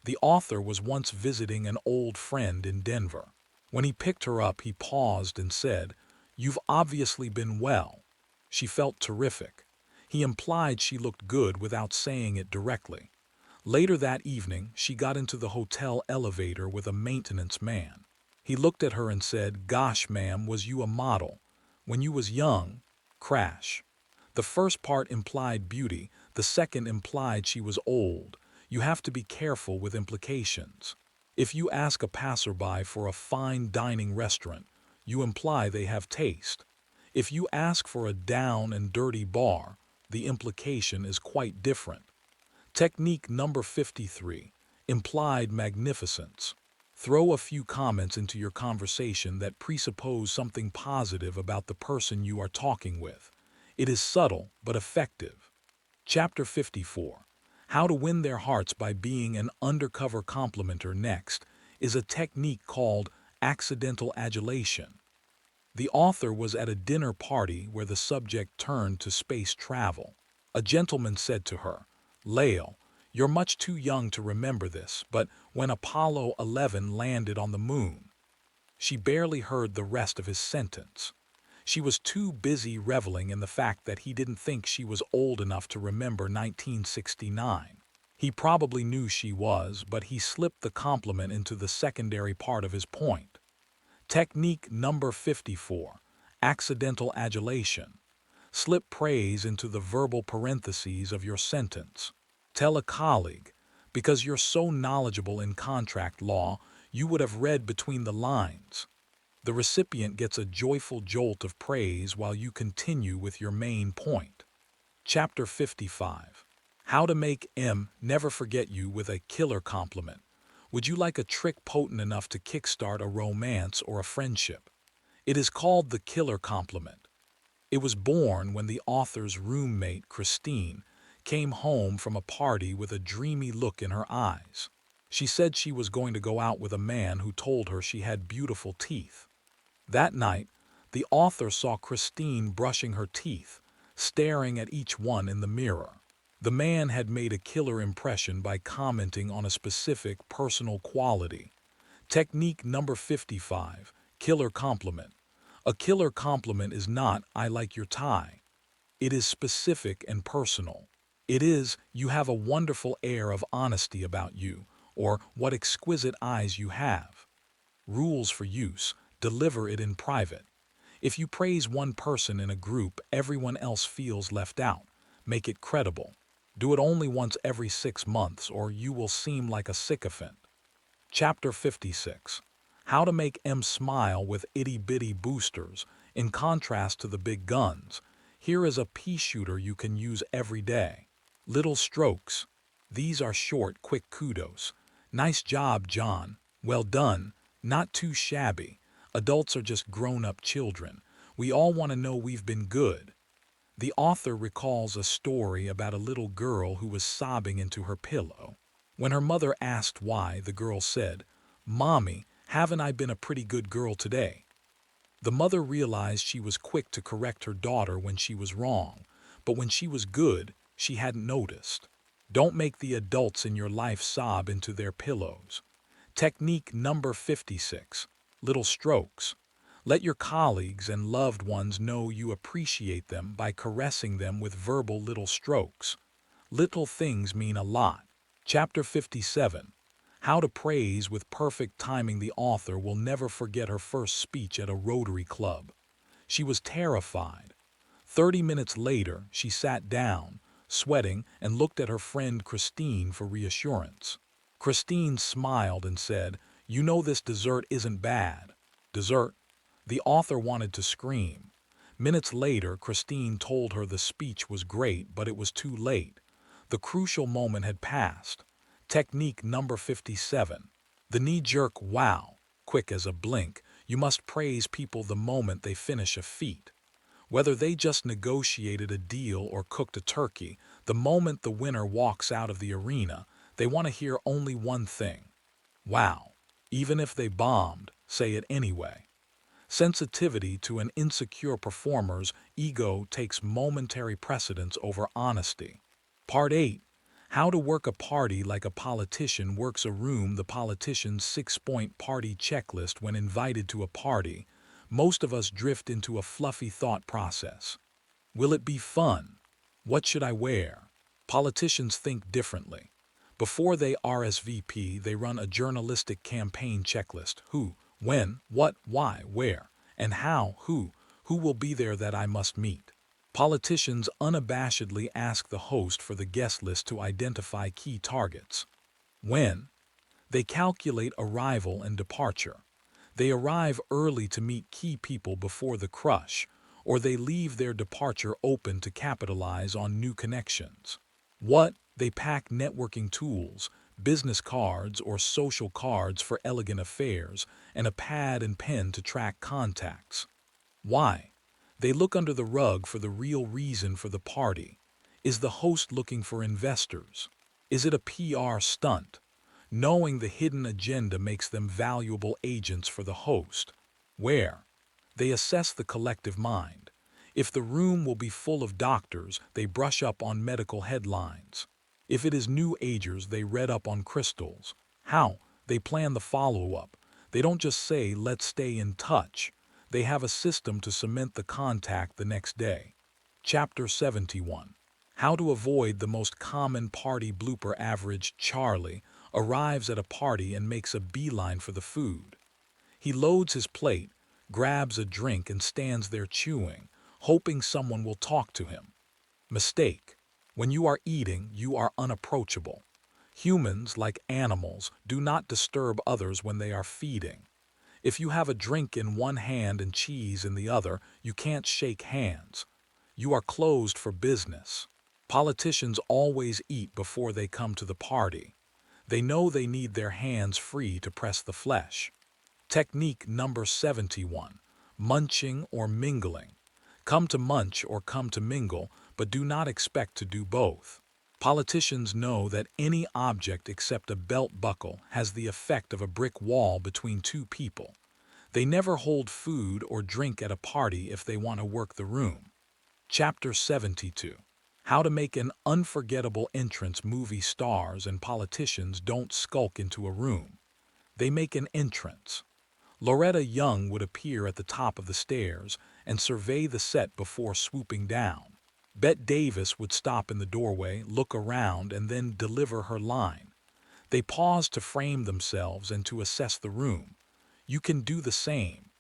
The author was once visiting an old friend in Denver. When he picked her up, he paused and said, "You've obviously been well." She felt terrific. He implied she looked good without saying it directly. Later that evening, she got into the hotel elevator with a maintenance man. He looked at her and said, "Gosh, ma'am, was you a model? When you was young?" Crash. The first part implied beauty, the second implied she was old. You have to be careful with implications. If you ask a passerby for a fine dining restaurant, you imply they have taste. If you ask for a down and dirty bar, the implication is quite different. Technique number 53. Implied magnificence. Throw a few comments into your conversation that presuppose something positive about the person you are talking with. It is subtle but effective. Chapter 54. How to win their hearts by being an undercover complimenter next is a technique called accidental adulation. The author was at a dinner party where the subject turned to space travel. A gentleman said to her, "Lael, you're much too young to remember this, but when Apollo 11 landed on the moon." She barely heard the rest of his sentence. She was too busy reveling in the fact that he didn't think she was old enough to remember 1969. He probably knew she was, but he slipped the compliment into the secondary part of his point. Technique number 54. Accidental adulation. Slip praise into the verbal parentheses of your sentence. Tell a colleague, because you're so knowledgeable in contract law, you would have read between the lines. The recipient gets a joyful jolt of praise while you continue with your main point. Chapter 55. How to make M never forget you with a killer compliment. Would you like a trick potent enough to kickstart a romance or a friendship? It is called the killer compliment. It was born when the author's roommate, Christine, came home from a party with a dreamy look in her eyes. She said she was going to go out with a man who told her she had beautiful teeth. That night, the author saw Christine brushing her teeth, staring at each one in the mirror. The man had made a killer impression by commenting on a specific personal quality. Technique number 55. Killer compliment. A killer compliment is not, "I like your tie." It is specific and personal. It is, "You have a wonderful air of honesty about you," or "What exquisite eyes you have." Rules for use. Deliver it in private. If you praise one person in a group, everyone else feels left out. Make it credible. Do it only once every 6 months or you will seem like a sycophant. Chapter 56. How to make M smile with itty-bitty boosters. In contrast to the big guns, here is a pea shooter you can use every day. Little strokes. These are short, quick kudos. "Nice job, John. Well done. Not too shabby. Adults are just grown-up children. We all want to know we've been good." The author recalls a story about a little girl who was sobbing into her pillow. When her mother asked why, the girl said, "Mommy, haven't I been a pretty good girl today?" The mother realized she was quick to correct her daughter when she was wrong, but when she was good, she hadn't noticed. Don't make the adults in your life sob into their pillows. Technique number 56. Little strokes. Let your colleagues and loved ones know you appreciate them by caressing them with verbal little strokes. Little things mean a lot. Chapter 57. How to praise with perfect timing. The author will never forget her first speech at a Rotary Club. She was terrified. 30 minutes later, she sat down, sweating, and looked at her friend Christine for reassurance. Christine smiled and said, "You know this dessert isn't bad." Dessert? The author wanted to scream. Minutes later, Christine told her the speech was great, but it was too late. The crucial moment had passed. Technique number 57. The knee-jerk wow, quick as a blink, you must praise people the moment they finish a feat. Whether they just negotiated a deal or cooked a turkey, the moment the winner walks out of the arena, they want to hear only one thing. Wow. Even if they bombed, say it anyway. Sensitivity to an insecure performer's ego takes momentary precedence over honesty. Part 8. How to work a party like a politician works a room. The politician's 6-point party checklist. When invited to a party, most of us drift into a fluffy thought process. Will it be fun? What should I wear? Politicians think differently. Before they RSVP, they run a journalistic campaign checklist. Who, when, what, why, where, and how, who will be there that I must meet. Politicians unabashedly ask the host for the guest list to identify key targets. When? They calculate arrival and departure. They arrive early to meet key people before the crush, or they leave their departure open to capitalize on new connections. What? They pack networking tools, business cards or social cards for elegant affairs, and a pad and pen to track contacts. Why? They look under the rug for the real reason for the party. Is the host looking for investors? Is it a PR stunt? Knowing the hidden agenda makes them valuable agents for the host. Where? They assess the collective mind. If the room will be full of doctors, they brush up on medical headlines. If it is new agers, they read up on crystals. How? They plan the follow-up. They don't just say, let's stay in touch. They have a system to cement the contact the next day. Chapter 71. How to avoid the most common party blooper. Average Charlie arrives at a party and makes a beeline for the food. He loads his plate, grabs a drink and stands there chewing, hoping someone will talk to him. Mistake. When you are eating, you are unapproachable. Humans, like animals, do not disturb others when they are feeding. If you have a drink in one hand and cheese in the other, you can't shake hands. You are closed for business. Politicians always eat before they come to the party. They know they need their hands free to press the flesh. Technique number 71. Munching or mingling. Come to munch or come to mingle, but do not expect to do both. Politicians know that any object except a belt buckle has the effect of a brick wall between two people. They never hold food or drink at a party if they want to work the room. Chapter 72. How to make an unforgettable entrance. Movie stars and politicians don't skulk into a room. They make an entrance. Loretta Young would appear at the top of the stairs and survey the set before swooping down. Bette Davis would stop in the doorway, look around, and then deliver her line. They pause to frame themselves and to assess the room. You can do the same.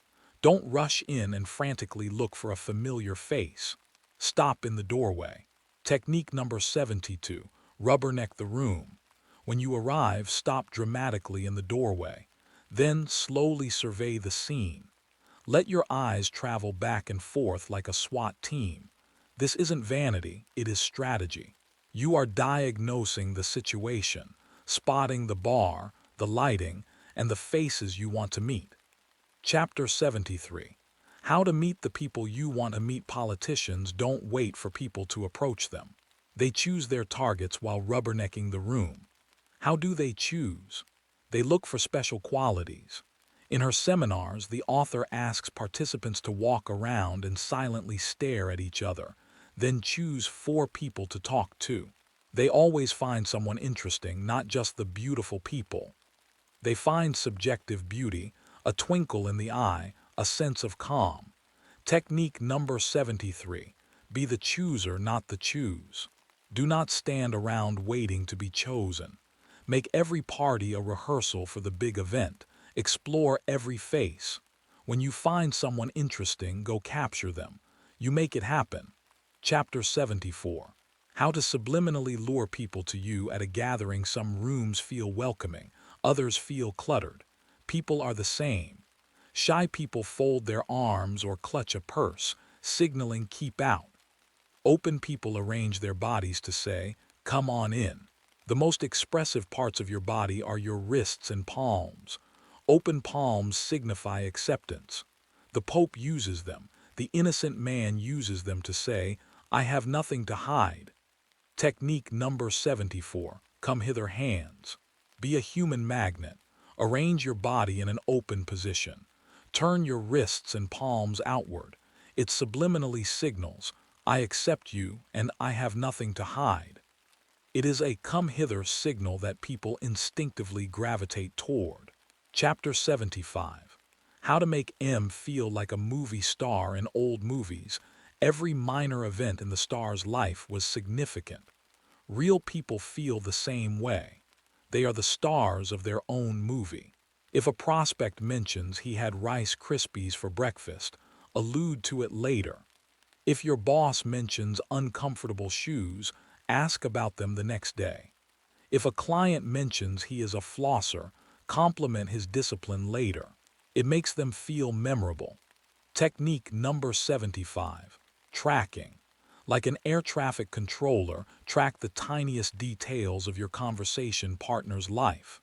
Don't rush in and frantically look for a familiar face. Stop in the doorway. Technique number 72. Rubberneck the room. When you arrive, stop dramatically in the doorway. Then slowly survey the scene. Let your eyes travel back and forth like a SWAT team. This isn't vanity, it is strategy. You are diagnosing the situation, spotting the bar, the lighting, and the faces you want to meet. Chapter 73. How to meet the people you want to meet. Politicians don't wait for people to approach them. They choose their targets while rubbernecking the room. How do they choose? They look for special qualities. In her seminars, the author asks participants to walk around and silently stare at each other, then choose 4 people to talk to. They always find someone interesting, not just the beautiful people. They find subjective beauty, a twinkle in the eye, a sense of calm. Technique number 73. Be the chooser, not the choose. Do not stand around waiting to be chosen. Make every party a rehearsal for the big event. Explore every face. When you find someone interesting, go capture them. You make it happen. Chapter 74. How to subliminally lure people to you at a gathering. Some rooms feel welcoming, others feel cluttered. People are the same. Shy people fold their arms or clutch a purse, signaling keep out. Open people arrange their bodies to say, come on in. The most expressive parts of your body are your wrists and palms. Open palms signify acceptance. The Pope uses them. The innocent man uses them to say, I have nothing to hide. Technique number 74. Come hither hands. Be a human magnet. Arrange your body in an open position. Turn your wrists and palms outward. It subliminally signals, I accept you and I have nothing to hide. It is a come hither signal that people instinctively gravitate toward. Chapter 75. How to make M feel like a movie star in old movies. Every minor event in the star's life was significant. Real people feel the same way. They are the stars of their own movie. If a prospect mentions he had Rice Krispies for breakfast, allude to it later. If your boss mentions uncomfortable shoes, ask about them the next day. If a client mentions he is a flosser, compliment his discipline later. It makes them feel memorable. Technique number 75. Tracking. Like an air traffic controller, track the tiniest details of your conversation partner's life.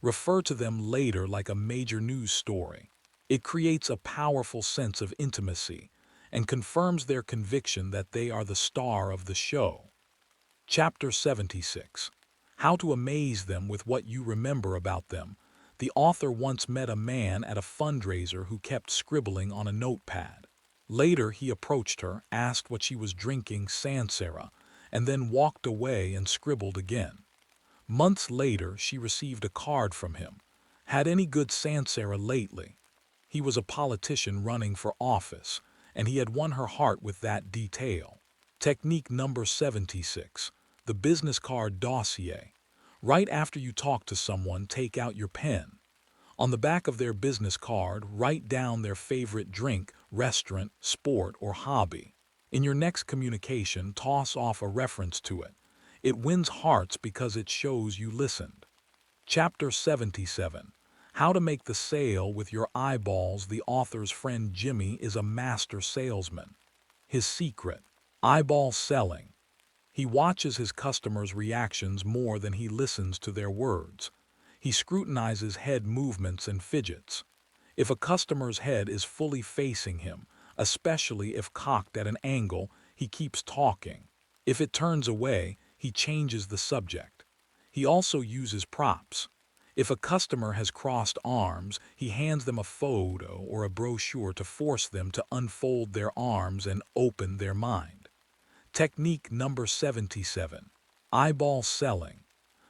Refer to them later like a major news story. It creates a powerful sense of intimacy and confirms their conviction that they are the star of the show. Chapter 76. How to amaze them with what you remember about them. The author once met a man at a fundraiser who kept scribbling on a notepad. Later, he approached her, asked what she was drinking, Sansera, and then walked away and scribbled again. Months later, she received a card from him. Had any good Sansera lately? He was a politician running for office, and he had won her heart with that detail. Technique number 76. The business card dossier. Right after you talk to someone, take out your pen. On the back of their business card, write down their favorite drink, restaurant, sport, or hobby. In your next communication, toss off a reference to it. It wins hearts because it shows you listened. Chapter 77. How to make the sale with your eyeballs. The author's friend Jimmy is a master salesman. His secret: eyeball selling. He watches his customers' reactions more than he listens to their words. He scrutinizes head movements and fidgets. If a customer's head is fully facing him, especially if cocked at an angle, he keeps talking. If it turns away, he changes the subject. He also uses props. If a customer has crossed arms, he hands them a photo or a brochure to force them to unfold their arms and open their mind. Technique number 77. Eyeball selling.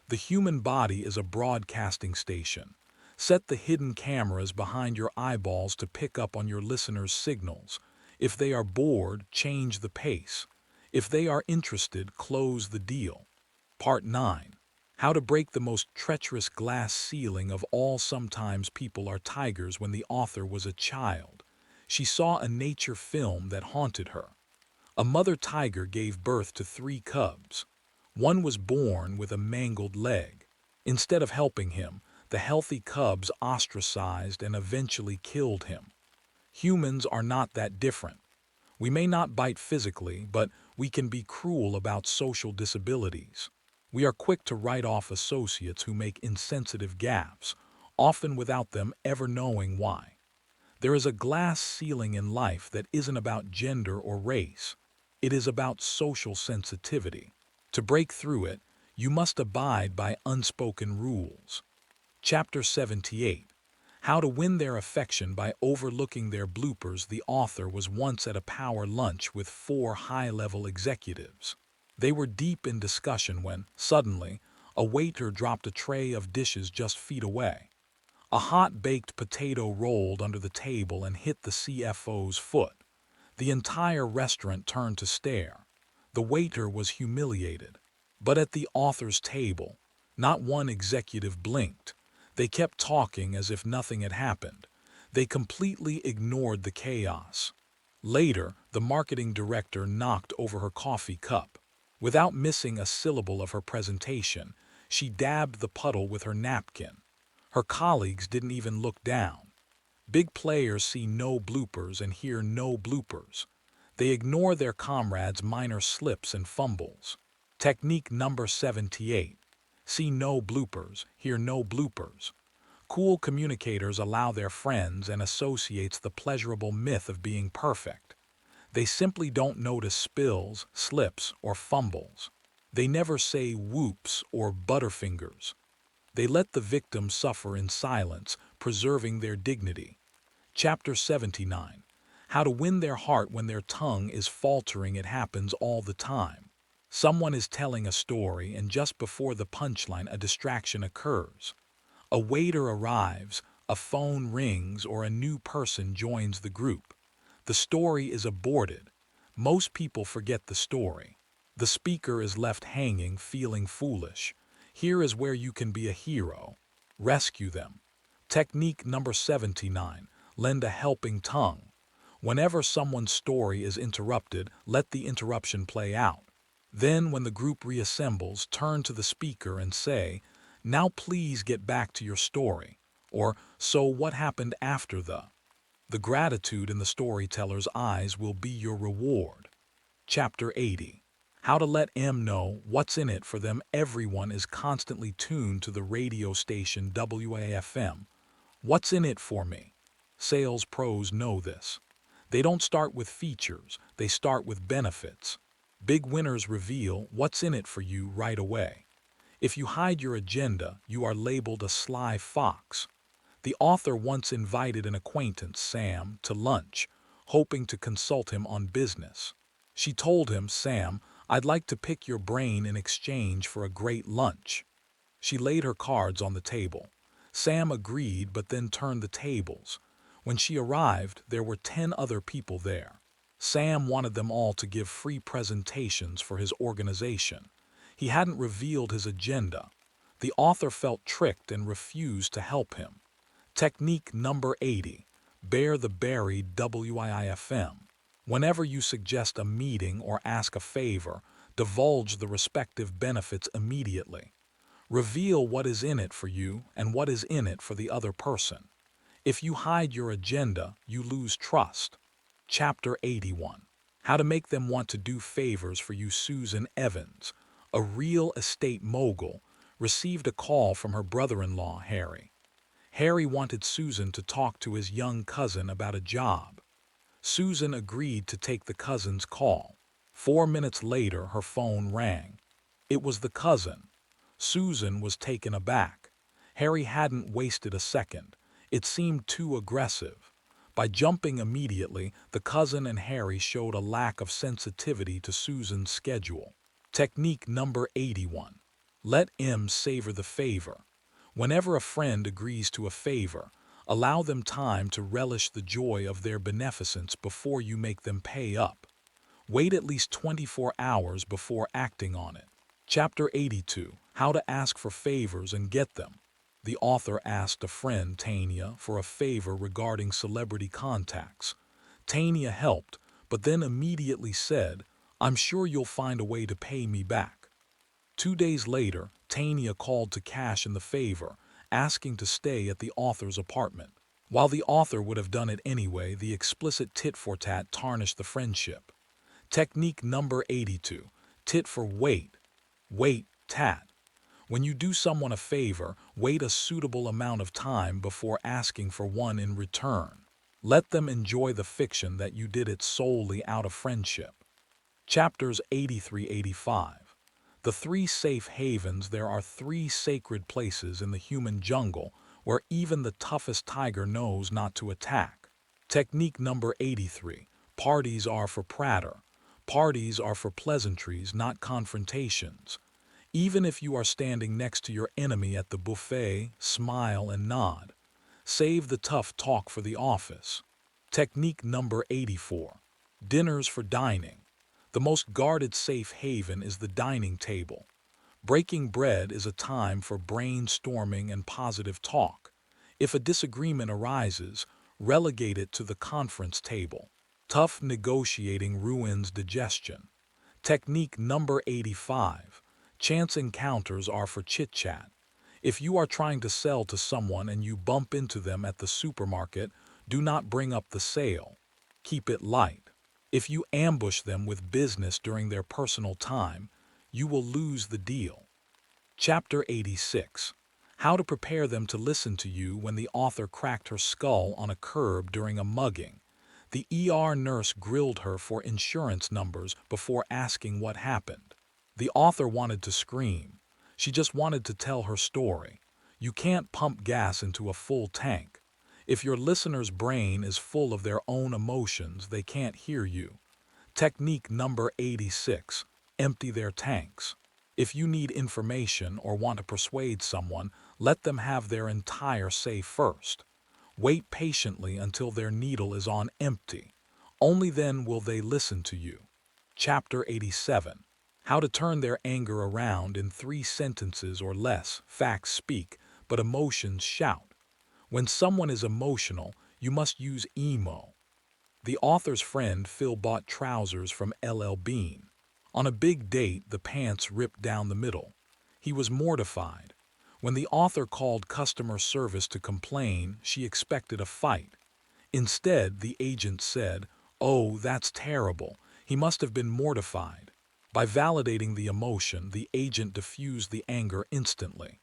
The human body is a broadcasting station. Set the hidden cameras behind your eyeballs to pick up on your listeners' signals. If they are bored, change the pace. If they are interested, close the deal. Part 9. How to break the most treacherous glass ceiling of all. Sometimes people are tigers. When the author was a child, she saw a nature film that haunted her. A mother tiger gave birth to 3 cubs. One was born with a mangled leg. Instead of helping him, the healthy cubs ostracized and eventually killed him. Humans are not that different. We may not bite physically, but we can be cruel about social disabilities. We are quick to write off associates who make insensitive gaffes, often without them ever knowing why. There is a glass ceiling in life that isn't about gender or race. It is about social sensitivity. To break through it, you must abide by unspoken rules. Chapter 78. How to win their affection by overlooking their bloopers. The author was once at a power lunch with 4 high-level executives. They were deep in discussion when, suddenly, a waiter dropped a tray of dishes just feet away. A hot baked potato rolled under the table and hit the CFO's foot. The entire restaurant turned to stare. The waiter was humiliated. But at the author's table, not one executive blinked. They kept talking as if nothing had happened. They completely ignored the chaos. Later, the marketing director knocked over her coffee cup. Without missing a syllable of her presentation, she dabbed the puddle with her napkin. Her colleagues didn't even look down. Big players see no bloopers and hear no bloopers. They ignore their comrades' minor slips and fumbles. Technique number 78. See no bloopers, hear no bloopers. Cool communicators allow their friends and associates the pleasurable myth of being perfect. They simply don't notice spills, slips, or fumbles. They never say whoops or butterfingers. They let the victim suffer in silence, preserving their dignity. Chapter 79. How to win their heart when their tongue is faltering. It happens all the time. Someone is telling a story, and just before the punchline, a distraction occurs. A waiter arrives, a phone rings, or a new person joins the group. The story is aborted. Most people forget the story. The speaker is left hanging, feeling foolish. Here is where you can be a hero. Rescue them. Technique number 79. Lend a helping tongue. Whenever someone's story is interrupted, let the interruption play out. Then, when the group reassembles, turn to the speaker and say, "Now please get back to your story." Or, "So what happened after the?" The gratitude in the storyteller's eyes will be your reward. Chapter 80. How to let them know what's in it for them. Everyone is constantly tuned to the radio station WAFM. What's in it for me? Sales pros know this. They don't start with features, they start with benefits. Big winners reveal what's in it for you right away. If you hide your agenda, you are labeled a sly fox. The author once invited an acquaintance, Sam, to lunch, hoping to consult him on business. She told him, "Sam, I'd like to pick your brain in exchange for a great lunch." She laid her cards on the table. Sam agreed, but then turned the tables. When she arrived, there were 10 other people there. Sam wanted them all to give free presentations for his organization. He hadn't revealed his agenda. The author felt tricked and refused to help him. Technique number 80. Bear the buried WIFM. Whenever you suggest a meeting or ask a favor, divulge the respective benefits immediately. Reveal what is in it for you and what is in it for the other person. If you hide your agenda, you lose trust. Chapter 81. How to make them want to do favors for you. Susan Evans, a real estate mogul, received a call from her brother-in-law, Harry. Harry wanted Susan to talk to his young cousin about a job. Susan agreed to take the cousin's call. 4 minutes later, her phone rang. It was the cousin. Susan was taken aback. Harry hadn't wasted a second. It seemed too aggressive. By jumping immediately, the cousin and Harry showed a lack of sensitivity to Susan's schedule. Technique number 81. Let him savor the favor. Whenever a friend agrees to a favor, allow them time to relish the joy of their beneficence before you make them pay up. Wait at least 24 hours before acting on it. Chapter 82. How to ask for favors and get them. The author asked a friend, Tanya, for a favor regarding celebrity contacts. Tanya helped, but then immediately said, "I'm sure you'll find a way to pay me back." 2 days later, Tanya called to cash in the favor, asking to stay at the author's apartment. While the author would have done it anyway, the explicit tit-for-tat tarnished the friendship. Technique number 82. Tit for wait. Wait, tat. When you do someone a favor, wait a suitable amount of time before asking for one in return. Let them enjoy the fiction that you did it solely out of friendship. Chapters 83-85. The 3 safe havens. There are 3 sacred places in the human jungle where even the toughest tiger knows not to attack. Technique number 83. Parties are for prater. Parties are for pleasantries, not confrontations. Even if you are standing next to your enemy at the buffet, smile and nod. Save the tough talk for the office. Technique number 84. Dinners for dining. The most guarded safe haven is the dining table. Breaking bread is a time for brainstorming and positive talk. If a disagreement arises, relegate it to the conference table. Tough negotiating ruins digestion. Technique number 85. Chance encounters are for chit-chat. If you are trying to sell to someone and you bump into them at the supermarket, do not bring up the sale. Keep it light. If you ambush them with business during their personal time, you will lose the deal. Chapter 86. How to prepare them to listen to you when the author cracked her skull on a curb during a mugging. The ER nurse grilled her for insurance numbers before asking what happened. The author wanted to scream. She just wanted to tell her story. You can't pump gas into a full tank. If your listener's brain is full of their own emotions, they can't hear you. Technique number 86. Empty their tanks. If you need information or want to persuade someone, let them have their entire say first. Wait patiently until their needle is on empty. Only then will they listen to you. Chapter 87. How to turn their anger around in 3 sentences or less. Facts speak, but emotions shout. When someone is emotional, you must use emo. The author's friend Phil bought trousers from LL Bean. On a big date, the pants ripped down the middle. He was mortified. When the author called customer service to complain, she expected a fight. Instead, the agent said, "Oh, that's terrible. He must have been mortified." By validating the emotion, the agent diffused the anger instantly.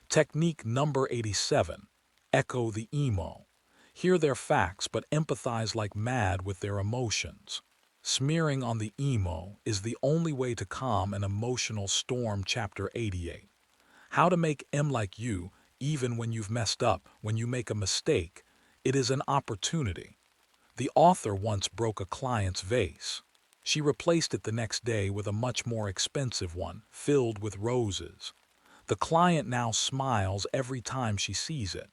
Technique number 87. Echo the emo. Hear their facts but empathize like mad with their emotions. Smearing on the emo is the only way to calm an emotional storm. Chapter 88. How to make M like you, even when you've messed up. When you make a mistake, it is an opportunity. The author once broke a client's vase. She replaced it the next day with a much more expensive one, filled with roses. The client now smiles every time she sees it.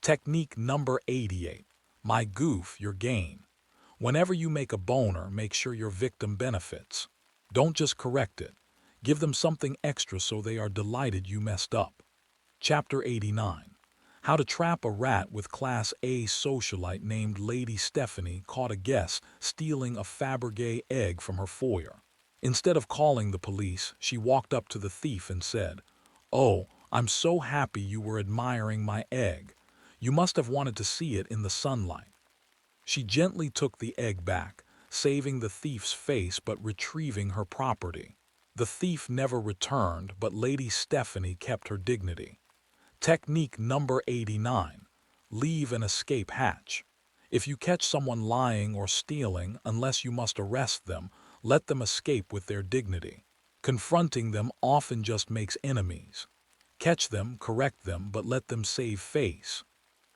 Technique number 88. My goof, your gain. Whenever you make a boner, make sure your victim benefits. Don't just correct it. Give them something extra so they are delighted you messed up. Chapter 89. How to trap a rat with Class A socialite named Lady Stephanie caught a guest stealing a Fabergé egg from her foyer. Instead of calling the police, she walked up to the thief and said, "Oh, I'm so happy you were admiring my egg. You must have wanted to see it in the sunlight." She gently took the egg back, saving the thief's face but retrieving her property. The thief never returned, but Lady Stephanie kept her dignity. Technique number 89. Leave an escape hatch. If you catch someone lying or stealing, unless you must arrest them, let them escape with their dignity. Confronting them often just makes enemies. Catch them, correct them, but let them save face.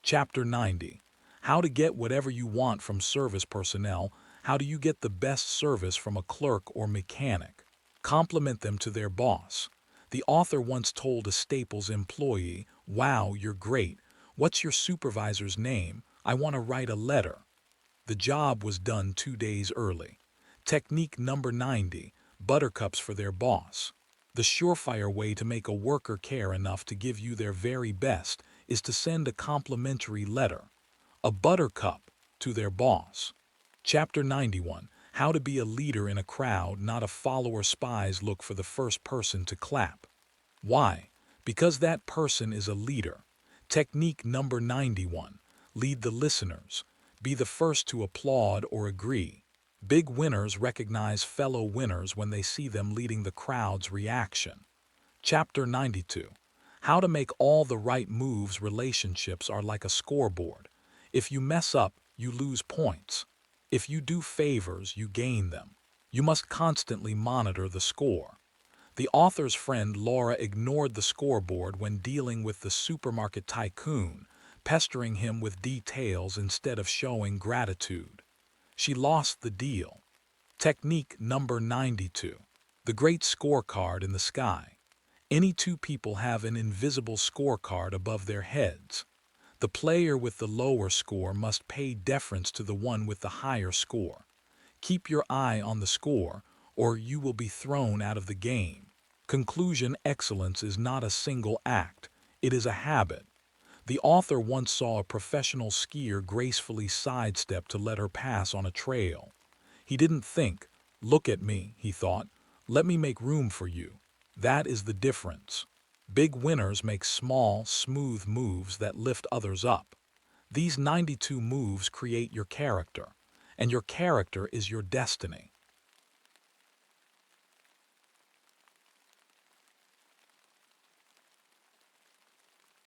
Chapter 90. How to get whatever you want from service personnel. How do you get the best service from a clerk or mechanic? Compliment them to their boss. The author once told a Staples employee, "Wow, you're great. What's your supervisor's name? I want to write a letter." The job was done 2 days early. Technique number 90. Buttercups for their boss. The surefire way to make a worker care enough to give you their very best is to send a complimentary letter. A buttercup to their boss. Chapter 91. How to be a leader in a crowd, not a follower. Spies look for the first person to clap. Why? Because that person is a leader. Technique number 91. Lead the listeners. Be the first to applaud or agree. Big winners recognize fellow winners when they see them leading the crowd's reaction. Chapter 92. How to make all the right moves. Relationships are like a scoreboard. If you mess up, you lose points. If you do favors, you gain them. You must constantly monitor the score. The author's friend Laura ignored the scoreboard when dealing with the supermarket tycoon, pestering him with details instead of showing gratitude. She lost the deal. Technique number 92. The great scorecard in the sky. Any 2 people have an invisible scorecard above their heads. The player with the lower score must pay deference to the one with the higher score. Keep your eye on the score, or you will be thrown out of the game. Conclusion. Excellence is not a single act. It is a habit. The author once saw a professional skier gracefully sidestep to let her pass on a trail. He didn't think, "Look at me," he thought. "Let me make room for you." That is the difference. Big winners make small, smooth moves that lift others up. These 92 moves create your character, and your character is your destiny.